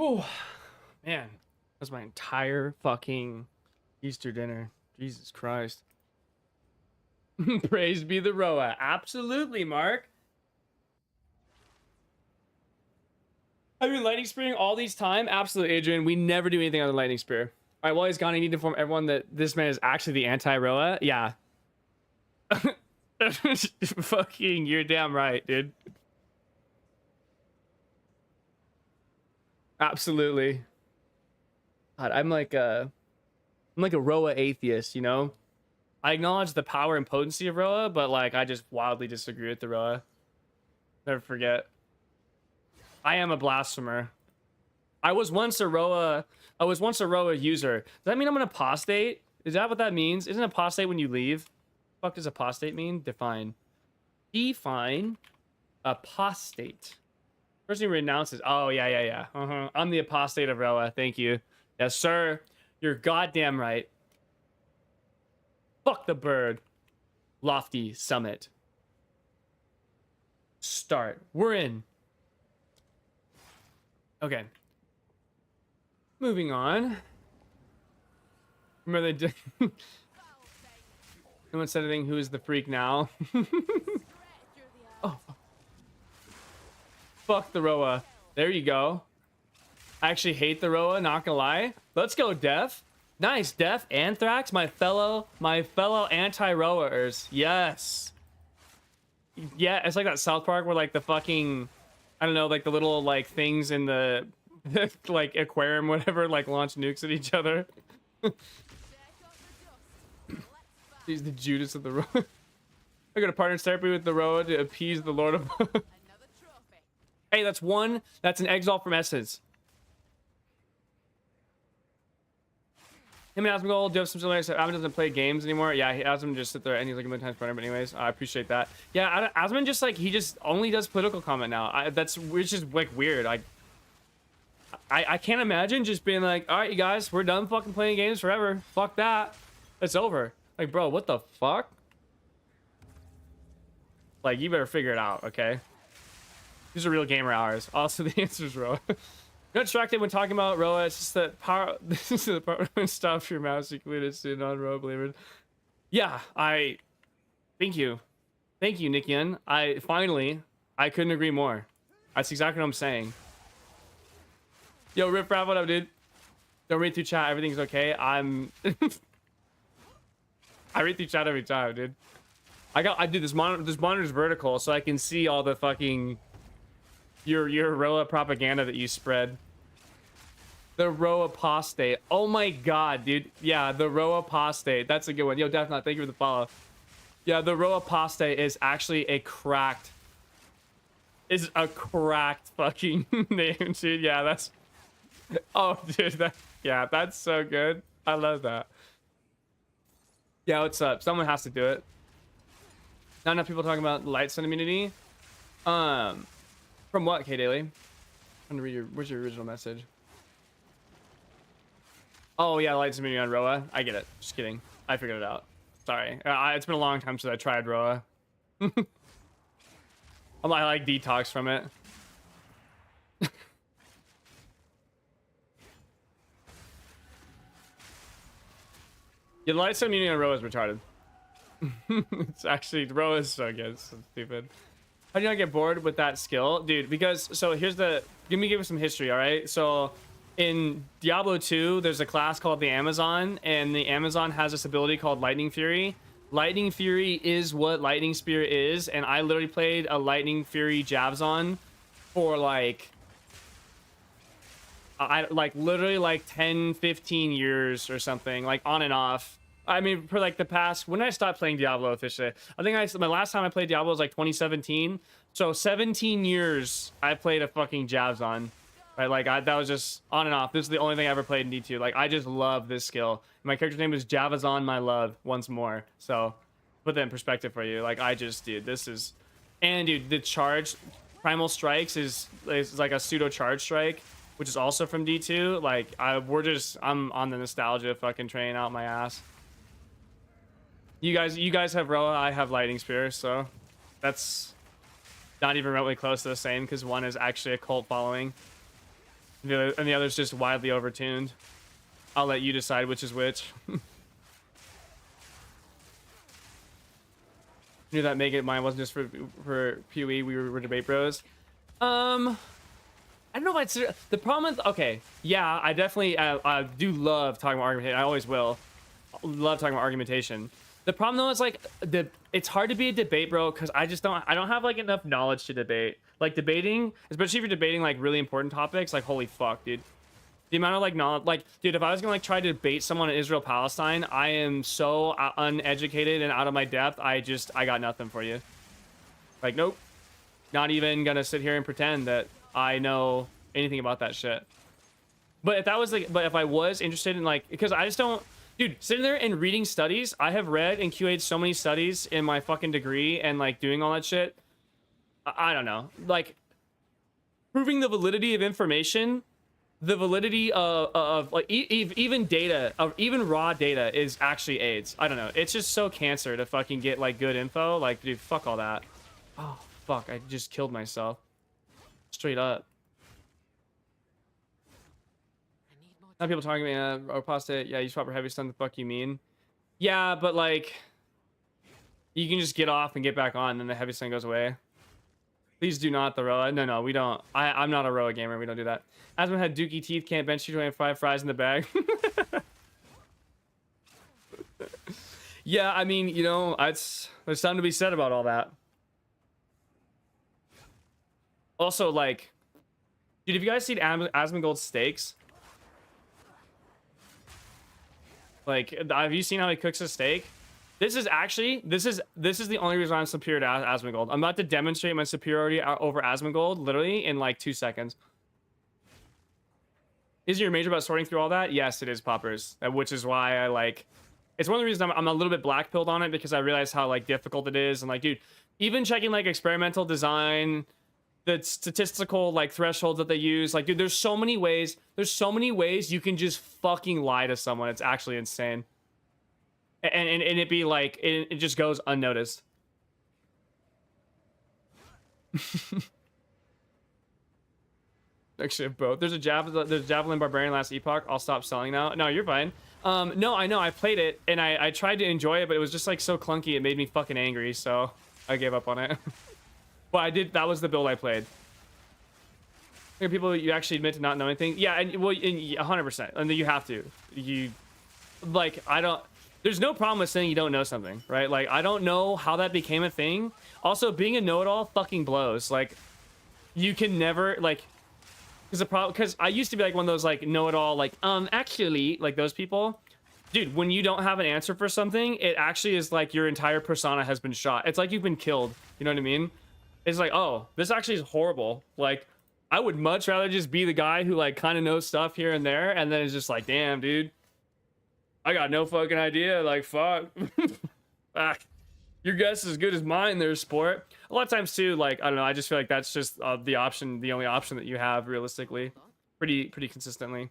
Oh, man. That's my entire fucking Easter dinner. Jesus Christ. Praise be the Roa. Absolutely, Mark. I've been lightning spearing all these time. Absolutely, Adrian. We never do anything other than lightning spear. All right, while he's gone, I need to inform everyone that this man is actually the anti-Roa. Yeah. Fucking, you're damn right, dude. Absolutely. God, I'm like a Roa atheist, you know? I acknowledge the power and potency of Roa, but like I just wildly disagree with the Roa. Never forget. I am a blasphemer. I was once a Roa user. Does that mean I'm an apostate? Is that what that means? Isn't apostate when you leave? What the fuck does apostate mean? Define apostate. Person who renounces. Oh yeah. I'm the apostate of Roa. Thank you. Yes, sir. You're goddamn right. Fuck the bird. Lofty summit. Start. We're in. Okay. Moving on. Remember they did. No one said anything. Who is the freak now? Oh. Fuck the Roa. There you go. I actually hate the Roa, not gonna lie. Let's go, Def. Nice, Def. Anthrax, my fellow anti-Roaers. Yes. Yeah, it's like that South Park where like the fucking, I don't know, like the little like things in the like aquarium, whatever, like launch nukes at each other. He's the Judas of the Roa. I got a partner's therapy with the Roa to appease the Lord of. Hey, that's one. That's an exalt from Essence. Him and Asmagol do have some similarities. Asmund doesn't play games anymore. Yeah, Asmund just sit there and he's like a million times better. But anyways, I appreciate that. Yeah, Asmund just like he just only does political comment now. Which is like weird. I can't imagine just being like, all right, you guys, we're done fucking playing games forever. Fuck that. It's over. Like, bro, what the fuck? Like, you better figure it out, okay? These are real gamer hours. Also, the answer is Roa. Not distracted when talking about Roa. It's just that power. This is the part when stop your mouse equally to non-Roa believers. Yeah, thank you, Nick Yen. I couldn't agree more. That's exactly what I'm saying. Yo, Rip Rav, what up, dude? Don't read through chat. Everything's okay. I read through chat every time, dude. I do this monitor. This monitor's vertical, so I can see all the fucking your Roa propaganda that you spread. The Roa apostate. Oh my god, dude. Yeah, the Roa apostate. That's a good one. Yo, Definitely, thank you for the follow. Yeah, the Roa apostate is actually a cracked fucking name, dude. Yeah, that's. Oh, dude. That's so good. I love that. Yeah, what's up? Someone has to do it. Not enough people talking about light sun immunity. From what, K Daily? I'm trying to read where's your original message? Oh yeah, light sun immunity on Roa. I get it. Just kidding. I figured it out. Sorry. It's been a long time since I tried Roa. I like detox from it. Yeah, the light sun immunity on Roa is retarded. It's actually, Roa is so good. It's so stupid. How do you not get bored with that skill? Dude, because, so here's the, give you some history, all right? So in Diablo 2, there's a class called the Amazon, and the Amazon has this ability called Lightning Fury. Lightning Fury is what Lightning Spear is, and I literally played a Lightning Fury Javzon for like, literally like 10, 15 years or something, like on and off. I mean, for like the past, when did I stop playing Diablo officially? I think my last time I played Diablo was like 2017. So 17 years I played a fucking Javzon. Right? Like that was just on and off. This is the only thing I ever played in D2. Like I just love this skill. My character's name is Javazon My Love once more. So put that in perspective for you. Like dude, this is, and dude, the charge Primal Strikes is like a pseudo charge strike, which is also from D2. Like I'm on the nostalgia fucking train out my ass. You guys have Roa, I have Lightning Spear, so that's not even remotely close to the same because one is actually a cult following. and the other's just wildly overtuned. I'll let you decide which is which. Knew that make it mine wasn't just for PoE. We were debate bros. I don't know if I'd the problem with, okay, yeah, I definitely I do love talking about argumentation. I always will love talking about argumentation. The problem though is like it's hard to be a debate bro because I don't have like enough knowledge to debate. Like debating, especially if you're debating like really important topics, like holy fuck, dude. The amount of like knowledge, like, dude, if I was gonna like try to debate someone in Israel Palestine, I am so uneducated and out of my depth. I got nothing for you. Like, nope, not even gonna sit here and pretend that I know anything about that shit. But if that was like, but if I was interested in like, because I just don't, dude, sitting there and reading studies, I have read and QA'd so many studies in my fucking degree and like doing all that shit. I don't know, like proving the validity of information. The validity of like even data, of even raw data is actually AIDS. I don't know. It's just so cancer to fucking get like good info. Like, dude, fuck all that. Oh, fuck. I just killed myself. Straight up. Now people talking to me, or pasta, yeah, you swap for heavy stun, the fuck you mean? Yeah, but like, you can just get off and get back on, and then the heavy stun goes away. Please do not the Roa. No, we don't. I'm not a Roa gamer. We don't do that. Asman had dookie teeth. Can't bench you 25 fries in the bag. Yeah, I mean, you know, there's something to be said about all that. Also, like, dude, have you guys seen Asmongold's steaks? Like, have you seen how he cooks a steak? This is the only reason I'm superior to Asmongold. I'm about to demonstrate my superiority over Asmongold literally in like 2 seconds. Is your major about sorting through all that? Yes, it is, Poppers. Which is why I like. It's one of the reasons I'm a little bit black pilled on it, because I realize how like difficult it is. And like, dude, even checking like experimental design, the statistical like thresholds that they use, like, dude, there's so many ways you can just fucking lie to someone. It's actually insane. And it be like it just goes unnoticed. Actually, both. There's a Javelin Barbarian last epoch. I'll stop selling now. No, you're fine. No, I know. I played it and I tried to enjoy it, but it was just like so clunky. It made me fucking angry, so I gave up on it. But I did. That was the build I played. People, you actually admit to not knowing anything. Yeah, and well, 100%. And then you have to. You like, I don't. There's no problem with saying you don't know something, right? Like, I don't know how that became a thing. Also, being a know-it-all fucking blows. Like, you can never, like, because I used to be like one of those like know-it-all, like, actually, like those people. Dude, when you don't have an answer for something, it actually is like your entire persona has been shot. It's like you've been killed. You know what I mean? It's like, oh, this actually is horrible. Like, I would much rather just be the guy who like kind of knows stuff here and there, and then it's just like, damn, dude, I got no fucking idea. Like, fuck. Ah, your guess is as good as mine there, sport. A lot of times too, like, I don't know, I just feel like that's just the only option that you have realistically, pretty consistently.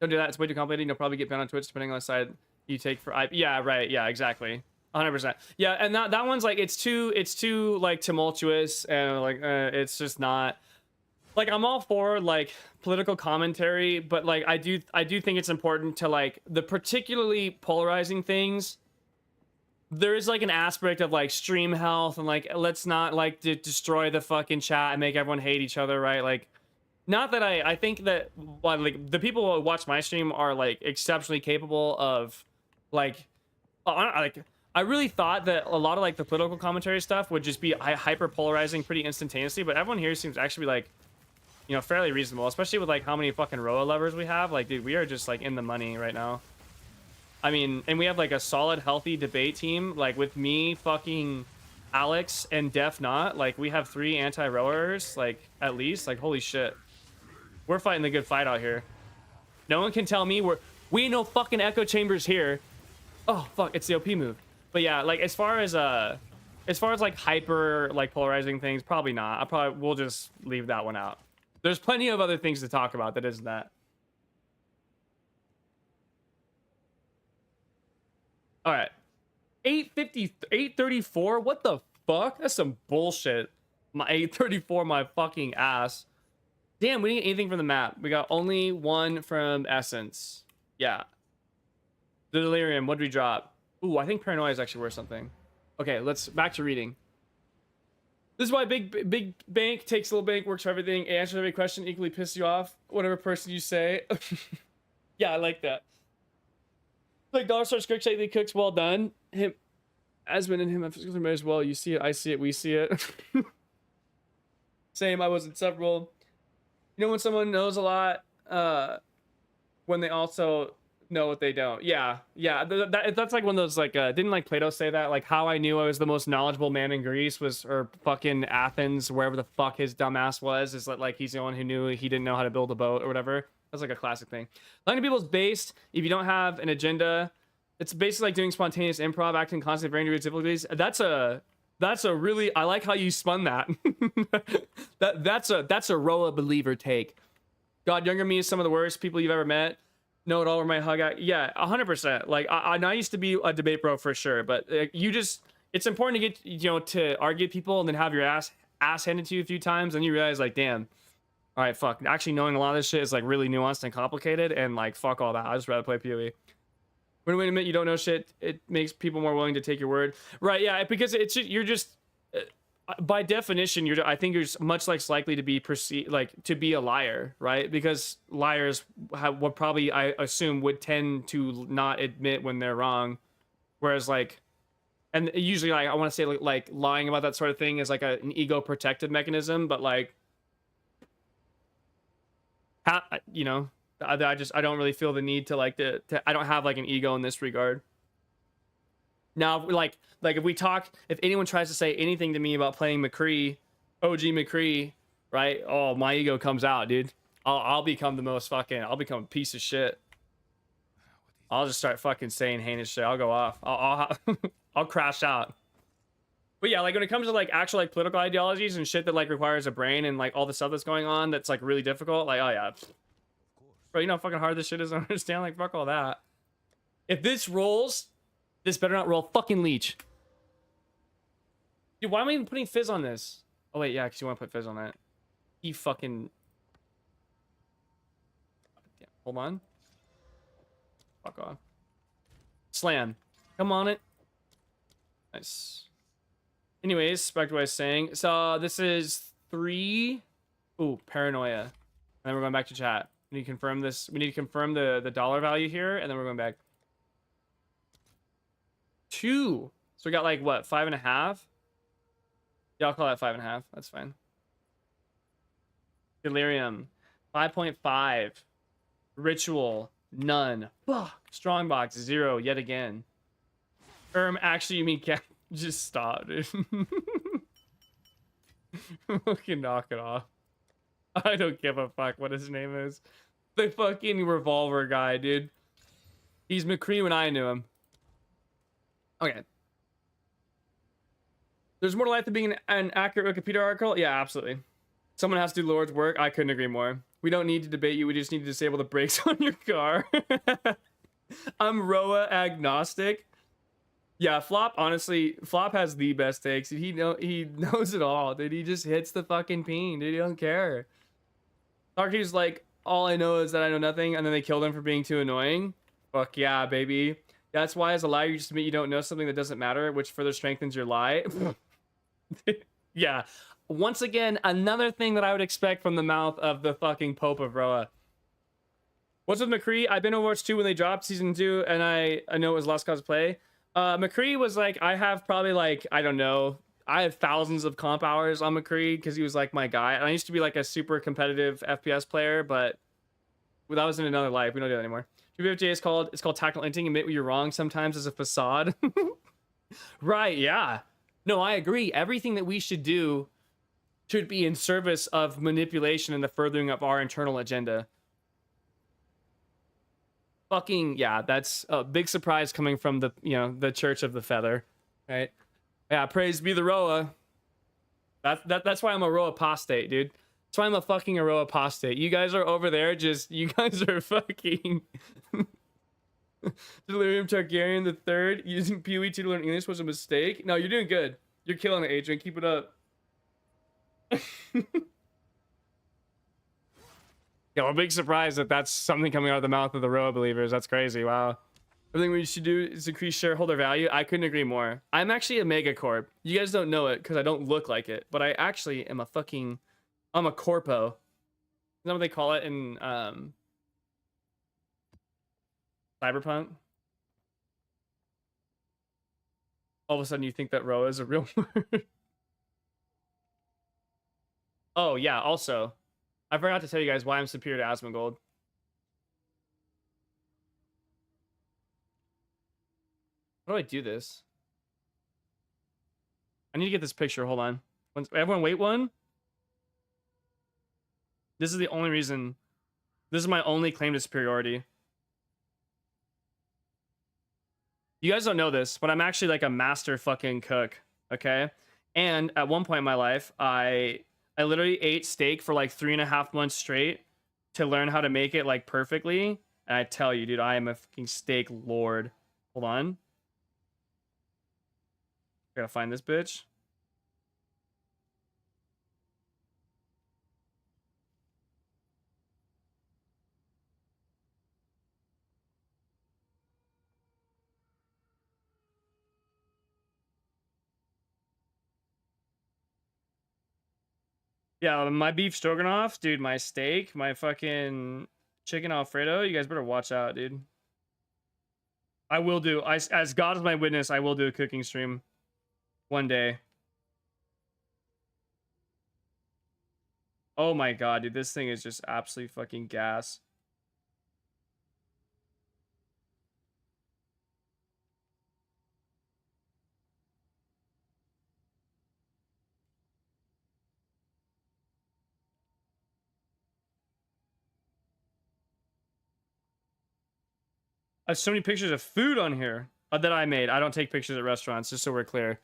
Don't do that. It's way too complicated. You'll probably get banned on Twitch depending on the side you take for IP. Yeah, right. Yeah, exactly. 100%. Yeah, and that one's like, it's too like tumultuous, and like it's just not. Like, I'm all for like political commentary, but like I do think it's important to like the particularly polarizing things. There is like an aspect of like stream health, and like, let's not like destroy the fucking chat and make everyone hate each other, right? Like, not that I think that, well, like, the people who watch my stream are like exceptionally capable of like I really thought that a lot of like the political commentary stuff would just be hyper polarizing pretty instantaneously, but everyone here seems to actually be like, you know, fairly reasonable, especially with like how many fucking Roa lovers we have. Like, dude, we are just like in the money right now. I mean, and we have like a solid, healthy debate team, like with me, fucking Alex, and Def Not. Like, we have 3 anti-rowers, like, at least. Like, holy shit, we're fighting the good fight out here. No one can tell me we ain't no fucking echo chambers here. Oh fuck, it's the OP move. But yeah, like, as far as like hyper like polarizing things, probably not. We'll just leave that one out. There's plenty of other things to talk about that isn't that. All right, 834. What the fuck? That's some bullshit. My 834, my fucking ass. Damn, we didn't get anything from the map. We got only one from Essence. Yeah. The Delirium, what did we drop? Ooh, I think Paranoia is actually worth something. Okay, let's back to reading. This is why big bank takes little bank, works for everything, answers every question, equally pisses you off, whatever person you say. Yeah, I like that. Like dollar store script tightly cooks, well done. Him, Asmund and him, physical as well. You see it, I see it, we see it. Same, I was inseparable. You know when someone knows a lot, when they also know what they don't. Yeah, that's like one of those, like, didn't like Plato say that? Like, how I knew I was the most knowledgeable man in Greece was, or fucking Athens, wherever the fuck his dumbass was, is that, like, he's the one who knew he didn't know how to build a boat or whatever. That's like a classic thing. Lying to people is based, if you don't have an agenda, it's basically like doing spontaneous improv, acting constantly varying degrees of difficulties. That's a really, I like how you spun that. That's a Roa believer take. God, younger me is some of the worst people you've ever met. Know it all, where my hug at. Yeah, 100%. Like, I used to be a debate bro for sure, but you just, it's important to get, you know, to argue with people and then have your ass handed to you a few times, and you realize, like, damn, all right, fuck, actually knowing a lot of this shit is like really nuanced and complicated, and like, fuck all that. I just rather play PoE. When we admit you don't know shit, it makes people more willing to take your word. Right, yeah, because it's just, you're just, by definition, I think you're much less likely to be perceived, like, to be a liar, right? Because liars would probably, I assume, would tend to not admit when they're wrong. Whereas, like, and usually, like, I want to say, like lying about that sort of thing is like an ego protective mechanism, but like, you know, I don't really feel the need to, like, I don't have like an ego in this regard. Now, like if anyone tries to say anything to me about playing McCree, OG McCree, right? Oh, my ego comes out, dude. I'll become the most fucking, I'll become a piece of shit. I'll just start fucking saying heinous shit. I'll go off. I'll crash out. But yeah, like when it comes to like actual like political ideologies and shit that like requires a brain and like all the stuff that's going on that's like really difficult, like, oh yeah, bro, you know how fucking hard this shit is to understand? Like, fuck all that. If this rolls, this better not roll. Fucking leech. Dude, why am I even putting fizz on this? Oh wait, yeah, because you want to put fizz on that. You fucking... Damn, hold on. Fuck off. Slam. Come on it. Nice. Anyways, back to what I was saying. So this is 3. Ooh, paranoia. And then we're going back to chat. We need to confirm this. We need to confirm the dollar value here, and then we're going back. 2. So we got like what, 5.5? Yeah, I'll call that 5.5. That's fine. Delirium, 5.5. Ritual, none. Fuck. Strongbox, 0 yet again. Actually, you mean cat? Just stop, dude. Fucking knock it off. I don't give a fuck what his name is. The fucking revolver guy, dude. He's McCree when I knew him. Okay. There's more to life than being an accurate Wikipedia article? Yeah, absolutely. Someone has to do Lord's work. I couldn't agree more. We don't need to debate you. We just need to disable the brakes on your car. I'm Roa agnostic. Yeah, Flop, honestly, Flop has the best takes. He knows it all, dude. He just hits the fucking peen, dude. He don't care. Tarky's like, all I know is that I know nothing, and then they killed him for being too annoying. Fuck yeah, baby. That's why, as a liar, you just admit you don't know something that doesn't matter, which further strengthens your lie. Yeah. Once again, another thing that I would expect from the mouth of the fucking Pope of Roa. What's with McCree? I've been Overwatch 2 when they dropped Season 2, and I know it was Lost Cause Play. McCree was like, I have probably like, I don't know, I have thousands of comp hours on McCree because he was like my guy. And I used to be like a super competitive FPS player, but that was in another life. We don't do that anymore. GBFJ is called tactical inting. Admit when you're wrong sometimes as a facade. Right, yeah. No, I agree. Everything that we should do should be in service of manipulation and the furthering of our internal agenda. Fucking yeah, that's a big surprise coming from the, you know, the Church of the Feather, right? Yeah, praise be the Roa. That's why I'm a Roa apostate, dude. That's why I'm a fucking Roa apostate. You guys are over there, you guys are fucking Delirium Targaryen the Third using PoE to learn English was a mistake. No, you're doing good. You're killing it, Adrian. Keep it up. Yeah, I'm big surprised that that's something coming out of the mouth of the Roa believers. That's crazy. Wow. I think what you should do is increase shareholder value. I couldn't agree more. I'm actually a megacorp. You guys don't know it because I don't look like it, but I actually am I'm a corpo. Is that what they call it in Cyberpunk? All of a sudden you think that Roa is a real word. Oh yeah, also, I forgot to tell you guys why I'm superior to Asmongold. How do I do this? I need to get this picture. Hold on. Everyone wait one. This is the only reason. This is my only claim to superiority. You guys don't know this, but I'm actually like a master fucking cook, okay? And at one point in my life, I literally ate steak for like 3.5 months straight to learn how to make it like perfectly. And I tell you, dude, I am a fucking steak lord. Hold on. I gotta find this bitch. Yeah, my beef stroganoff, dude, my steak, my fucking chicken Alfredo. You guys better watch out, dude. I will do. As God is my witness, I will do a cooking stream one day. Oh my god, dude, this thing is just absolutely fucking gas. I have so many pictures of food on here that I made. I don't take pictures at restaurants, just so we're clear.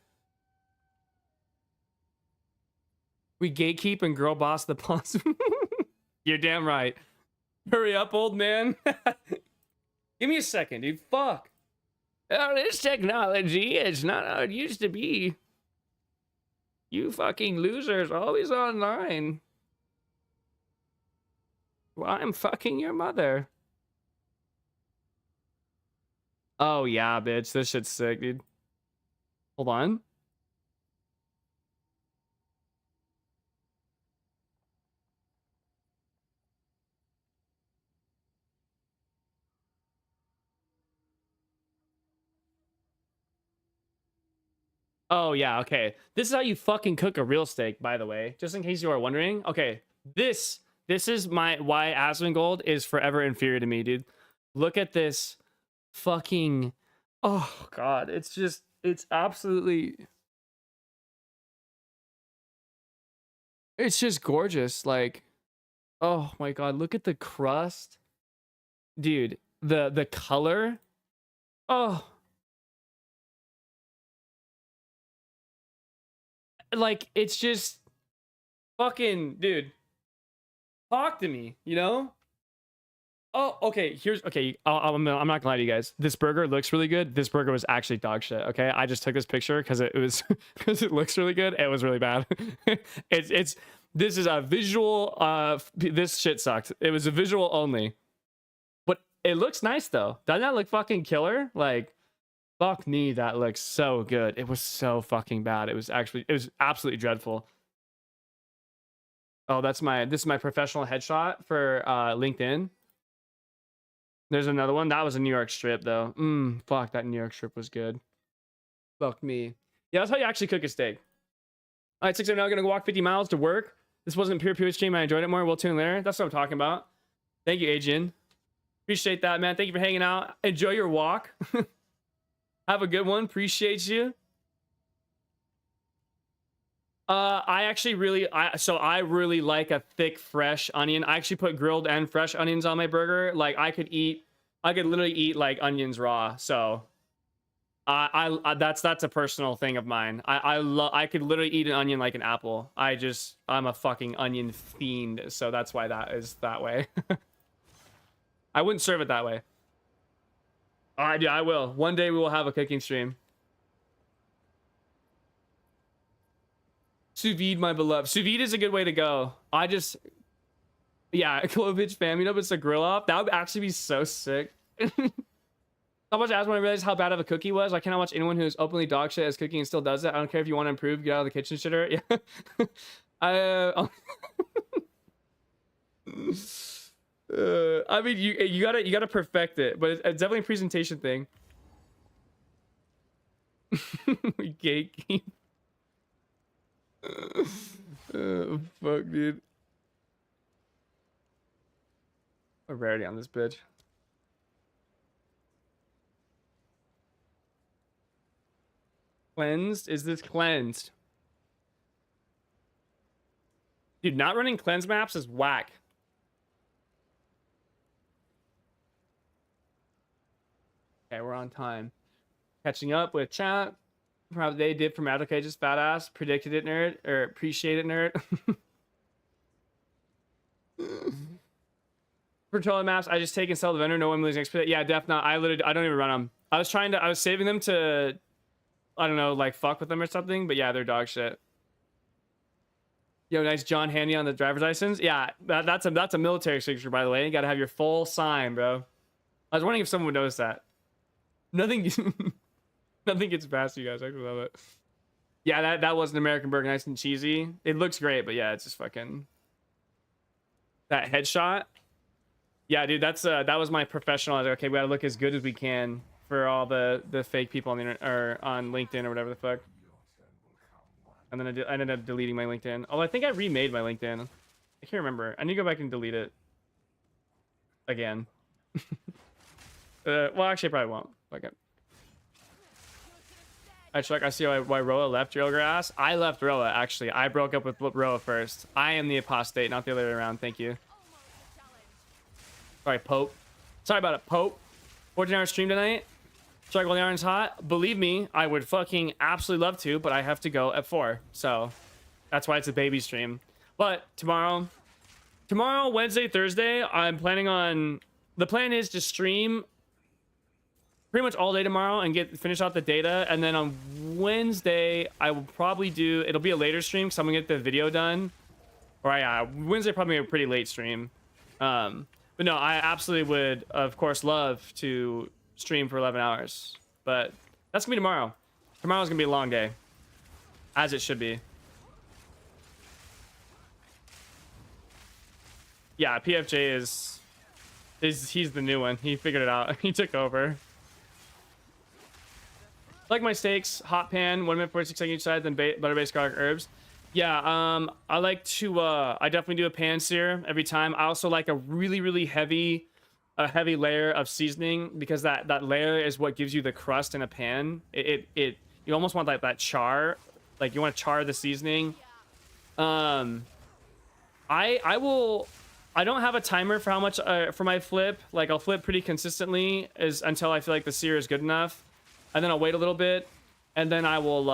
We gatekeep and girl boss the boss. You're damn right. Hurry up, old man. Give me a second, dude. Fuck. Oh, this technology is not how it used to be. You fucking losers, always online. Well, I'm fucking your mother. Oh, yeah, bitch. This shit's sick, dude. Hold on. Oh, yeah, okay. This is how you fucking cook a real steak, by the way. Just in case you are wondering. Okay, this is why Asmongold is forever inferior to me, dude. Look at this fucking... Oh, God. It's absolutely... It's just gorgeous. Like, oh my God, look at the crust. Dude, the color. Oh, like it's just fucking, dude. Talk to me, you know? Oh, okay. I'm not gonna lie to you guys. This burger looks really good. This burger was actually dog shit. Okay, I just took this picture because it was because it looks really good. It was really bad. it's this is a visual. This shit sucked. It was a visual only, but it looks nice though. Doesn't that look fucking killer? Like, fuck me, that looks so good. It was so fucking bad. It was absolutely dreadful. Oh, this is my professional headshot for LinkedIn. There's another one. That was a New York strip, though. Fuck, that New York strip was good. Fuck me. Yeah, that's how you actually cook a steak. All right, 6 now. Gonna go walk 50 miles to work. This wasn't a pure PH stream. I enjoyed it more. We'll tune later. That's what I'm talking about. Thank you, Adrian. Appreciate that, man. Thank you for hanging out. Enjoy your walk. Have a good one. Appreciate you. I really like a thick, fresh onion. I actually put grilled and fresh onions on my burger. Like I could literally eat like onions raw. So, that's a personal thing of mine. I could literally eat an onion like an apple. I'm a fucking onion fiend. So that's why that is that way. I wouldn't serve it that way. All right, yeah, I will. One day we will have a cooking stream. Sous vide, my beloved. Sous vide is a good way to go. Yeah, Clovage fan meetup. It's a grill off. That would actually be so sick. How much I asked when I realized how bad of a cookie was. I cannot watch anyone who's openly dog shit as cooking and still does it. I don't care if you want to improve, get out of the kitchen shitter. Yeah. I mean, you gotta perfect it, but it's definitely a presentation thing. Gatekeep. Fuck, dude. A rarity on this bitch. Cleansed? Is this cleansed? Dude, not running cleanse maps is whack. Okay, we're on time. Catching up with chat. How they did from Magic Cage's fat ass. Predicted it, nerd. Or appreciate it, nerd. For trolling maps, I just take and sell the vendor. No one losing XP. Yeah, def not. I don't even run them. I was saving them to, I don't know, like fuck with them or something. But yeah, they're dog shit. Yo, nice John Handy on the driver's license. Yeah, that's a military signature, by the way. You gotta have your full sign, bro. I was wondering if someone would notice that. Nothing gets past you guys. I actually love it. Yeah, that was an American burger, nice and cheesy. It looks great, but yeah, it's just fucking that headshot. Yeah, dude, that was my professional. I was like, okay, we gotta look as good as we can for all the fake people on the internet or on LinkedIn or whatever the fuck. And then I ended up deleting my LinkedIn. Although I think I remade my LinkedIn. I can't remember. I need to go back and delete it again. Well, actually, I probably won't. Fuck it. I check. I see why Roa left Railgrass. I left Roa, actually. I broke up with Roa first. I am the apostate, not the other way around. Thank you. Sorry, Pope. Sorry about it, Pope. 14-hour stream tonight. Strike while the iron's hot. Believe me, I would fucking absolutely love to, but I have to go at 4. So that's why it's a baby stream. But tomorrow, Wednesday, Thursday, I'm planning on... The plan is to stream pretty much all day tomorrow and finish out the data. And then on Wednesday, I will probably do... It'll be a later stream because I'm going to get the video done. Or yeah, Wednesday probably a pretty late stream. But no, I absolutely would, of course, love to stream for 11 hours. But that's going to be tomorrow. Tomorrow's going to be a long day. As it should be. Yeah, PFJ is he's the new one. He figured it out. He took over. Like my steaks, hot pan, 1 minute 46 seconds each side, then butter based garlic herbs. Yeah, I like to I definitely do a pan sear every time. I also like a really heavy layer of seasoning because that layer is what gives you the crust in a pan. You almost want like that char, like you want to char the seasoning. I don't have a timer for how much for my flip. Like I'll flip pretty consistently until I feel like the sear is good enough, and then I'll wait a little bit, and then I will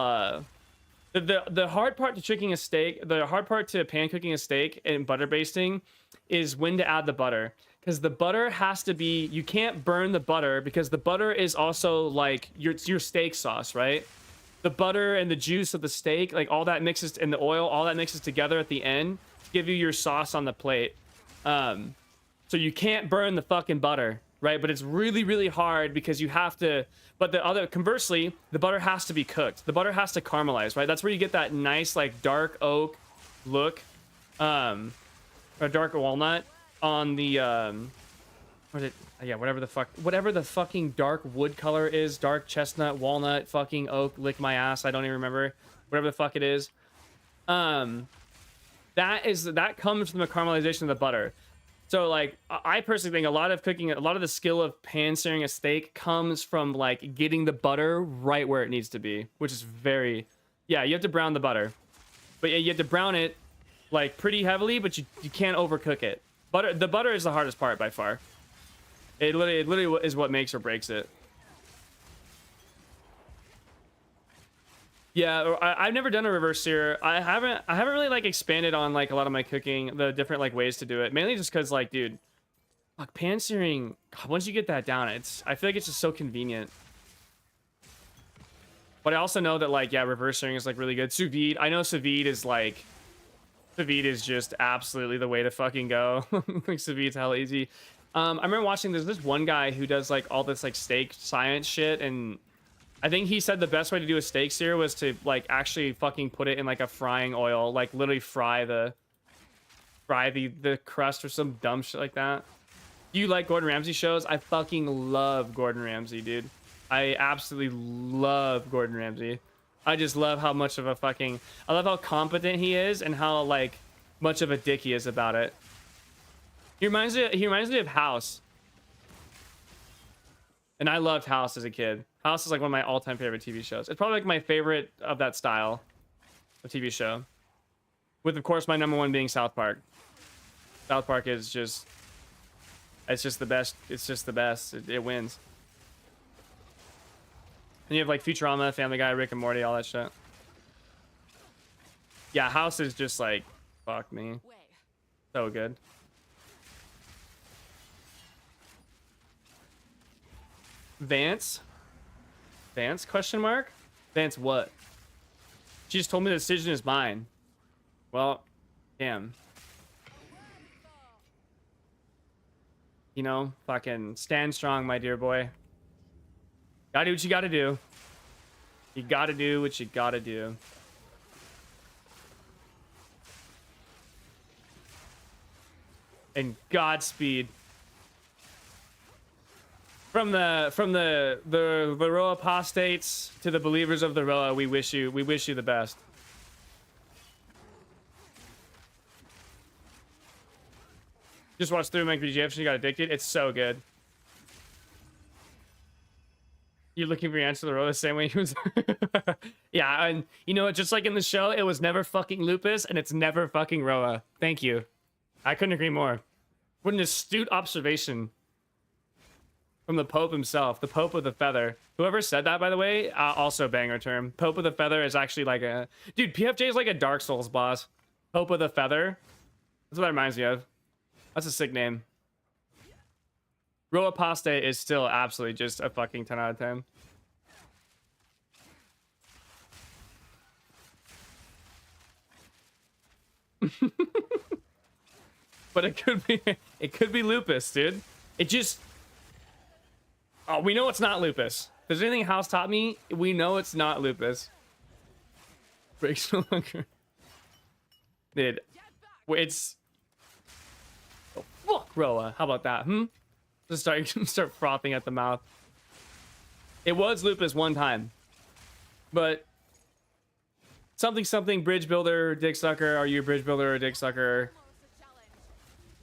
the hard part to tricking a steak, the hard part to pan cooking a steak and butter basting is when to add the butter. Because the butter has to be, you can't burn the butter because the butter is also like your steak sauce, right? The butter and the juice of the steak, like all that mixes, and the oil, all that mixes together at the end to give you your sauce on the plate. So you can't burn the fucking butter, right? But it's really hard because you have to, but conversely, the butter has to be cooked. The butter has to caramelize, right? That's where you get that nice like dark oak look, or dark walnut on the whatever the fucking dark wood color is, dark chestnut, walnut, fucking oak, lick my ass, I don't even remember, whatever the fuck it is. That comes from the caramelization of the butter. So like I personally think a lot of the skill of pan searing a steak comes from like getting the butter right where it needs to be, which is you have to brown the butter, but yeah, you have to brown it like pretty heavily, but you can't overcook it. The butter is the hardest part by far. It literally is what makes or breaks it. Yeah, I've never done a reverse sear. I haven't really like expanded on like a lot of my cooking, the different like ways to do it. Mainly just because like, dude, like pan searing, once you get that down, I feel like it's just so convenient. But I also know that like, yeah, reverse searing is like really good. Sous vide, I know sous vide is like Savid is just absolutely the way to fucking go. Like Savid's hella easy. I remember watching, there's this one guy who does like all this like steak science shit, and I think he said the best way to do a steak sear was to like actually fucking put it in like a frying oil, like literally fry the crust or some dumb shit like that. Do you like Gordon Ramsay shows? I fucking love Gordon Ramsay, dude. I absolutely love Gordon Ramsay. I just love how much of a fucking... I love how competent he is and how, like, much of a dick he is about it. He reminds me of House. And I loved House as a kid. House is, like, one of my all-time favorite TV shows. It's probably, like, my favorite of that style of TV show. With, of course, my number one being South Park. South Park is just... It's just the best. It's just the best. It wins. And you have like Futurama, Family Guy, Rick and Morty, all that shit. Yeah, House is just like, fuck me. So good. Vance? Vance, question mark? Vance what? She just told me the decision is mine. Well, damn. You know, fucking stand strong, my dear boy. Gotta do what you gotta do. You gotta do what you gotta do. And Godspeed. From the Roa apostates to the believers of the Roa, we wish you the best. Just watched through my BGF and you got addicted. It's so good. You're looking for your answer to the Roa the same way he was. Yeah, and you know what? Just like in the show, it was never fucking Lupus, and it's never fucking Roa. Thank you. I couldn't agree more. What an astute observation from the Pope himself, the Pope with the feather. Whoever said that, by the way, also banger term. Pope with the feather is actually like a... Dude, PFJ is like a Dark Souls boss. Pope with a feather. That's what that reminds me of. That's a sick name. Roa Apostate is still absolutely just a fucking 10 out of 10. But it could be Lupus, dude. It just... Oh, we know it's not Lupus. If there's anything House taught me, we know it's not Lupus. Breaks no longer. Dude, it's... Oh, fuck, Roa. How about that, Just start frothing at the mouth. It was Lupus one time. But... Something bridge builder, dick sucker. Are you a bridge builder or a dick sucker?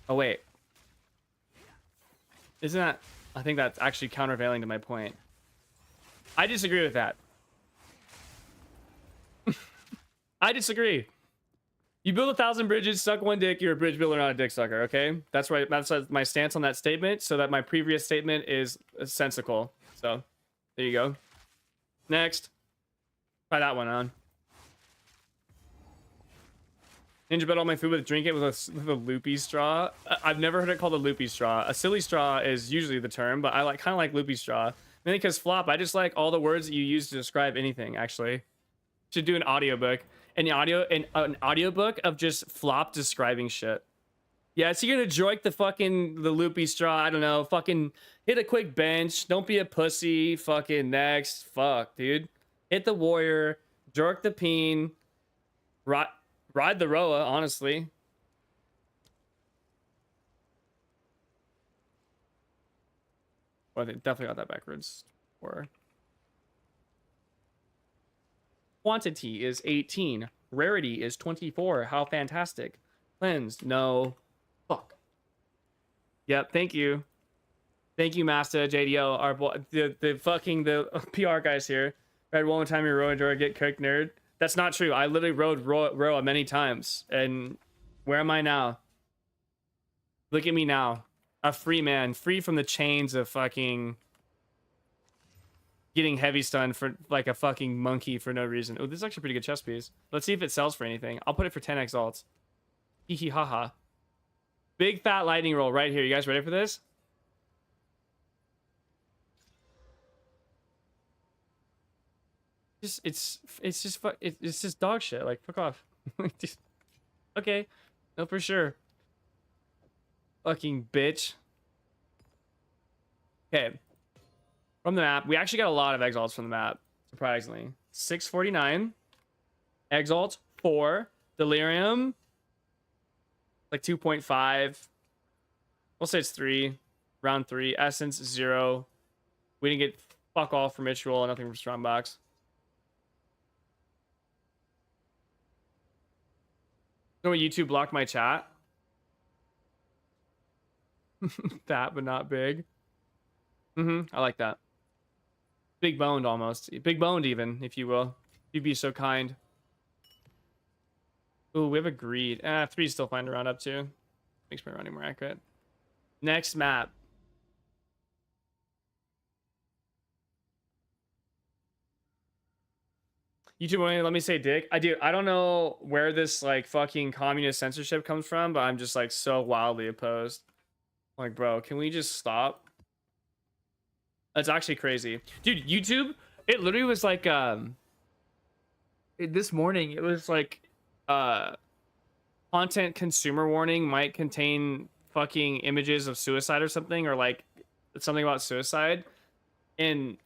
Oh, wait. Isn't that... I think that's actually countervailing to my point. I disagree with that. I disagree. You build 1,000 bridges, suck one dick, you're a bridge builder, not a dick sucker, okay? That's right. That's my stance on that statement, so that my previous statement is sensical. So, there you go. Next. Try that one on. Ninja bet all my food with drink it with a loopy straw. I've never heard it called a loopy straw. A silly straw is usually the term, but I kind of like loopy straw. Mainly because Flop, I just like all the words that you use to describe anything, actually. Should do an audiobook. An audiobook of just Flop describing shit. Yeah, so you're gonna joik the loopy straw, I don't know, fucking hit a quick bench, don't be a pussy, fucking next. Fuck, dude. Hit the warrior, jerk the peen, ride the Roa, honestly. Well, I definitely got that backwards. Or quantity is 18. Rarity is 24. How fantastic. Cleansed. No. Fuck. Yep, thank you. Thank you, Master JDO. Our boy, the PR guys here. Read one more time your Roa Dora get cooked, nerd. That's not true. I literally rode Roa many times. And where am I now? Look at me now. A free man. Free from the chains of fucking... getting heavy stunned for like a fucking monkey for no reason. Oh, this is actually a pretty good chess piece. Let's see if it sells for anything. I'll put it for 10x alts. Hee hee ha ha. Big fat lightning roll right here. You guys ready for this? It's just dog shit. Like, fuck off. Okay. No, for sure. Fucking bitch. Okay. From the map, we actually got a lot of exalts from the map, surprisingly. 649. Exalt 4. Delirium like 2.5. We'll say it's 3. Round 3. Essence 0. We didn't get fuck all from Ritual, nothing from Strongbox. You know what, YouTube blocked my chat? Fat but not big. I like that. Big boned almost. Big boned even, if you will. You'd be so kind. Ooh, we have a greed. 3 is still fine to round up to. Makes my rounding more accurate. Next map. YouTube, let me say dick. I don't know where this like fucking communist censorship comes from, but I'm just like so wildly opposed. Like, bro, can we just stop? That's actually crazy. Dude, YouTube, it literally was like this morning it was like content consumer warning might contain fucking images of suicide or something, or like something about suicide. And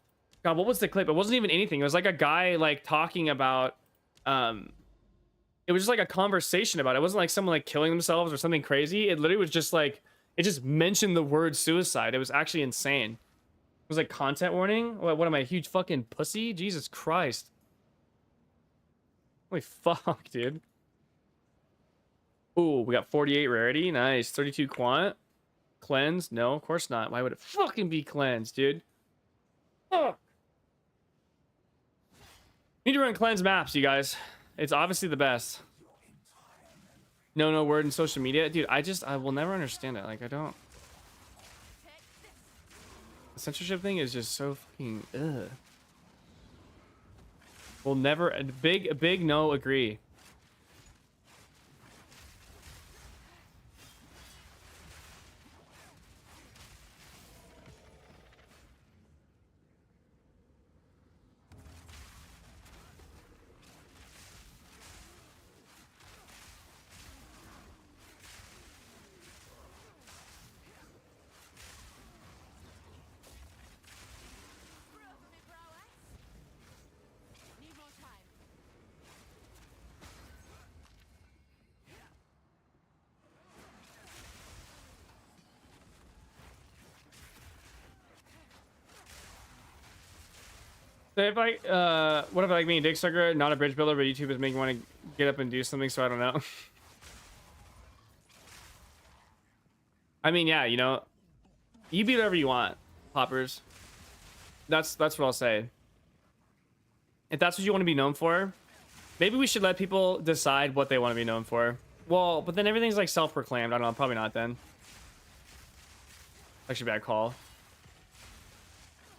God, what was the clip? It wasn't even anything. It was like a guy like talking about it was just like a conversation about it. It wasn't like someone like killing themselves or something crazy. It literally was just like it just mentioned the word suicide. It was actually insane. It was like content warning. What am I, a huge fucking pussy? Jesus Christ. Holy fuck, dude. Ooh, we got 48 rarity. Nice. 32 quant. Cleanse? No, of course not. Why would it fucking be cleansed, dude? Oh. Need to run cleanse maps, you guys. It's obviously the best. No word in social media. Dude, I will never understand it. Like, I don't. The censorship thing is just so fucking ugh. We'll never, big no agree. Need more time. So if I, what if I like me, Dick Sucker, not a bridge builder, but YouTube is making me want to get up and do something, so I don't know. I mean, yeah, you know, you be whatever you want, poppers. That's what I'll say. If that's what you want to be known for, maybe we should let people decide what they want to be known for. Well, but then everything's like self-proclaimed. I don't know, probably not then. Actually, bad call.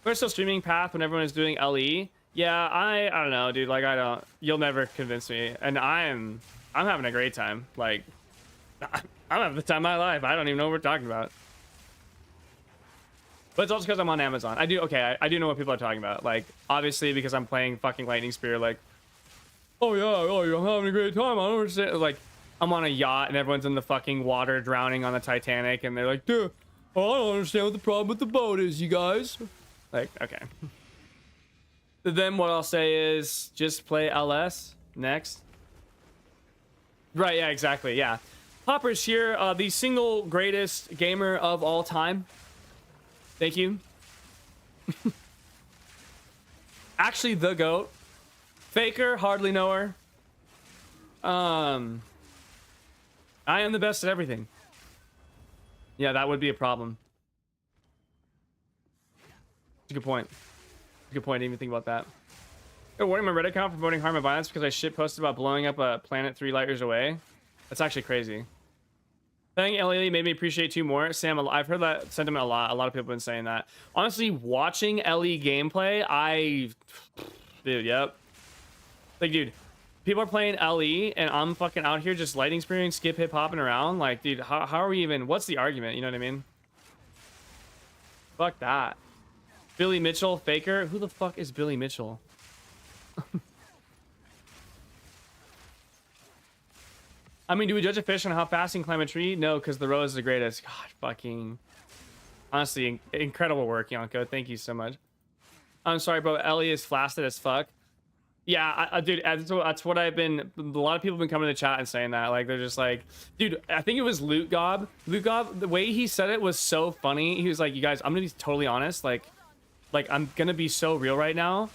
We're still streaming Path when everyone is doing LE. Yeah, I don't know, dude. Like, you'll never convince me. And I'm having a great time. Like, I'm having the time of my life. I don't even know what we're talking about. But it's also because I'm on Amazon. I do know what people are talking about. Like, obviously, because I'm playing fucking Lightning Spear, like, oh yeah, oh, you're having a great time. I don't understand. Like, I'm on a yacht and everyone's in the fucking water drowning on the Titanic, and they're like, dude, oh, I don't understand what the problem with the boat is, you guys. Like, okay. Then what I'll say is just play LS next. Right, yeah, exactly, yeah. Hopper's here, the single greatest gamer of all time. Thank you. Actually, the GOAT. Faker, hardly know her. I am the best at everything. Yeah, that would be a problem. That's a good point. Good point. I didn't even think about that. Oh, warning my Reddit account for promoting harm and violence because I shit posted about blowing up a planet 3 light years away. That's actually crazy. Playing LE made me appreciate 2 more. Sam, I've heard that sentiment a lot. A lot of people have been saying that. Honestly, watching LE gameplay, dude, yep. Like, dude, people are playing LE and I'm fucking out here just lighting spearing, skip hip hopping around. Like, dude, how are we even? What's the argument? You know what I mean? Fuck that. Billy Mitchell, Faker. Who the fuck is Billy Mitchell? I mean, do we judge a fish on how fast he can climb a tree? No, because the rose is the greatest. God, fucking... Honestly, incredible work, Yonko. Thank you so much. I'm sorry, bro. Ellie is flaccid as fuck. Yeah, dude, that's what I've been... A lot of people have been coming to the chat and saying that. Like, they're just like... Dude, I think it was Loot Gob. Loot Gob, the way he said it was so funny. He was like, you guys, I'm gonna be totally honest. Like I'm gonna be so real right now.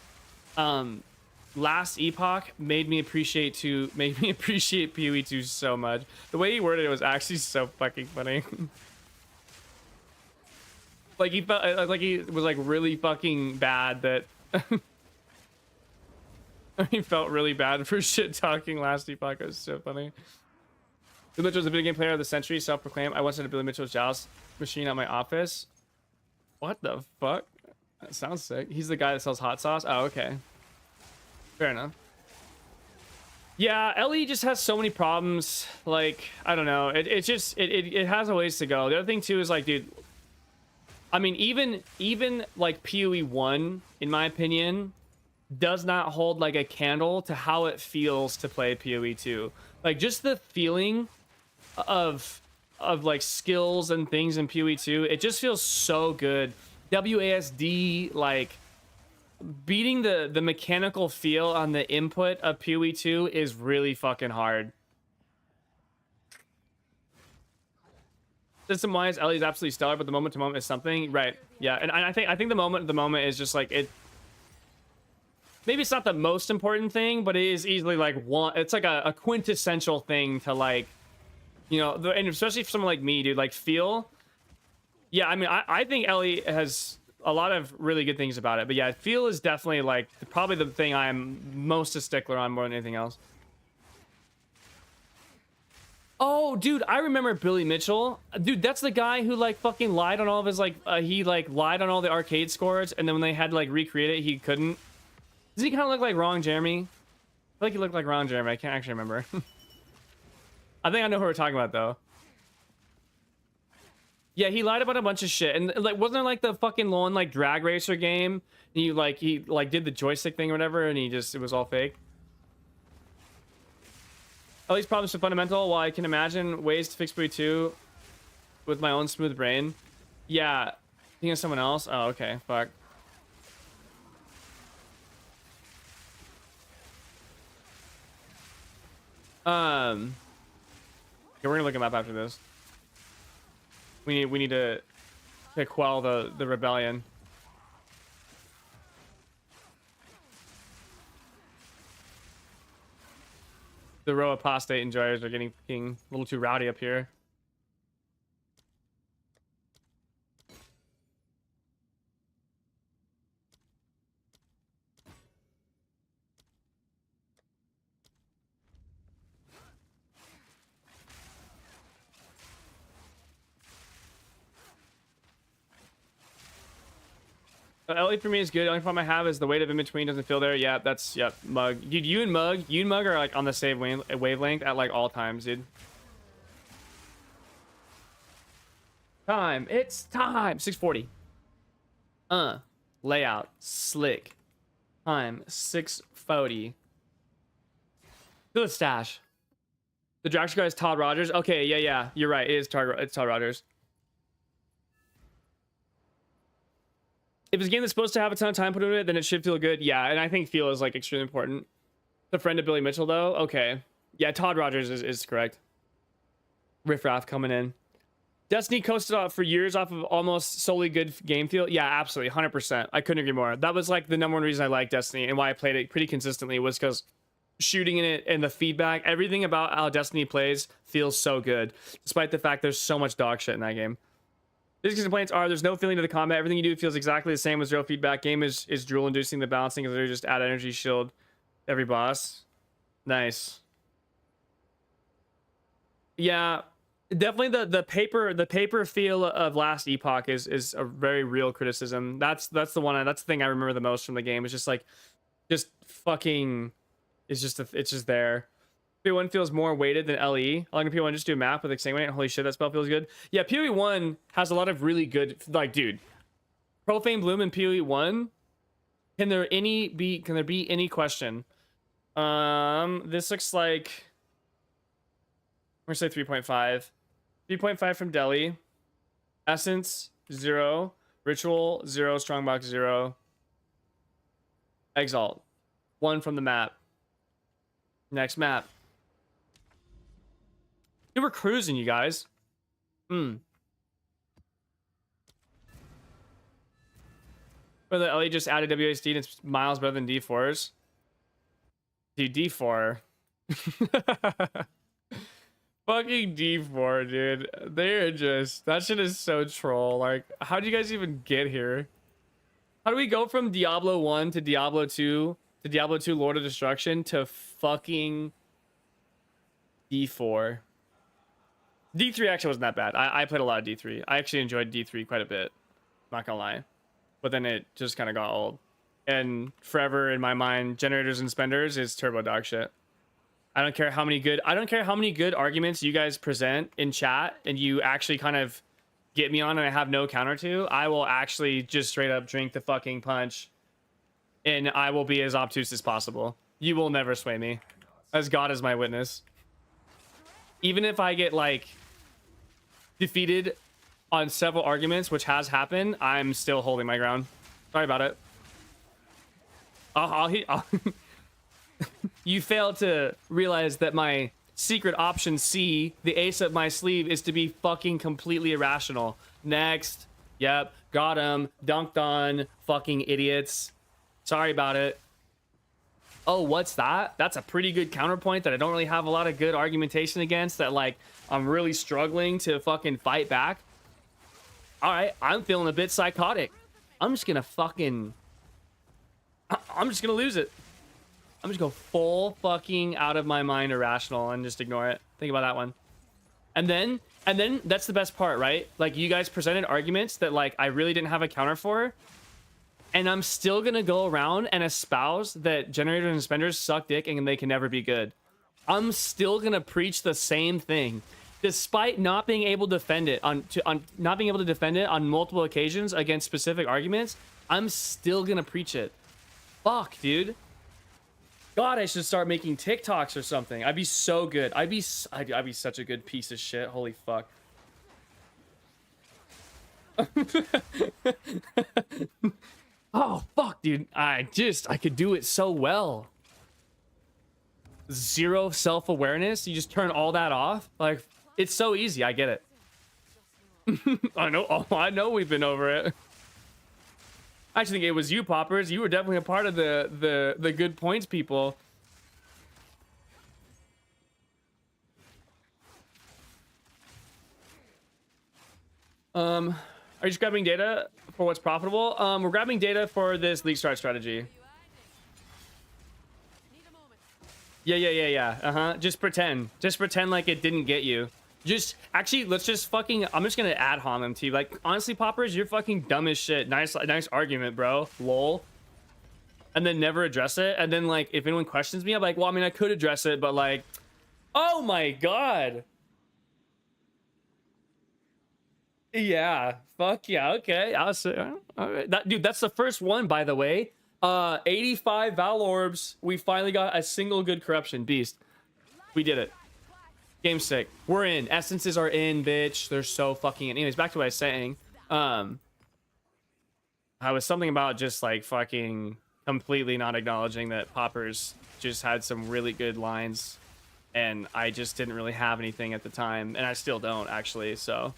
Last Epoch made me appreciate PoE 2 so much. The way he worded it was actually so fucking funny. Like he felt like he was like really fucking bad that he felt really bad for shit talking last Epoch. It was so funny. Billy Mitchell was a video game player of the century, self-proclaimed. I once had a Billy Mitchell joust machine at my office. What the fuck? That sounds sick. He's the guy that sells hot sauce. Oh, okay. Fair enough. Yeah, Ellie just has so many problems. Like, I don't know. It has a ways to go. The other thing too is like, dude, I mean, even like PoE 1, in my opinion, does not hold like a candle to how it feels to play PoE 2. Like just the feeling of like skills and things in PoE 2, it just feels so good. WASD, like beating the mechanical feel on the input of PoE 2 is really fucking hard. System wise, Ellie is absolutely stellar, but the moment to moment is something, right? Yeah, and I think the moment is just like it. Maybe it's not the most important thing, but it is easily like one. It's like a quintessential thing to like, you know, and especially for someone like me, dude. Like feel. Yeah, I mean, I think Ellie has a lot of really good things about it, but yeah, feel is definitely like probably the thing I'm most a stickler on more than anything else. Oh, dude, I remember Billy Mitchell. Dude, that's the guy who like fucking lied on all of his like he like lied on all the arcade scores, and then when they had to like recreate it, he couldn't. Does he kind of look like Wrong Jeremy? I feel like he looked like Wrong Jeremy. I can't actually remember. I think I know who we're talking about though. Yeah, he lied about a bunch of shit, and like, wasn't there like the fucking lone like drag racer game? And he like did the joystick thing or whatever, and it was all fake. At least problems are fundamental. While I can imagine ways to fix PoE 2 with my own smooth brain. Yeah, thinking of someone else. Oh, okay, fuck. Yeah, we're gonna look him up after this. We need to quell the rebellion. The row apostate enjoyers are getting a little too rowdy up here. Ellie for me is good. The only problem I have is the weight of in between doesn't feel there. Yeah, that's Mug. Dude, you and Mug are like on the same wavelength at like all times, dude. Time. It's time. 6:40. Layout slick. Time 6:40. Feel the stash. The Draxter guy is Todd Rogers. Okay, yeah. You're right. It's Todd Rogers. If it's a game that's supposed to have a ton of time put into it, then it should feel good. Yeah, and I think feel is like extremely important. The friend of Billy Mitchell, though. Okay. Yeah, Todd Rogers is correct. Riff Raff coming in. Destiny coasted off for years off of almost solely good game feel. Yeah, absolutely. 100%. I couldn't agree more. That was like the number one reason I liked Destiny and why I played it pretty consistently was because shooting in it and the feedback, everything about how Destiny plays feels so good, despite the fact there's so much dog shit in that game. These complaints are there's no feeling to the combat. Everything you do feels exactly the same with zero feedback. Game is drool inducing. The balancing is literally just add energy shield every boss. Nice. Yeah, definitely the paper feel of last Epoch is a very real criticism. That's the thing I remember the most from the game. It's just like fucking it's just there. PoE1 feels more weighted than LE. I'll let PoE1 just do a map with exsanguinate. Holy shit, that spell feels good. Yeah, PoE1 has a lot of really good, like, dude. Profane Bloom in PoE1. Can there be any question? This looks like gonna say 3.5. 3.5 from Delhi. Essence 0. Ritual 0. Strongbox 0. Exalt 1 from the map. Next map. Dude, we're cruising, you guys. But the LE just added WASD and it's miles better than D4's. Dude, D4. Fucking D4, dude. They're just... That shit is so troll. Like, how do you guys even get here? How do we go from Diablo 1 to Diablo 2 to Diablo 2 Lord of Destruction to fucking D4? D3 actually wasn't that bad. I played a lot of D3. I actually enjoyed D3 quite a bit. Not gonna lie. But then it just kind of got old. And forever in my mind, generators and spenders is turbo dog shit. I don't care how many good arguments you guys present in chat and you actually kind of get me on and I have no counter to. I will actually just straight up drink the fucking punch and I will be as obtuse as possible. You will never sway me. As God is my witness. Even if I get like defeated on several arguments, which has happened, I'm still holding my ground. Sorry about it. You fail to realize that my secret option C, the ace up my sleeve, is to be fucking completely irrational. Next. Yep. Got him. Dunked on. Fucking idiots. Sorry about it. Oh, what's that? That's a pretty good counterpoint that I don't really have a lot of good argumentation against, that like I'm really struggling to fucking fight back. All right, I'm feeling a bit psychotic. I'm just gonna lose it. I'm just go full fucking out of my mind irrational and just ignore it. Think about that one. And then that's the best part, right? Like you guys presented arguments that like I really didn't have a counter for. And I'm still gonna go around and espouse that generators and spenders suck dick and they can never be good. I'm still gonna preach the same thing. Despite not being able to defend it on multiple occasions against specific arguments, I'm still gonna preach it. Fuck, dude. God, I should start making TikToks or something. I'd be so good. I'd be such a good piece of shit. Holy fuck. Oh fuck, dude. I could do it so well. Zero self-awareness. You just turn all that off. Like, it's so easy. I get it. I know. Oh, I know we've been over it. I actually think it was you, Poppers. You were definitely a part of the good points people. Are you just grabbing data for what's profitable? We're grabbing data for this league start strategy. Yeah. Just pretend like it didn't get you. Just actually, let's just fucking. I'm just gonna ad hom him to you. Like, honestly, Poppers, you're fucking dumb as shit. Nice argument, bro. Lol. And then never address it. And then like, if anyone questions me, I'm like, well, I mean, I could address it, but like, oh my god. Yeah. Fuck yeah. Okay. I'll say. All right. Dude, that's the first one, by the way. 85 Val Orbs. We finally got a single good corruption. Beast. We did it. Game sick. We're in. Essences are in, bitch. They're so fucking in. Anyways, back to what I was saying. I was something about just like fucking completely not acknowledging that Poppers just had some really good lines, and I just didn't really have anything at the time, and I still don't actually. So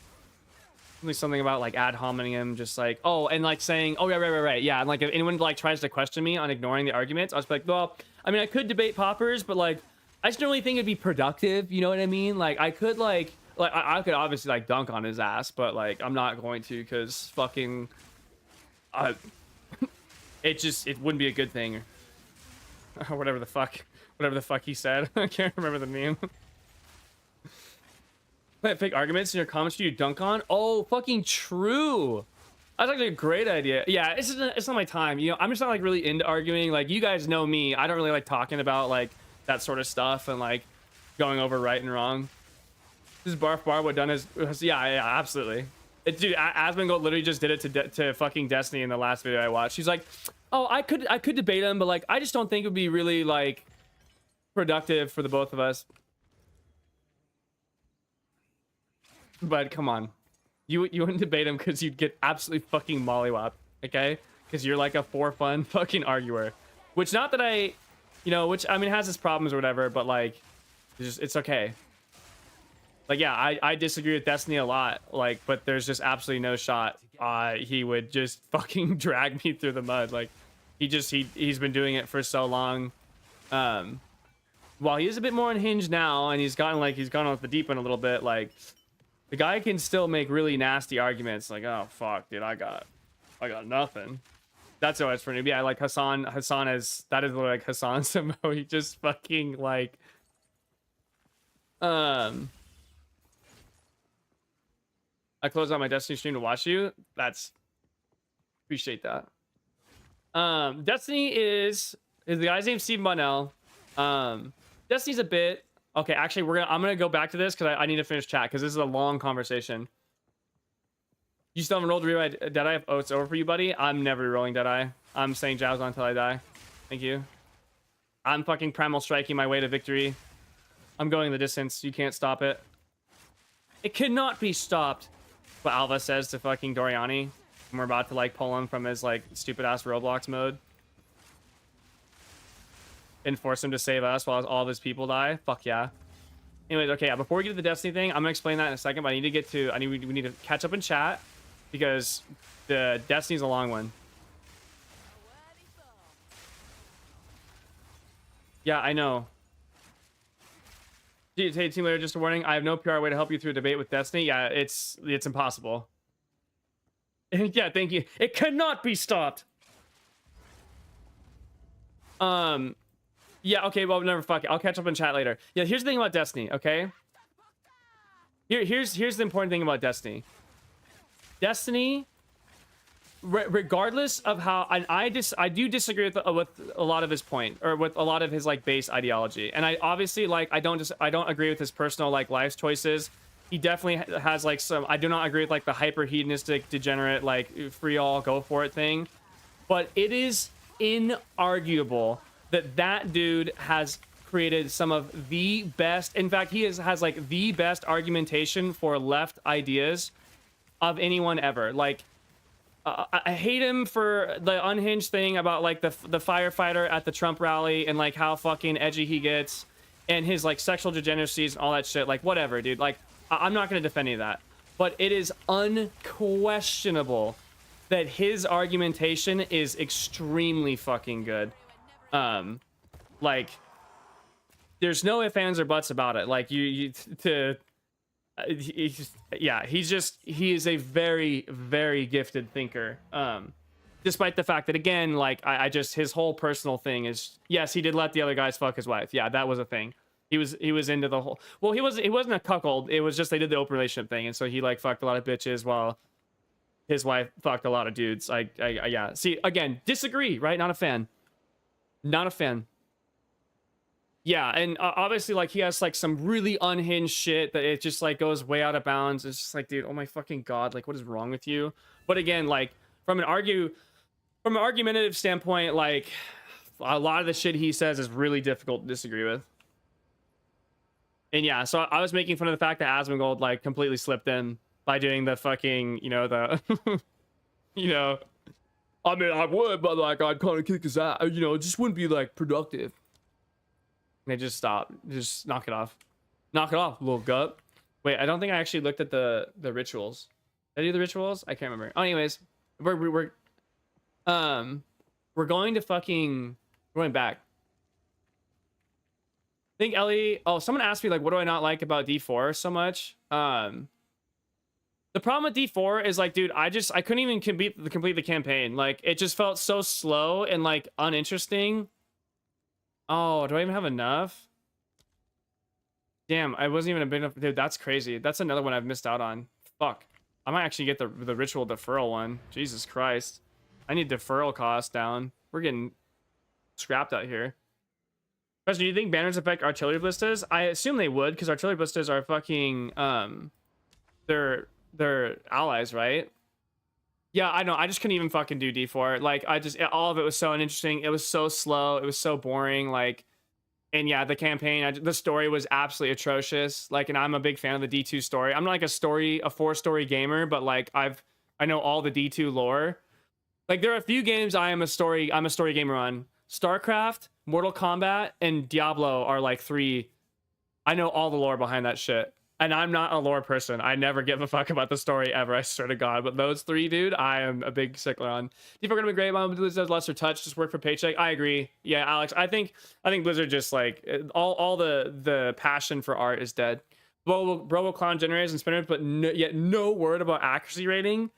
something about like ad hominem him, just like, oh, and like saying, oh yeah, right, yeah. And like if anyone like tries to question me on ignoring the arguments, I was like, well, I mean, I could debate Poppers, but like, I just don't really think it'd be productive. You know what I mean? Like, I could I could obviously like dunk on his ass, but like, I'm not going to, because fucking, it wouldn't be a good thing, or whatever the fuck he said. I can't remember the meme. Fake arguments in your comments you dunk on. Oh, fucking true. That's actually a great idea. Yeah, it's not my time. You know, I'm just not like really into arguing. Like, you guys know me. I don't really like talking about like that sort of stuff and like going over right and wrong. This is Barf Bar what done is yeah, absolutely. Dude, Asmongold literally just did it to fucking Destiny in the last video I watched. She's like, oh, I could debate him, but like I just don't think it would be really like productive for the both of us. But come on, you wouldn't debate him because you'd get absolutely fucking mollywopped, okay? Because you're like a for fun fucking arguer, which not that I, you know, which I mean has its problems or whatever, but like, it's okay. Like, yeah, I disagree with Destiny a lot, like, but there's just absolutely no shot he would just fucking drag me through the mud. Like, he's been doing it for so long. While he is a bit more unhinged now, and he's gone off the deep end a little bit, like, the guy can still make really nasty arguments. Like, oh fuck, dude, I got nothing. That's always for newbie. I like Hassan. That is literally like Hassan Samo. He just fucking like, I closed out my Destiny stream to watch you. That's appreciate that. Destiny is the guy's name Steve Bunnell. Destiny's a bit okay. Actually, I'm gonna go back to this because I need to finish chat because this is a long conversation. You still haven't rolled reroll Deadeye? Oh, it's over for you, buddy. I'm never rolling Deadeye. I'm saying jabs on until I die. Thank you. I'm fucking primal striking my way to victory. I'm going the distance. You can't stop it. It cannot be stopped. What Alva says to fucking Doriani. And we're about to like pull him from his like stupid ass Roblox mode and force him to save us while all of his people die. Fuck yeah. Anyways, okay, yeah, before we get to the Destiny thing, I'm gonna explain that in a second, but we need to catch up in chat because the Destiny's a long one. Yeah, I know. Hey, team leader, just a warning. I have no PR way to help you through a debate with Destiny. Yeah, it's impossible. Yeah, thank you. It cannot be stopped. Yeah, okay, well, never fuck it. I'll catch up in chat later. Yeah, here's the thing about Destiny, okay? Here's the important thing about Destiny. Destiny, regardless of how, and I do disagree with a lot of his point, or with a lot of his like base ideology, and I obviously like I don't agree with his personal like life choices. He definitely has like some. I do not agree with like the hyper hedonistic degenerate like free all go for it thing, but it is inarguable that dude has created some of the best. In fact, he has like the best argumentation for left ideas of anyone ever. Like, I hate him for the unhinged thing about like the firefighter at the Trump rally and like how fucking edgy he gets and his like sexual degeneracies and all that shit. Like, whatever, dude. Like, I'm not going to defend any of that, but it is unquestionable that his argumentation is extremely fucking good. Like, there's no ifs, ands, or buts about it. Like, he is a very, very gifted thinker. Despite the fact that, again, like, I just, his whole personal thing is, yes, he did let the other guys fuck his wife. Yeah, that was a thing. He was into the whole, well, he wasn't a cuckold. It was just, they did the open relationship thing. And so he like fucked a lot of bitches while his wife fucked a lot of dudes. Yeah. See, again, disagree, right? Not a fan. Not a fan. Yeah, and obviously, like, he has like some really unhinged shit that it just like goes way out of bounds. It's just like, dude, oh my fucking god, like, what is wrong with you? But again, like, from an argumentative standpoint, like, a lot of the shit he says is really difficult to disagree with. And yeah, so I was making fun of the fact that Asmongold like completely slipped in by doing the fucking, you know, the, you know, I mean, I would, but like, I'd kind of kick his ass, you know, it just wouldn't be like productive. And they just stop. Just knock it off. Knock it off, little gut. Wait, I don't think I actually looked at the rituals. Did I do the rituals? I can't remember. Oh, anyways, we're going to fucking, we're going back. I think Ellie, oh, someone asked me like, what do I not like about D4 so much? The problem with D4 is like, dude, I couldn't even complete the campaign. Like, it just felt so slow and like uninteresting. Oh, do I even have enough? Damn, I wasn't even a big enough. Dude, that's crazy. That's another one I've missed out on. Fuck. I might actually get the ritual deferral one. Jesus Christ. I need deferral costs down. We're getting scrapped out here. Question, do you think banners affect artillery ballistas? I assume they would, because artillery ballistas are fucking, they're allies, right? Yeah, I know. I just couldn't even fucking do D4. Like, all of it was so uninteresting. It was so slow. It was so boring. Like, And yeah, the campaign, the story was absolutely atrocious. Like, and I'm a big fan of the D2 story. I'm not like a 4-story gamer, but like I know all the D2 lore. Like, there are a few games I'm a story gamer on. StarCraft, Mortal Kombat, and Diablo are like 3. I know all the lore behind that shit. And I'm not a lore person. I never give a fuck about the story ever, I swear to God. But those 3, dude, I am a big stickler on. D4 gonna be great. Blizzard does lesser touch, just work for paycheck. I agree. Yeah, Alex, I think Blizzard just like all the passion for art is dead. Bro will clown generators and spinners, but yet no word about accuracy rating.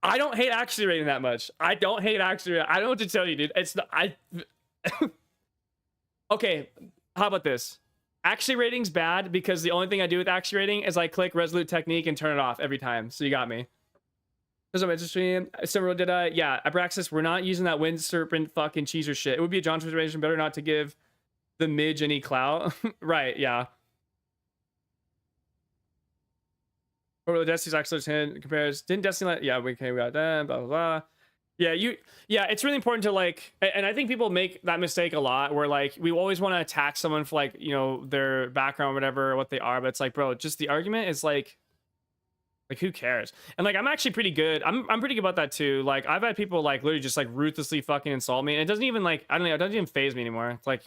I don't hate accuracy rating that much. I don't hate accuracy rating. I don't know what to tell you, dude. It's not, okay, how about this? Accuracy rating's bad because the only thing I do with accuracy rating is I click resolute technique and turn it off every time. So you got me. There's no interesting. Several did yeah, Abraxas, we're not using that wind serpent fucking cheeser shit. It would be a John situation better not to give the midge any clout. Right, yeah. Or the Destiny's actually compares. Didn't Destiny yeah, we got that, blah blah blah. Yeah, it's really important to like, and I think people make that mistake a lot where like we always want to attack someone for like, you know, their background or whatever, what they are, but it's like, bro, just the argument is like who cares? And like I'm actually pretty good. I'm pretty good about that too. Like I've had people like literally just like ruthlessly fucking insult me, and it doesn't even like, I don't know, it doesn't even phase me anymore. It's like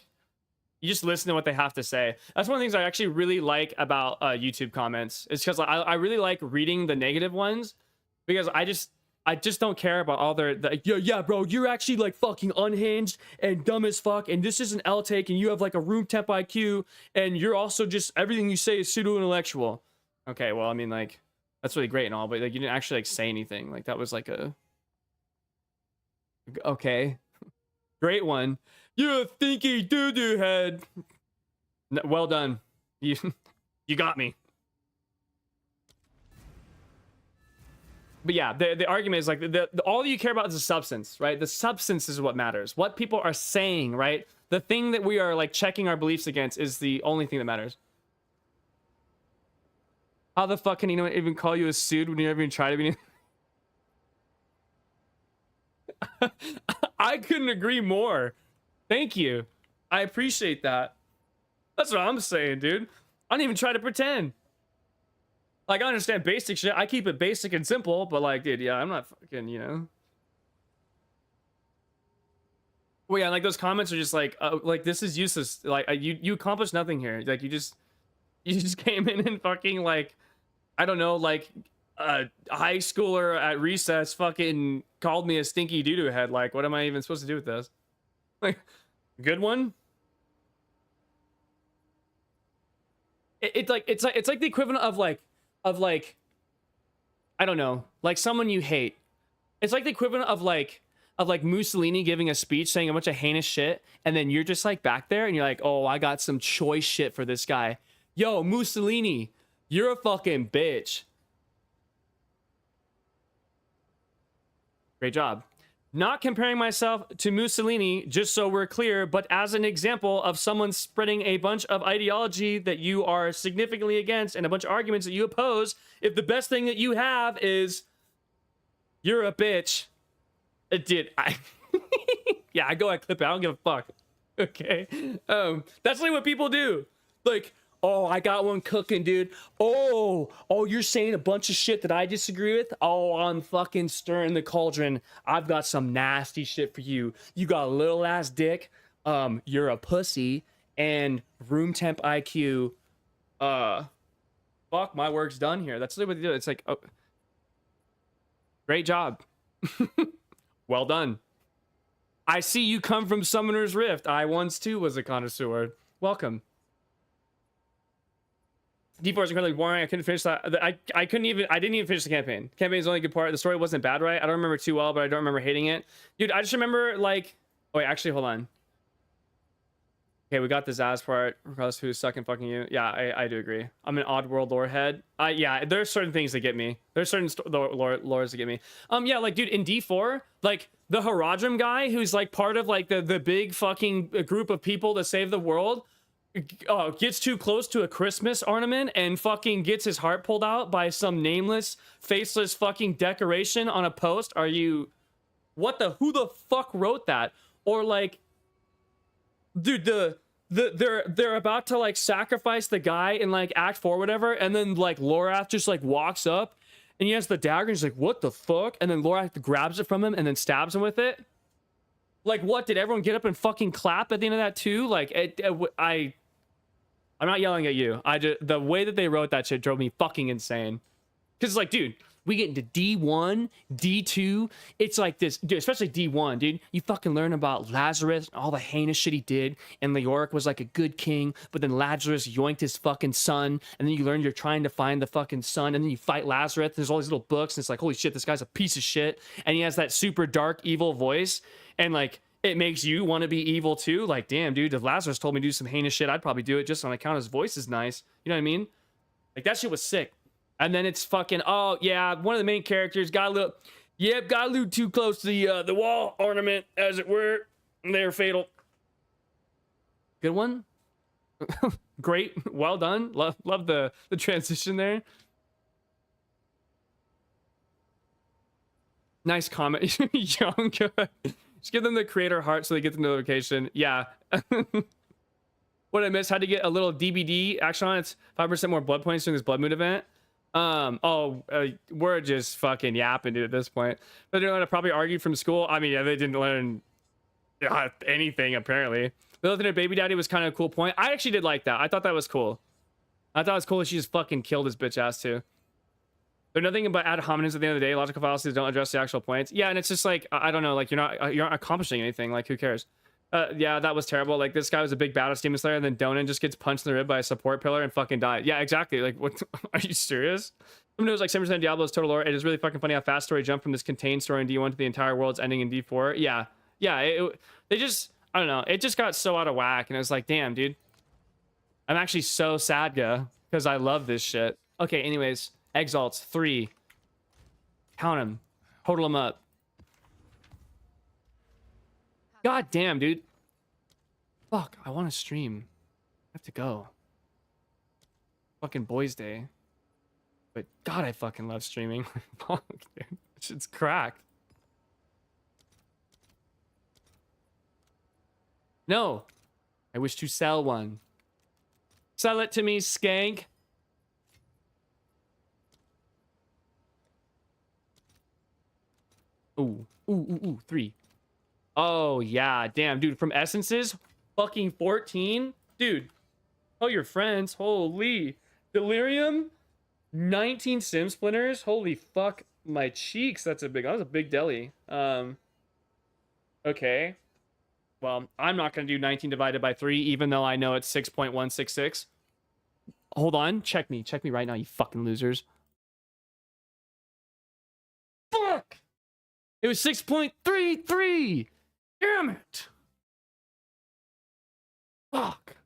you just listen to what they have to say. That's one of the things I actually really like about YouTube comments. It's because I really like reading the negative ones because I just don't care about all yeah, bro, you're actually like fucking unhinged and dumb as fuck, and this is an L take, and you have like a room temp IQ, and you're also just, everything you say is pseudo intellectual. Okay, well, I mean, like, that's really great and all, but like you didn't actually like say anything. Like that was like a okay, great one. You're a thinky doo-doo head. Well done. You got me. But yeah, the argument is like all you care about is the substance, right? The substance is what matters. What people are saying, right? The thing that we are like checking our beliefs against is the only thing that matters. How the fuck can anyone even call you a sued when you never even try to be? I couldn't agree more. Thank you. I appreciate that. That's what I'm saying, dude. I don't even try to pretend. Like, I understand basic shit. I keep it basic and simple, but like, dude, yeah, I'm not fucking, you know. Well, yeah, like those comments are just like this is useless. Like, you accomplished nothing here. Like, you just came in and fucking like, I don't know, like a high schooler at recess fucking called me a stinky doo-doo head. Like, what am I even supposed to do with this? Like, good one. It's like the equivalent of like I don't know, like someone you hate. It's like the equivalent of like Mussolini giving a speech saying a bunch of heinous shit, and then you're just like back there and you're like, oh, I got some choice shit for this guy. Yo, Mussolini, you're a fucking bitch. Great job. Not comparing myself to Mussolini, just so we're clear, but as an example of someone spreading a bunch of ideology that you are significantly against and a bunch of arguments that you oppose. If the best thing that you have is you're a bitch, yeah, I go, I clip it. I don't give a fuck. Okay, that's like what people do. Like, oh, I got one cooking, dude. Oh, you're saying a bunch of shit that I disagree with? Oh, I'm fucking stirring the cauldron. I've got some nasty shit for you. You got a little ass dick. You're a pussy. And room temp IQ. Fuck, my work's done here. That's what they do. It's like, oh, great job. Well done. I see you come from Summoner's Rift. I once too was a connoisseur. Welcome. D4 is incredibly boring. I couldn't finish that. I didn't even finish the campaign. Campaign's the only good part. The story wasn't bad, right? I don't remember too well, but I don't remember hating it. Dude, I just remember like, oh wait, actually, hold on. Okay, we got the Zaz part, regardless of who's sucking fucking you. Yeah, I do agree. I'm an odd world lore head. Yeah, there's certain things that get me. There's certain lores that get me. Yeah, like, dude, in D4, like, the Haradrim guy, who's, like, part of, like, the big fucking group of people to save the world, gets too close to a Christmas ornament and fucking gets his heart pulled out by some nameless, faceless fucking decoration on a post. who the fuck wrote that? Or like, dude, they're about to like sacrifice the guy in like act 4 or whatever, and then like Lorath just like walks up and he has the dagger and he's like, what the fuck? And then Lorath grabs it from him and then stabs him with it. Like, what, did everyone get up and fucking clap at the end of that too? Like, I'm not yelling at you. The way that they wrote that shit drove me fucking insane. Because it's like, dude, we get into D1, D2. It's like this, dude, especially D1, dude. You fucking learn about Lazarus, all the heinous shit he did. And Leoric was like a good king, but then Lazarus yoinked his fucking son. And then you learn you're trying to find the fucking son. And then you fight Lazarus. There's all these little books. And it's like, holy shit, this guy's a piece of shit. And he has that super dark, evil voice. And like, it makes you want to be evil too. Like, damn, dude, if Lazarus told me to do some heinous shit, I'd probably do it just on account his voice is nice. You know what I mean? Like, that shit was sick. And then it's fucking, oh yeah, one of the main characters got a little too close to the wall ornament, as it were. They're fatal. Good one. Great, well done. Love the transition there. Nice comment. Young. Just give them the creator heart so they get the notification. Yeah. What I missed, had to get a little DBD action on. It's 5% more blood points during this blood moon event. We're just fucking yapping, dude, at this point. But they didn't learn to probably argue from school. I mean, yeah, they didn't learn anything, apparently. The other thing, baby daddy was kind of a cool point. I actually did like that. I thought that was cool. I thought it was cool that she just fucking killed his bitch ass, too. They're nothing but ad hominems at the end of the day. Logical fallacies don't address the actual points. Yeah, and it's just like, I don't know, like, you're not accomplishing anything. Like, who cares? Yeah, that was terrible. Like, this guy was a big badass demon slayer, and then Donan just gets punched in the rib by a support pillar and fucking died. Yeah, exactly. Like, what? Are you serious? Someone knows like 7% of Diablo's total lore. It is really fucking funny how fast story jumped from this contained story in D1 to the entire world's ending in D4. Yeah, they just, I don't know. It just got so out of whack, and I was like, damn, dude. I'm actually so sad, because I love this shit. Okay, anyways, exalts 3. Count them. Total them up. God damn, dude. Fuck, I want to stream. I have to go. Fucking boys' day. But God, I fucking love streaming. Fuck, dude. Shit's cracked. No. I wish to sell one. Sell it to me, skank. Ooh, 3. Oh, yeah. Damn, dude. From Essences, fucking 14. Dude. Oh, your friends. Holy. Delirium. 19 sim splinters. Holy fuck. My cheeks. That was a big deli. Okay. Well, I'm not going to do 19 divided by 3, even though I know it's 6.166. Hold on. Check me. Check me right now, you fucking losers. Fuck. It was 6.33. Damn it! Fuck.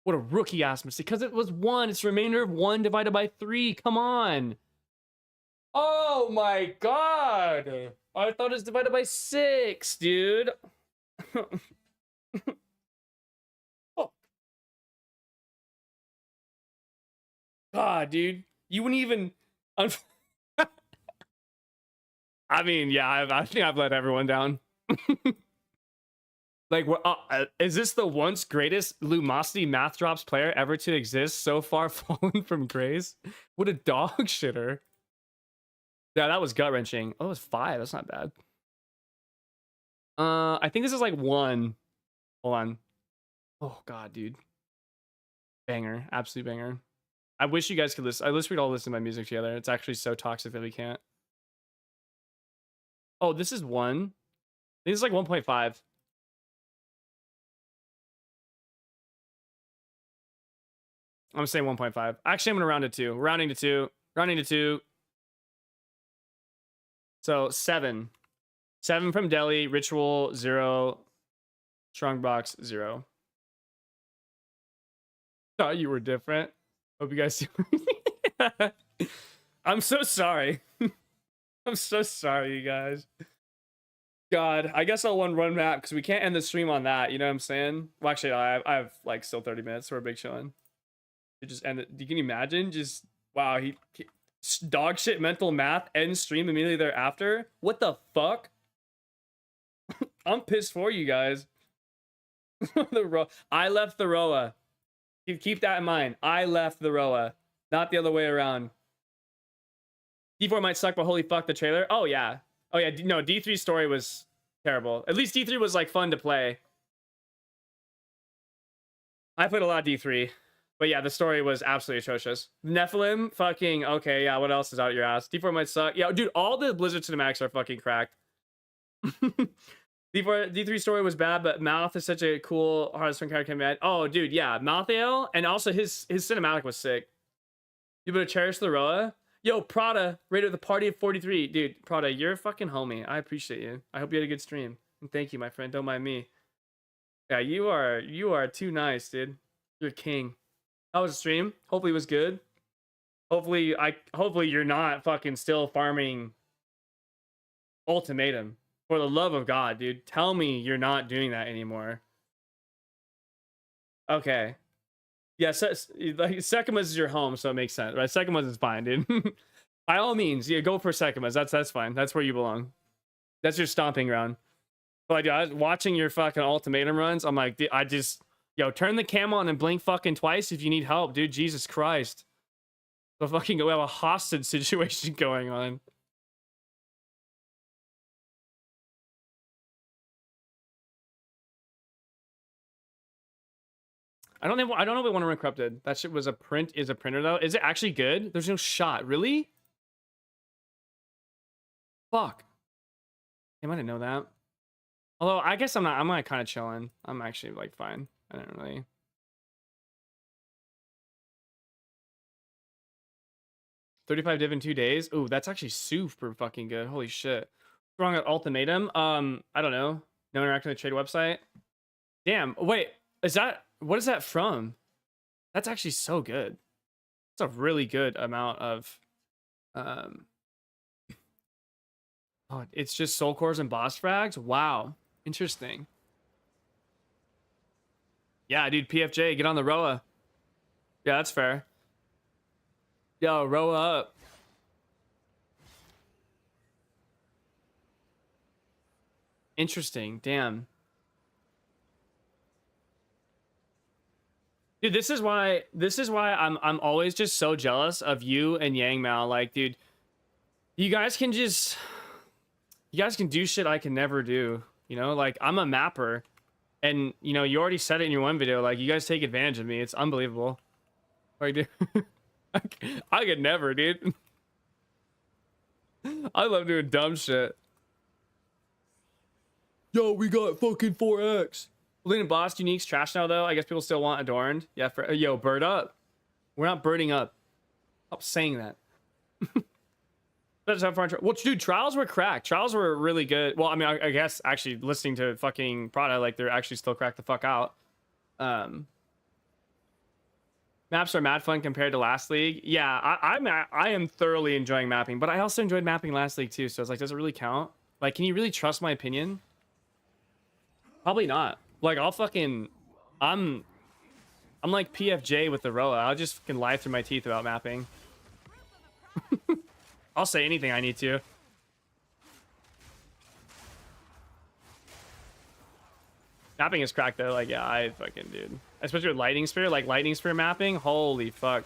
What a rookie ass mistake. Because it was 1. It's the remainder of 1 divided by 3. Come on. Oh my god. I thought it was divided by 6, dude. Oh. God, dude. You wouldn't even... I mean, yeah, I think I've let everyone down. Like, is this the once greatest Lumosity Math Drops player ever to exist, so far fallen from grace? What a dog shitter. Yeah, that was gut-wrenching. Oh, it was 5. That's not bad. I think this is like 1. Hold on. Oh, God, dude. Banger. Absolute banger. I wish you guys could listen. I wish we'd all listen to my music together. It's actually so toxic that we can't. Oh, this is 1. This is like 1.5. I'm saying 1.5. Actually, I'm gonna round it to 2. Rounding to 2. Rounding to 2. So 7. 7 from Delhi. Ritual 0. Strongbox 0. Thought you were different. Hope you guys see. I'm so sorry. I'm so sorry, you guys. God, I guess I'll run map because we can't end the stream on that. You know what I'm saying? Well, actually, I have like still 30 minutes. So we're big chilling. To just end it. You can imagine just wow, he dog shit mental math end stream immediately thereafter. What the fuck? I'm pissed for you guys. I left the Roa. Keep that in mind. I left the Roa, not the other way around. D4 might suck, but holy fuck, the trailer. Oh yeah. Oh yeah. No, D3 story was terrible. At least D3 was like fun to play. I played a lot of D3. But yeah, the story was absolutely atrocious. Nephilim, fucking, okay, yeah, what else is out your ass? D4 might suck. Yeah, dude, all the Blizzard cinematics are fucking cracked. D3 story was bad, but Mouth is such a cool Hearthstone character. Man. Oh, dude, yeah, Mouthael, and also his cinematic was sick. You better cherish the Roa. Yo, Prada, rated the party of 43. Dude, Prada, you're a fucking homie. I appreciate you. I hope you had a good stream. And thank you, my friend. Don't mind me. Yeah, you are too nice, dude. You're king. How was the stream? Hopefully it was good. Hopefully you're not fucking still farming Ultimatum. For the love of God, dude. Tell me you're not doing that anymore. Okay. Yeah, like Sekimas is your home, so it makes sense, right? Sekimas is fine, dude. By all means, yeah, go for Sekimas. That's fine. That's where you belong. That's your stomping ground. But like, dude, I was watching your fucking Ultimatum runs. I'm like, I just, yo, turn the cam on and blink fucking twice if you need help, dude. Jesus Christ. We have a hostage situation going on. I don't know if we want to run corrupted. That shit was a printer though. Is it actually good? There's no shot. Really? Fuck. Damn, I didn't know that. Although I guess I'm like kind of chilling. I'm actually like fine. I don't really. $35 div in 2 days. Ooh, that's actually super fucking good. Holy shit. What's wrong with Ultimatum? I don't know. No interacting with the trade website. Damn. Wait, what is that from? That's actually so good. It's a really good amount of oh, it's just soul cores and boss frags. Wow, interesting. Yeah, dude, PFJ, get on the Roa. Yeah, that's fair. Yo, Roa up. Interesting. Damn. Dude, this is why I'm always just so jealous of you and Yang Mao. Like, dude, you guys can do shit I can never do. You know, like I'm a mapper, and you know, you already said it in your one video. Like, you guys take advantage of me. It's unbelievable. Like, dude, I could never, dude. I love doing dumb shit. Yo, we got fucking 4x. Lean and Boss uniques trash now though. I guess people still want adorned. Yeah, yo, bird up. We're not birding up. Stop saying that. Well, dude, trials were cracked. Trials were really good. Well, I mean, I guess actually listening to fucking Prada, like they're actually still cracked the fuck out. Maps are mad fun compared to last league. Yeah, I am thoroughly enjoying mapping, but I also enjoyed mapping last league too. So it's like, does it really count? Like, can you really trust my opinion? Probably not. Like, I'm like PFJ with the Roa. I'll just fucking lie through my teeth about mapping. I'll say anything I need to. Mapping is cracked though. Like, yeah, I fucking, dude. Especially with Lightning Spear, like Lightning Spear mapping. Holy fuck.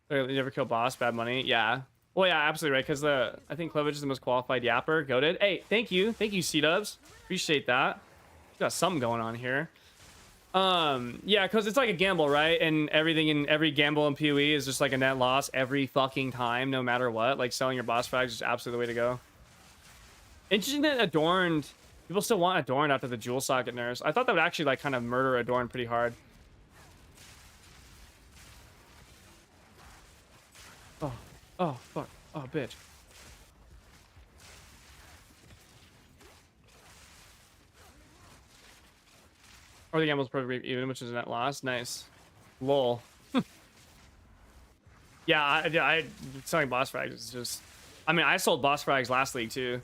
You never kill boss, bad money. Yeah. Well, yeah, absolutely right. Because I think Clovage is the most qualified yapper. Goated. Hey, thank you, C-Dubs. Appreciate that. Got something going on here. Yeah, because it's like a gamble, right? And everything in every gamble in PoE is just like a net loss every fucking time, no matter what. Like selling your boss frags is absolutely the way to go. Interesting that Adorned, people still want Adorned after the Jewel Socket nerfs. I thought that would actually like kind of murder Adorned pretty hard. Oh, fuck. Oh, bitch. Or the gamble's perfect even, which is a net loss. Nice. Lol. Yeah, I selling boss frags is just... I mean, I sold boss frags last league, too.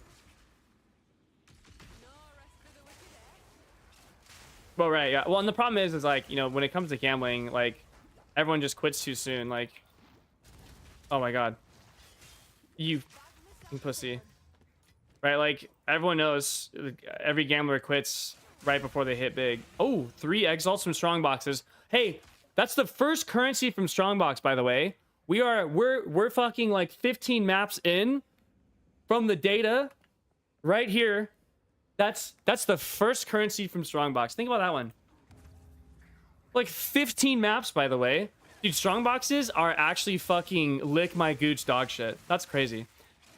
Well, right, yeah. Well, and the problem is like, you know, when it comes to gambling, like, everyone just quits too soon. Like, oh my god. You pussy. right? Like everyone knows, every gambler quits right before they hit big. Oh, 3 exalts from strong boxes. Hey, that's the first currency from strongbox, by the way. We're fucking like 15 maps in from the data right here. That's the first currency from strongbox. Think about that one. Like 15 maps, by the way. Dude, strongboxes are actually fucking lick my gooch dog shit. That's crazy.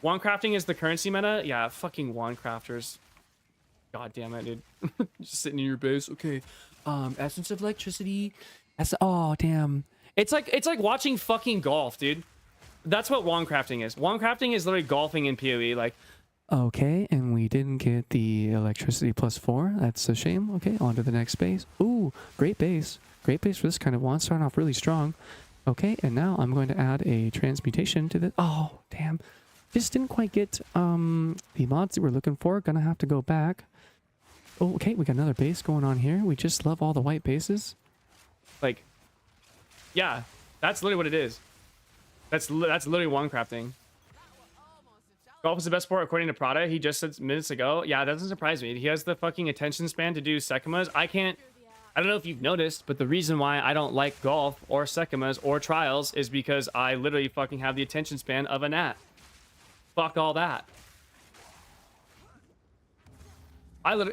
Wand crafting is the currency meta. Yeah, fucking wand crafters. God damn it, dude. Just sitting in your base. Okay. Essence of electricity. Oh damn. It's like watching fucking golf, dude. That's what wand crafting is. Wand crafting is literally golfing in PoE. Like, okay, and we didn't get the electricity +4. That's a shame. Okay, on to the next base. Ooh, great base. Great base for this kind of wand. Starting off really strong. Okay, and now I'm going to add a transmutation to the. Oh damn. Just didn't quite get the mods that we're looking for. Gonna have to go back. Oh, okay, we got another base going on here. We just love all the white bases. Like, yeah, that's literally what it is. That's literally wand crafting. Golf is the best sport according to Prada. He just said minutes ago. Yeah, that doesn't surprise me. He has the fucking attention span to do Sekimas. I don't know if you've noticed, but the reason why I don't like golf or Sekimas or trials is because I literally fucking have the attention span of a gnat. Fuck all that. I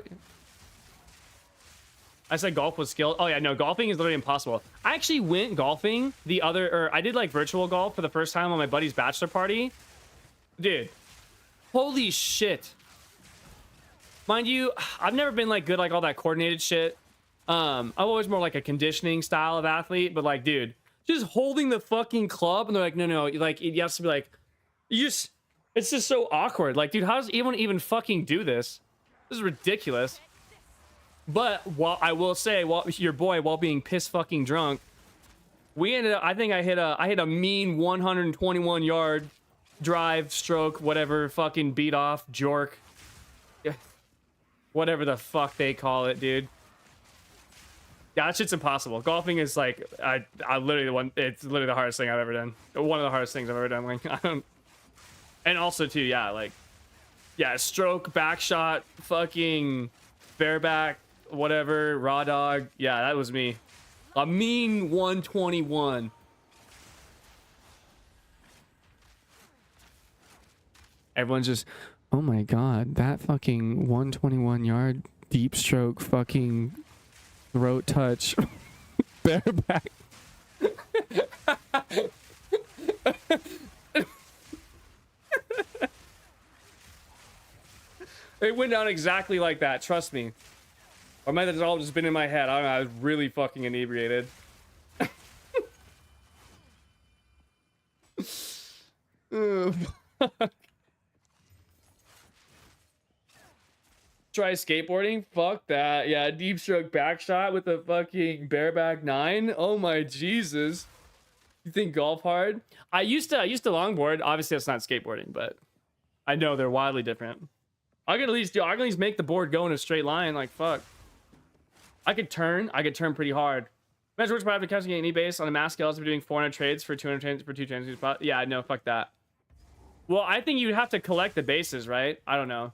said golf was skill. Oh yeah, no, golfing is literally impossible. I actually went golfing I did like virtual golf for the first time on my buddy's bachelor party. Dude, holy shit. Mind you, I've never been like good like all that coordinated shit. I'm always more like a conditioning style of athlete, but like, dude, just holding the fucking club and they're like, no, like you have to be like, it's just so awkward. Like, dude, how does anyone even fucking do this? This is ridiculous. But I will say, your boy, while being piss fucking drunk, we ended up. I think I hit a mean 121 yard drive, stroke, whatever, fucking beat off, jork, whatever the fuck they call it, dude. Yeah, that shit's impossible. Golfing is like, I literally it's literally the hardest thing I've ever done. One of the hardest things I've ever done. Like, I don't. And also too, yeah, like, yeah, stroke, back shot, fucking bareback, whatever, raw dog. Yeah, that was me. A mean 121. Everyone's just, oh my god, that fucking 121 yard deep stroke fucking throat touch bareback. It went down exactly like that, trust me. Or might have all just been in my head. I don't know, I was really fucking inebriated. Try skateboarding? Fuck that. Yeah, deep stroke back shot with a fucking bareback 9. Oh my Jesus. You think golf hard? I used to longboard. Obviously that's not skateboarding, but I know they're wildly different. I could at least make the board go in a straight line. Like, fuck. I could turn pretty hard. Imagine which part of the casting any base on a mass scale is doing 400 trades for 200 trades for 2 trades. Yeah, no, fuck that. Well, I think you'd have to collect the bases, right? I don't know.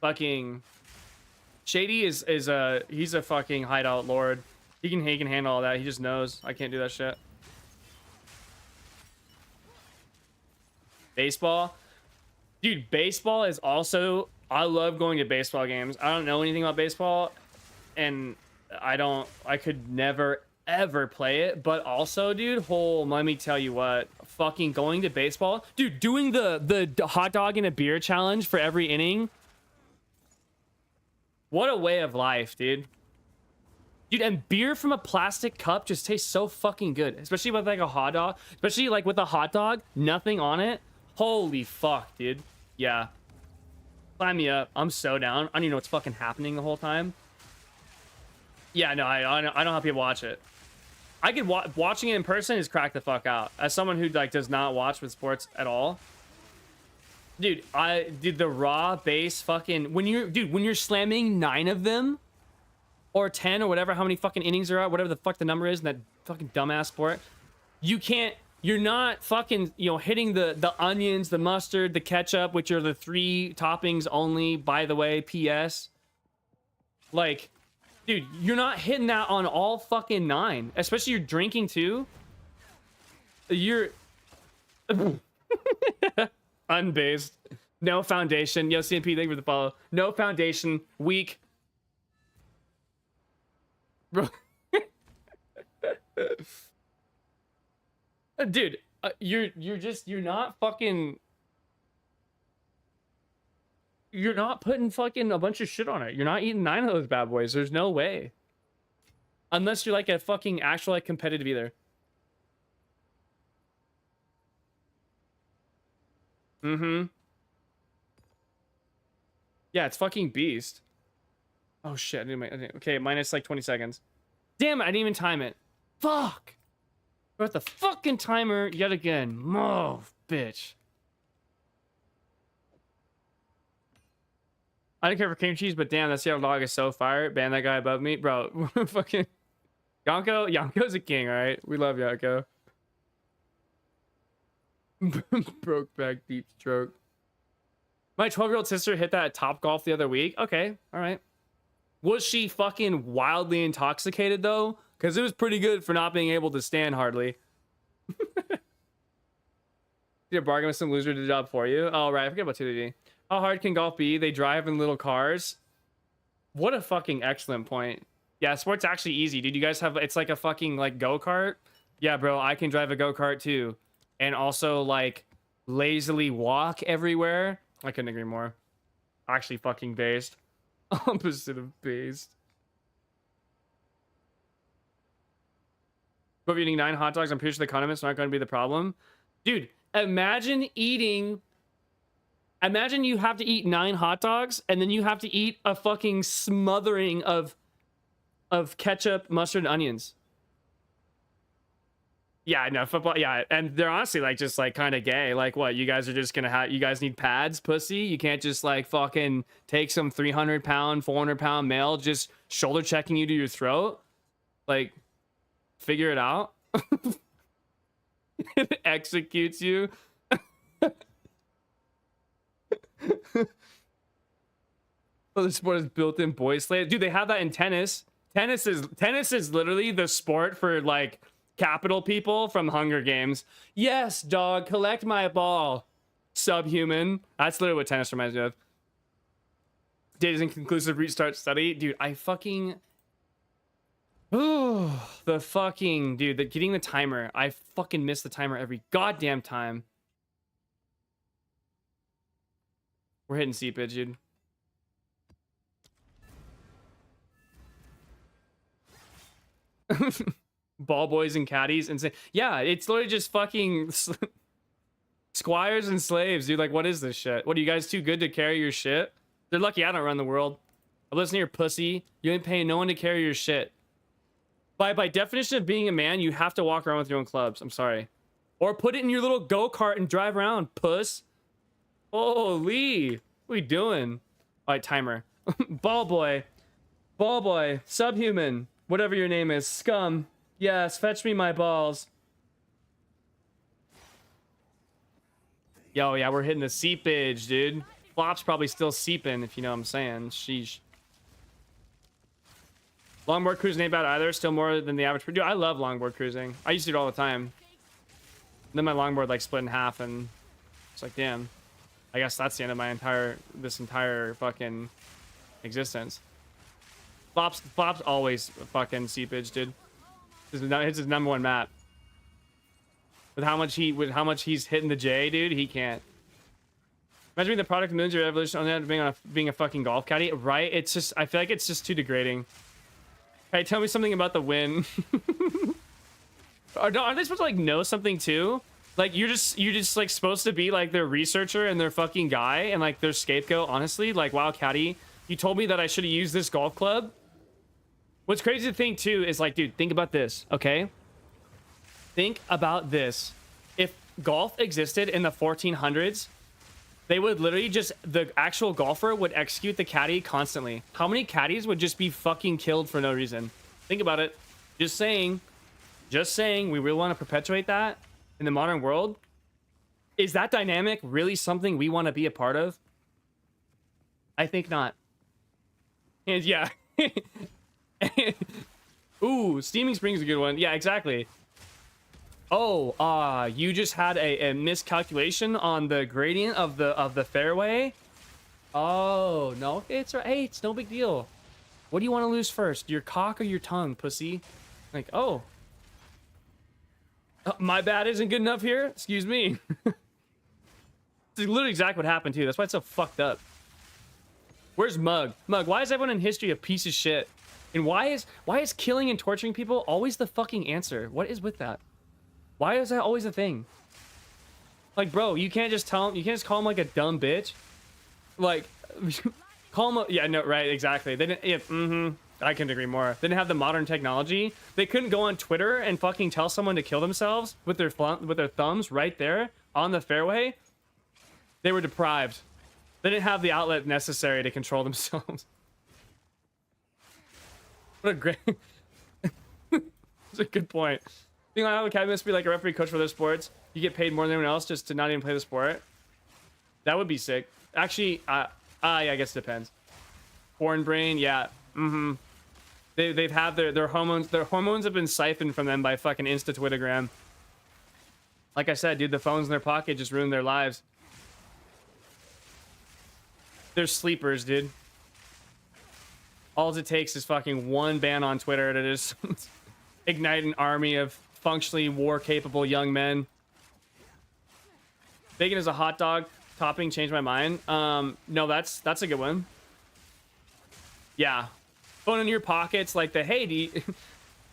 Fucking Shady he's a fucking hideout lord. He can handle all that. He just knows. I can't do that shit. Baseball. Dude, baseball is also, I love going to baseball games. I don't know anything about baseball and I could never ever play it, but also, dude, let me tell you what, fucking going to baseball, dude, doing the hot dog and a beer challenge for every inning. What a way of life, dude. Dude, and beer from a plastic cup just tastes so fucking good, especially with like a hot dog, especially like with a hot dog, nothing on it. Holy fuck, dude. Yeah. Sign me up. I'm so down. I don't even know what's fucking happening the whole time. Yeah, no, I don't know how people watch it. I could watching it in person is crack the fuck out. As someone who like does not watch with sports at all, dude, the raw base fucking when you're slamming 9 of them or 10 or whatever, how many fucking innings are out, whatever the fuck the number is in that fucking dumbass sport, you can't you're not fucking, you know, hitting the onions, the mustard, the ketchup, which are the 3 toppings only, by the way, PS. Like, dude, you're not hitting that on all fucking 9, especially you're drinking too. You're unbased. No foundation. Yo, CNP, thank you for the follow. No foundation. Weak. Bro. Dude, you're not fucking. You're not putting fucking a bunch of shit on it. You're not eating 9 of those bad boys. There's no way. Unless you're like a fucking actual like competitive either. Mm-hmm. Yeah, it's fucking beast. Oh shit, okay, minus like 20 seconds. Damn it, I didn't even time it. Fuck! We're at the fucking timer yet again. Oh, bitch. I don't care for cream cheese, but damn, that Seattle dog is so fire. Ban that guy above me. Bro, fucking... Yonko's a king, alright? We love Yonko. Broke back deep stroke. My 12-year-old sister hit that at Top Golf the other week. Okay, all right. Was she fucking wildly intoxicated though? Because it was pretty good for not being able to stand hardly. Did a bargain with some loser to do the job for you? Oh, right. I forget about 2D. How hard can golf be? They drive in little cars. What a fucking excellent point. Yeah, sport's actually easy, dude. You guys have... It's like a fucking like go-kart. Yeah, bro. I can drive a go-kart too. And also like lazily walk everywhere. I couldn't agree more. Actually fucking based. Opposite of based. But eating 9 hot dogs, I'm pretty sure the condiments are not going to be the problem. Dude, imagine eating... Imagine you have to eat 9 hot dogs, and then you have to eat a fucking smothering of ketchup, mustard, and onions. Yeah, no, football, yeah, and they're honestly, like, just, like, kind of gay. Like, what, you guys are just gonna have... You guys need pads, pussy? You can't just, like, fucking take some 300-pound, 400-pound male just shoulder-checking you to your throat? Like... Figure it out. It executes you. Well, the sport is built-in boy slave. Dude, they have that in tennis. Tennis is literally the sport for like capital people from Hunger Games. Yes, dog, collect my ball. Subhuman. That's literally what tennis reminds me of. Data's inconclusive. Restart study. Dude, I fucking... Oh, the fucking dude, getting the timer. I fucking miss the timer every goddamn time. We're hitting seepage, dude. Ball boys and caddies and say, yeah, it's literally just fucking squires and slaves, dude. Like, what is this shit? What are you guys too good to carry your shit? They're lucky I don't run the world. I'm listening to your pussy. You ain't paying no one to carry your shit. By definition of being a man, you have to walk around with your own clubs. I'm sorry. Or put it in your little go-kart and drive around, puss. Holy. What are we doing? All right, timer. Ball boy. Ball boy. Subhuman. Whatever your name is. Scum. Yes, fetch me my balls. Yo, yeah, we're hitting the seepage, dude. Flop's probably still seeping, if you know what I'm saying. Sheesh. Longboard cruising ain't bad either. Still more than the average. Dude, I love longboard cruising. I used to do it all the time. And then my longboard like split in half, and it's like, damn. I guess that's the end of my this entire fucking existence. Flop's always fucking seepage, dude. It's his number 1 map. With how much he's hitting the J, dude, he can't. Imagine being the product of millions of evolution on being a fucking golf caddy, right? It's just, I feel like it's just too degrading. Hey, tell me something about the win. Aren't they supposed to like know something too? Like you're just like supposed to be like their researcher and their fucking guy and like their scapegoat. Honestly, like wow, caddy, you told me that I should have used this golf club. What's crazy to think too is like, dude, think about this, okay? Think about this. If golf existed in the 1400s, they would literally just, the actual golfer would execute the caddy constantly. How many caddies would just be fucking killed for no reason? Think about it. Just saying, we really want to perpetuate that. in the modern world, is that dynamic really something we want to be a part of? I think not. And yeah. Ooh, Steaming Spring is a good one. Yeah, exactly. Oh, you just had a miscalculation on the gradient of the fairway. Oh, no. It's hey, it's no big deal. What do you want to lose first? Your cock or your tongue, pussy? Like, oh. My bad isn't good enough here? Excuse me. It's literally exactly what happened, too. That's why it's so fucked up. Where's Mug? Mug, why is everyone in history a piece of shit? And why is killing and torturing people always the fucking answer? What is with that? Why is that always a thing? Like, bro, you can't just tell him, you can't just call him like a dumb bitch. Like, call him a, yeah, no, right, exactly. They didn't, yeah, I couldn't agree more. They didn't have the modern technology. They couldn't go on Twitter and fucking tell someone to kill themselves with their thumbs right there on the fairway. They were deprived. They didn't have the outlet necessary to control themselves. What a great... That's a good point. Being like, academy must be like a referee coach for their sports. You get paid more than anyone else just to not even play the sport. That would be sick. Actually, yeah, I guess it depends. Foreign brain, yeah. They've had their hormones. Their hormones have been siphoned from them by fucking Insta Twittergram. Like I said, dude, the phones in their pocket just ruined their lives. They're sleepers, dude. All it takes is fucking one ban on Twitter to just ignite an army of functionally war-capable young men. Bacon is a hot dog topping. Changed my mind. No, that's a good one. Yeah, phone in your pockets, like the hey,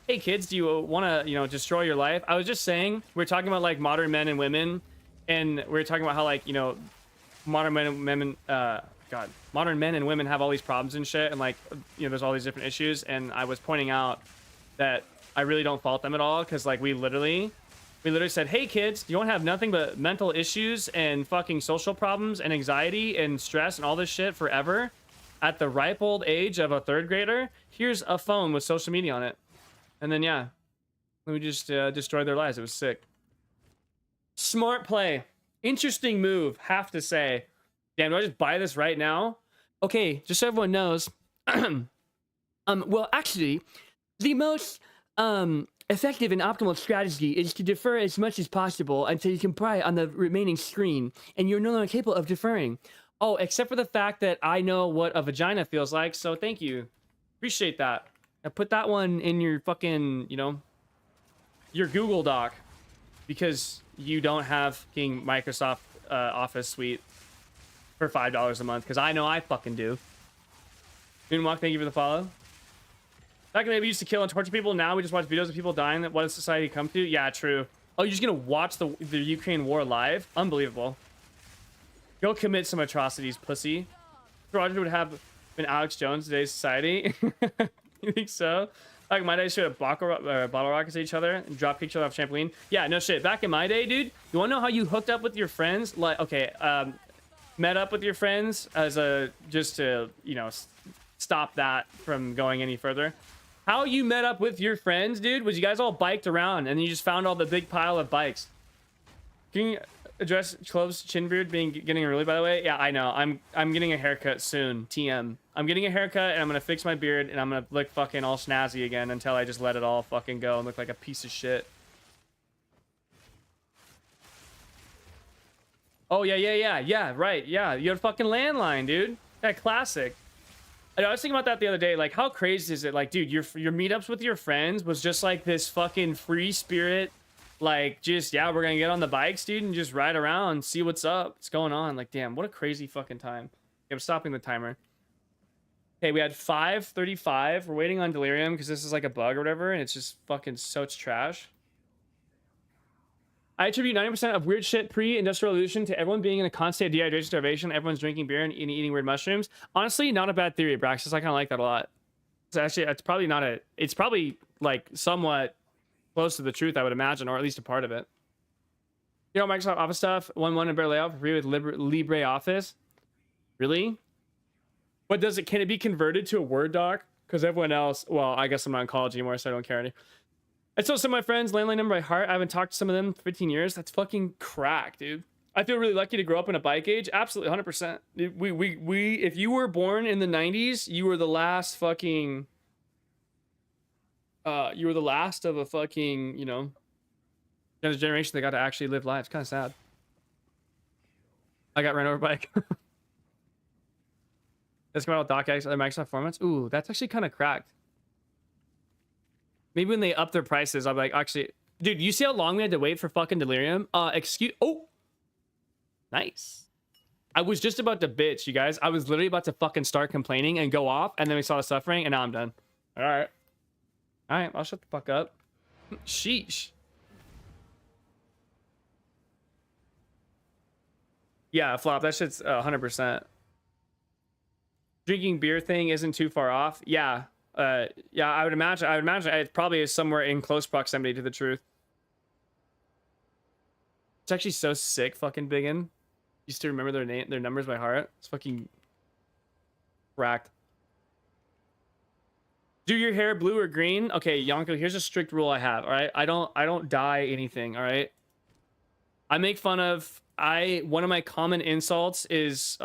hey kids, do you want to destroy your life? I was just saying we're talking about like modern men and women, and we're talking about how like modern men and women. Modern men and women have all these problems and shit, and like there's all these different issues, and I was pointing out that I really don't fault them at all, because like we literally said, hey kids, you don't have nothing but mental issues and fucking social problems and anxiety and stress and all this shit forever at the ripe old age of a third grader. Here's a phone with social media on it, and then yeah, we just destroyed their lives. It was sick. Smart play, interesting move, have to say. Damn, do I just buy this right now? Okay, just so everyone knows. Well, actually, the most effective and optimal strategy is to defer as much as possible until you can pry on the remaining screen, and you're no longer capable of deferring. Oh, except for the fact that I know what a vagina feels like, so thank you. Appreciate that. Now put that one in your fucking, your Google Doc, because you don't have fucking Microsoft Office Suite for $5 a month, because I know I fucking do. Moonwalk, thank you for the follow. Back in the day, we used to kill and torture people. Now we just watch videos of people dying. What does society come to? Yeah, true. Oh, you're just gonna watch the Ukraine war live? Unbelievable. Go commit some atrocities, pussy. Roger would have been Alex Jones in today's society. You think so? Like my day, shoot a bottle rockets at each other and drop each other off trampoline. Yeah, no shit. Back in my day, dude, you wanna know how you hooked up with your friends? Like, okay, met up with your friends as a just to stop that from going any further. How you met up with your friends, dude, was you guys all biked around and you just found all the big pile of bikes. Can you address Clove's chin beard getting early, by the way? Yeah, I know. I'm getting a haircut soon. TM. I'm getting a haircut and I'm gonna fix my beard and I'm gonna look fucking all snazzy again until I just let it all fucking go and look like a piece of shit. Oh, yeah, right, yeah. You had a fucking landline, dude. Yeah, classic. I was thinking about that the other day. Like, how crazy is it? Like, dude, your meetups with your friends was just like this fucking free spirit. Like, just, yeah, we're gonna get on the bikes, dude, and just ride around, see what's up, what's going on. Like, damn, what a crazy fucking time. Okay, I'm stopping the timer. Okay, we had 5:35. We're waiting on Delirium because this is like a bug or whatever, and it's just fucking such trash. I attribute 90% of weird shit pre-industrial revolution to everyone being in a constant state of dehydration, starvation. Everyone's drinking beer and eating weird mushrooms. Honestly, not a bad theory, Braxis. I kind of like that a lot. It's actually, it's probably not a... It's probably, like, somewhat close to the truth, I would imagine, or at least a part of it. Microsoft Office stuff. 1.1 and better layout for free with LibreOffice. Really? What does it... Can it be converted to a Word doc? Because everyone else... Well, I guess I'm not in college anymore, so I don't care any. I told some of my friends landline number by heart. I haven't talked to some of them for 15 years. That's fucking crack, dude. I feel really lucky to grow up in a bike age. Absolutely, 100%. We if you were born in the 90s, you were the last fucking you were the last of a fucking, you know, generation that got to actually live lives. Kind of sad. I got ran over by Let's come out with DocX, other Microsoft formats. Ooh, that's actually kind of cracked. Maybe when they up their prices, I'll be like, actually, dude, you see how long we had to wait for fucking Delirium? Oh, nice. I was just about to bitch, you guys. I was literally about to fucking start complaining and go off, and then we saw the suffering, and now I'm done. All right, I'll shut the fuck up. Sheesh. Yeah, flop. That shit's 100%. Drinking beer thing isn't too far off. Yeah. Yeah, I would imagine it probably is somewhere in close proximity to the truth. It's actually so sick, fucking Biggin. Used to remember their numbers by heart. It's fucking cracked. Do your hair blue or green? Okay, Yonko, here's a strict rule I have, all right? I don't dye anything, all right? I make fun of one of my common insults is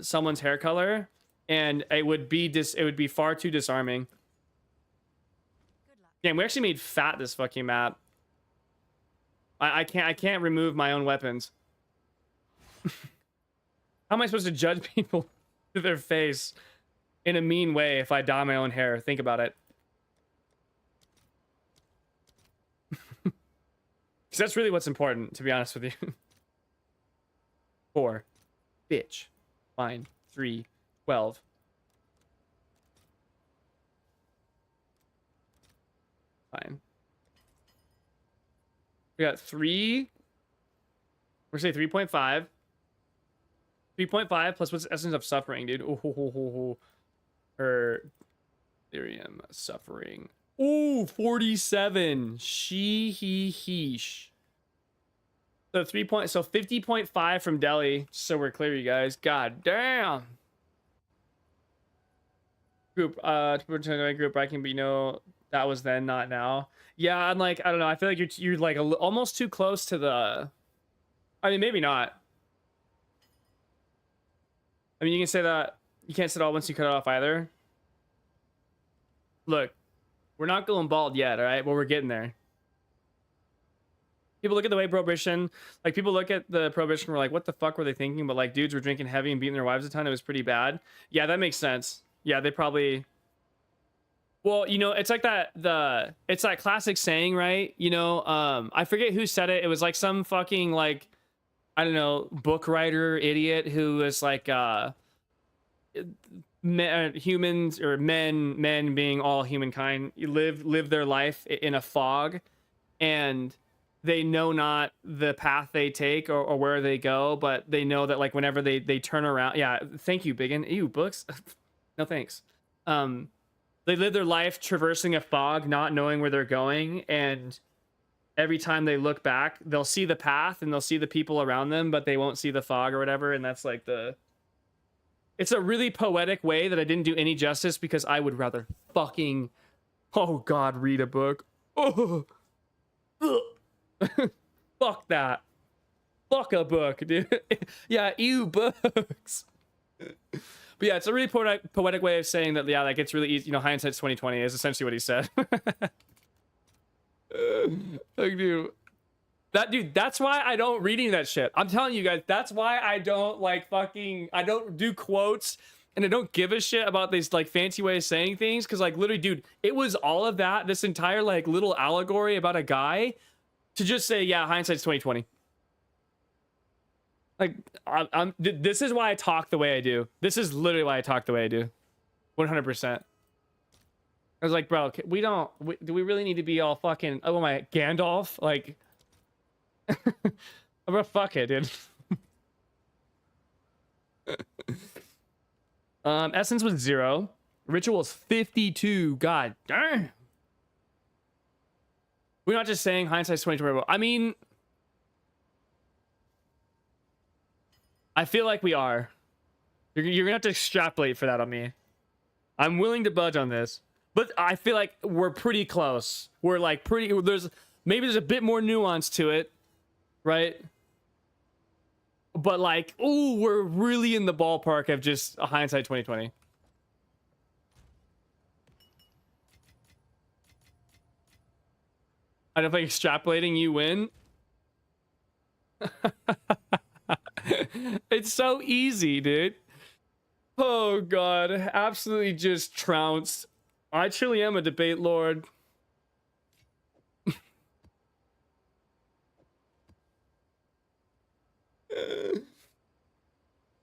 someone's hair color. And it would be far too disarming. Damn, we actually made fat this fucking map. I can't remove my own weapons. How am I supposed to judge people to their face in a mean way if I dye my own hair? Think about it. Because that's really what's important, to be honest with you. 4. Bitch. Fine. 3. 12. Fine. We got 3. We're gonna say 3.5. 3.5 plus what's the essence of suffering, dude? Oh, her Ethereum suffering. Ooh, 47. Sheesh. So 50.5 from Delhi. So we're clear, you guys. God damn. Group group ranking, but you know that was then, not now. Yeah, I'm like, I don't know, I feel like you're like almost too close to the, I mean, maybe not. I mean, you can say that you can't say it all once you cut it off either. Look, we're not going bald yet, all right, but we're getting there. People look at the way Prohibition, like people look at the Prohibition, we're like, what the fuck were they thinking? But like dudes were drinking heavy and beating their wives a ton. It was pretty bad. Yeah, that makes sense. Yeah, they probably, well, you know, it's like it's that classic saying, right? You know, I forget who said it. It was like some fucking like, I don't know, book writer idiot who was like, humans or men being all humankind, you live their life in a fog, and they know not the path they take or where they go, but they know that like whenever they turn around, yeah, thank you, Biggin. Ew, books. No thanks. They live their life traversing a fog, not knowing where they're going, and every time they look back, they'll see the path and they'll see the people around them, but they won't see the fog or whatever. And that's like it's a really poetic way that I didn't do any justice, because I would rather fucking, oh God, read a book. Oh, fuck that. Fuck a book, dude. Yeah, ew, books. But yeah, it's a really poetic way of saying that, yeah, like it's really easy, you know, hindsight's 2020 is essentially what he said. Like, dude, that's why I don't read any of that shit. I'm telling you guys, that's why I don't like fucking, I don't do quotes, and I don't give a shit about these like fancy way of saying things, because like literally, dude, it was all of that, this entire like little allegory about a guy to just say, yeah, hindsight's 2020. Like, this is why I talk the way I do. This is literally why I talk the way I do. 100%. I was like, bro, do we really need to be all fucking, oh my, Gandalf? Like, bro, fuck it, dude. Essence was 0. Ritual's 52. God damn. We're not just saying hindsight's 2020. I mean, I feel like we are. You're gonna have to extrapolate for that on me. I'm willing to budge on this. But I feel like we're pretty close. We're like pretty. There's a bit more nuance to it, right? But like, ooh, we're really in the ballpark of just hindsight 2020. I don't think extrapolating you win. It's so easy, dude. Oh god, absolutely just trounced. I truly am a debate lord.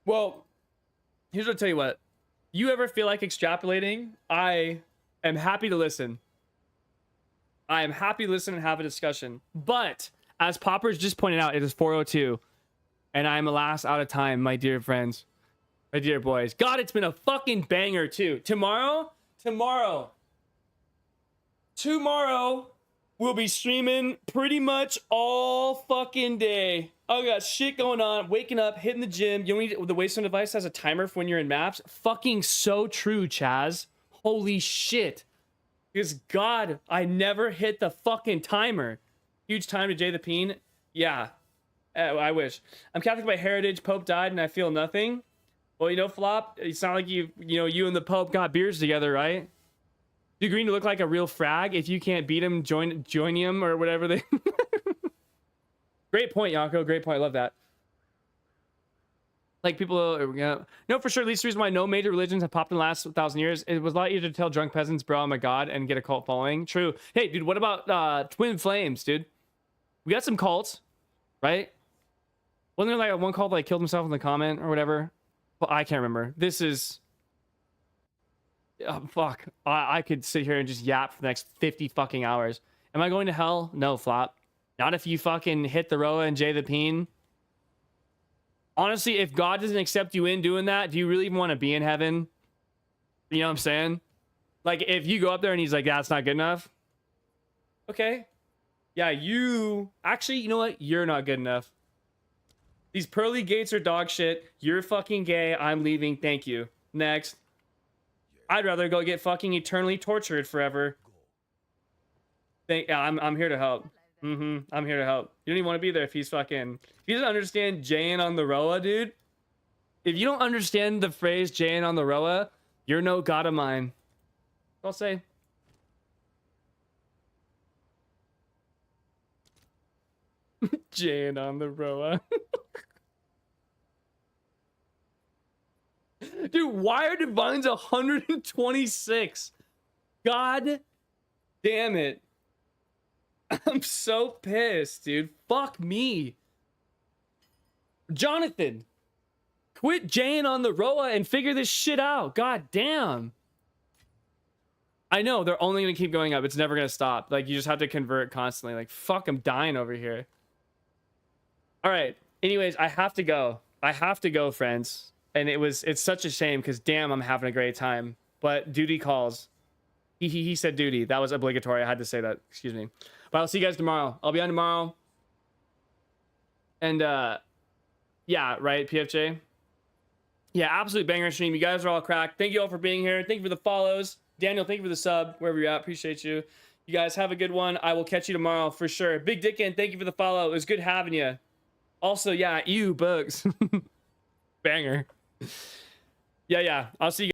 Well, here's what I'll tell you what. You ever feel like extrapolating? I am happy to listen. I am happy to listen and have a discussion. But as Poppers just pointed out, it is 4:02. And I'm alas out of time, my dear friends. My dear boys. God, it's been a fucking banger too. Tomorrow, we'll be streaming pretty much all fucking day. I got shit going on. Waking up, hitting the gym. You don't need the Waystone device has a timer for when you're in maps. Fucking so true, Chaz. Holy shit. Because God, I never hit the fucking timer. Huge time to Jay the Peen. Yeah. I wish. I'm Catholic by heritage. Pope died and I feel nothing. Well, you know, Flop, it's not like you and the Pope got beers together, right? Do Green to look like a real frag? If you can't beat him, join him or whatever they... Great point, Yako. Great point. I love that. Like people, no, for sure. At least the reason why no major religions have popped in the last 1,000 years, it was a lot easier to tell drunk peasants, bro, I'm a god, and get a cult following. True. Hey, dude, what about Twin Flames, dude? We got some cults, right? Wasn't there like one cult that like, killed himself in the comment or whatever? Well, I can't remember. This is... Oh, fuck. I could sit here and just yap for the next 50 fucking hours. Am I going to hell? No, Flop. Not if you fucking hit the Roa and Jay the Peen. Honestly, if God doesn't accept you in doing that, do you really even want to be in heaven? You know what I'm saying? Like, if you go up there and he's like, that's not good enough. Okay. Yeah, you... Actually, you know what? You're not good enough. These pearly gates are dog shit. You're fucking gay. I'm leaving. Thank you. Next. I'd rather go get fucking eternally tortured forever. I'm here to help. I'm here to help. You don't even want to be there if he's fucking... If he doesn't understand Jayin on the Roa, dude. If you don't understand the phrase Jayin on the Roa, you're no god of mine. I'll say. Jayin on the Roa. Dude, why are Divines 126? God damn it. I'm so pissed, dude. Fuck me. Jonathan, quit jaying on the Roa and figure this shit out. God damn. I know, they're only going to keep going up. It's never going to stop. Like, you just have to convert constantly. Like, fuck, I'm dying over here. All right. Anyways, I have to go. I have to go, friends. And it's such a shame because, damn, I'm having a great time. But duty calls. He said duty. That was obligatory. I had to say that. Excuse me. But I'll see you guys tomorrow. I'll be on tomorrow. And, yeah, right, PFJ? Yeah, absolute banger stream. You guys are all cracked. Thank you all for being here. Thank you for the follows. Daniel, thank you for the sub, wherever you're at. Appreciate you. You guys have a good one. I will catch you tomorrow for sure. Big Dickin, thank you for the follow. It was good having you. Also, yeah, you, Bugs. Banger. Yeah. I'll see you guys.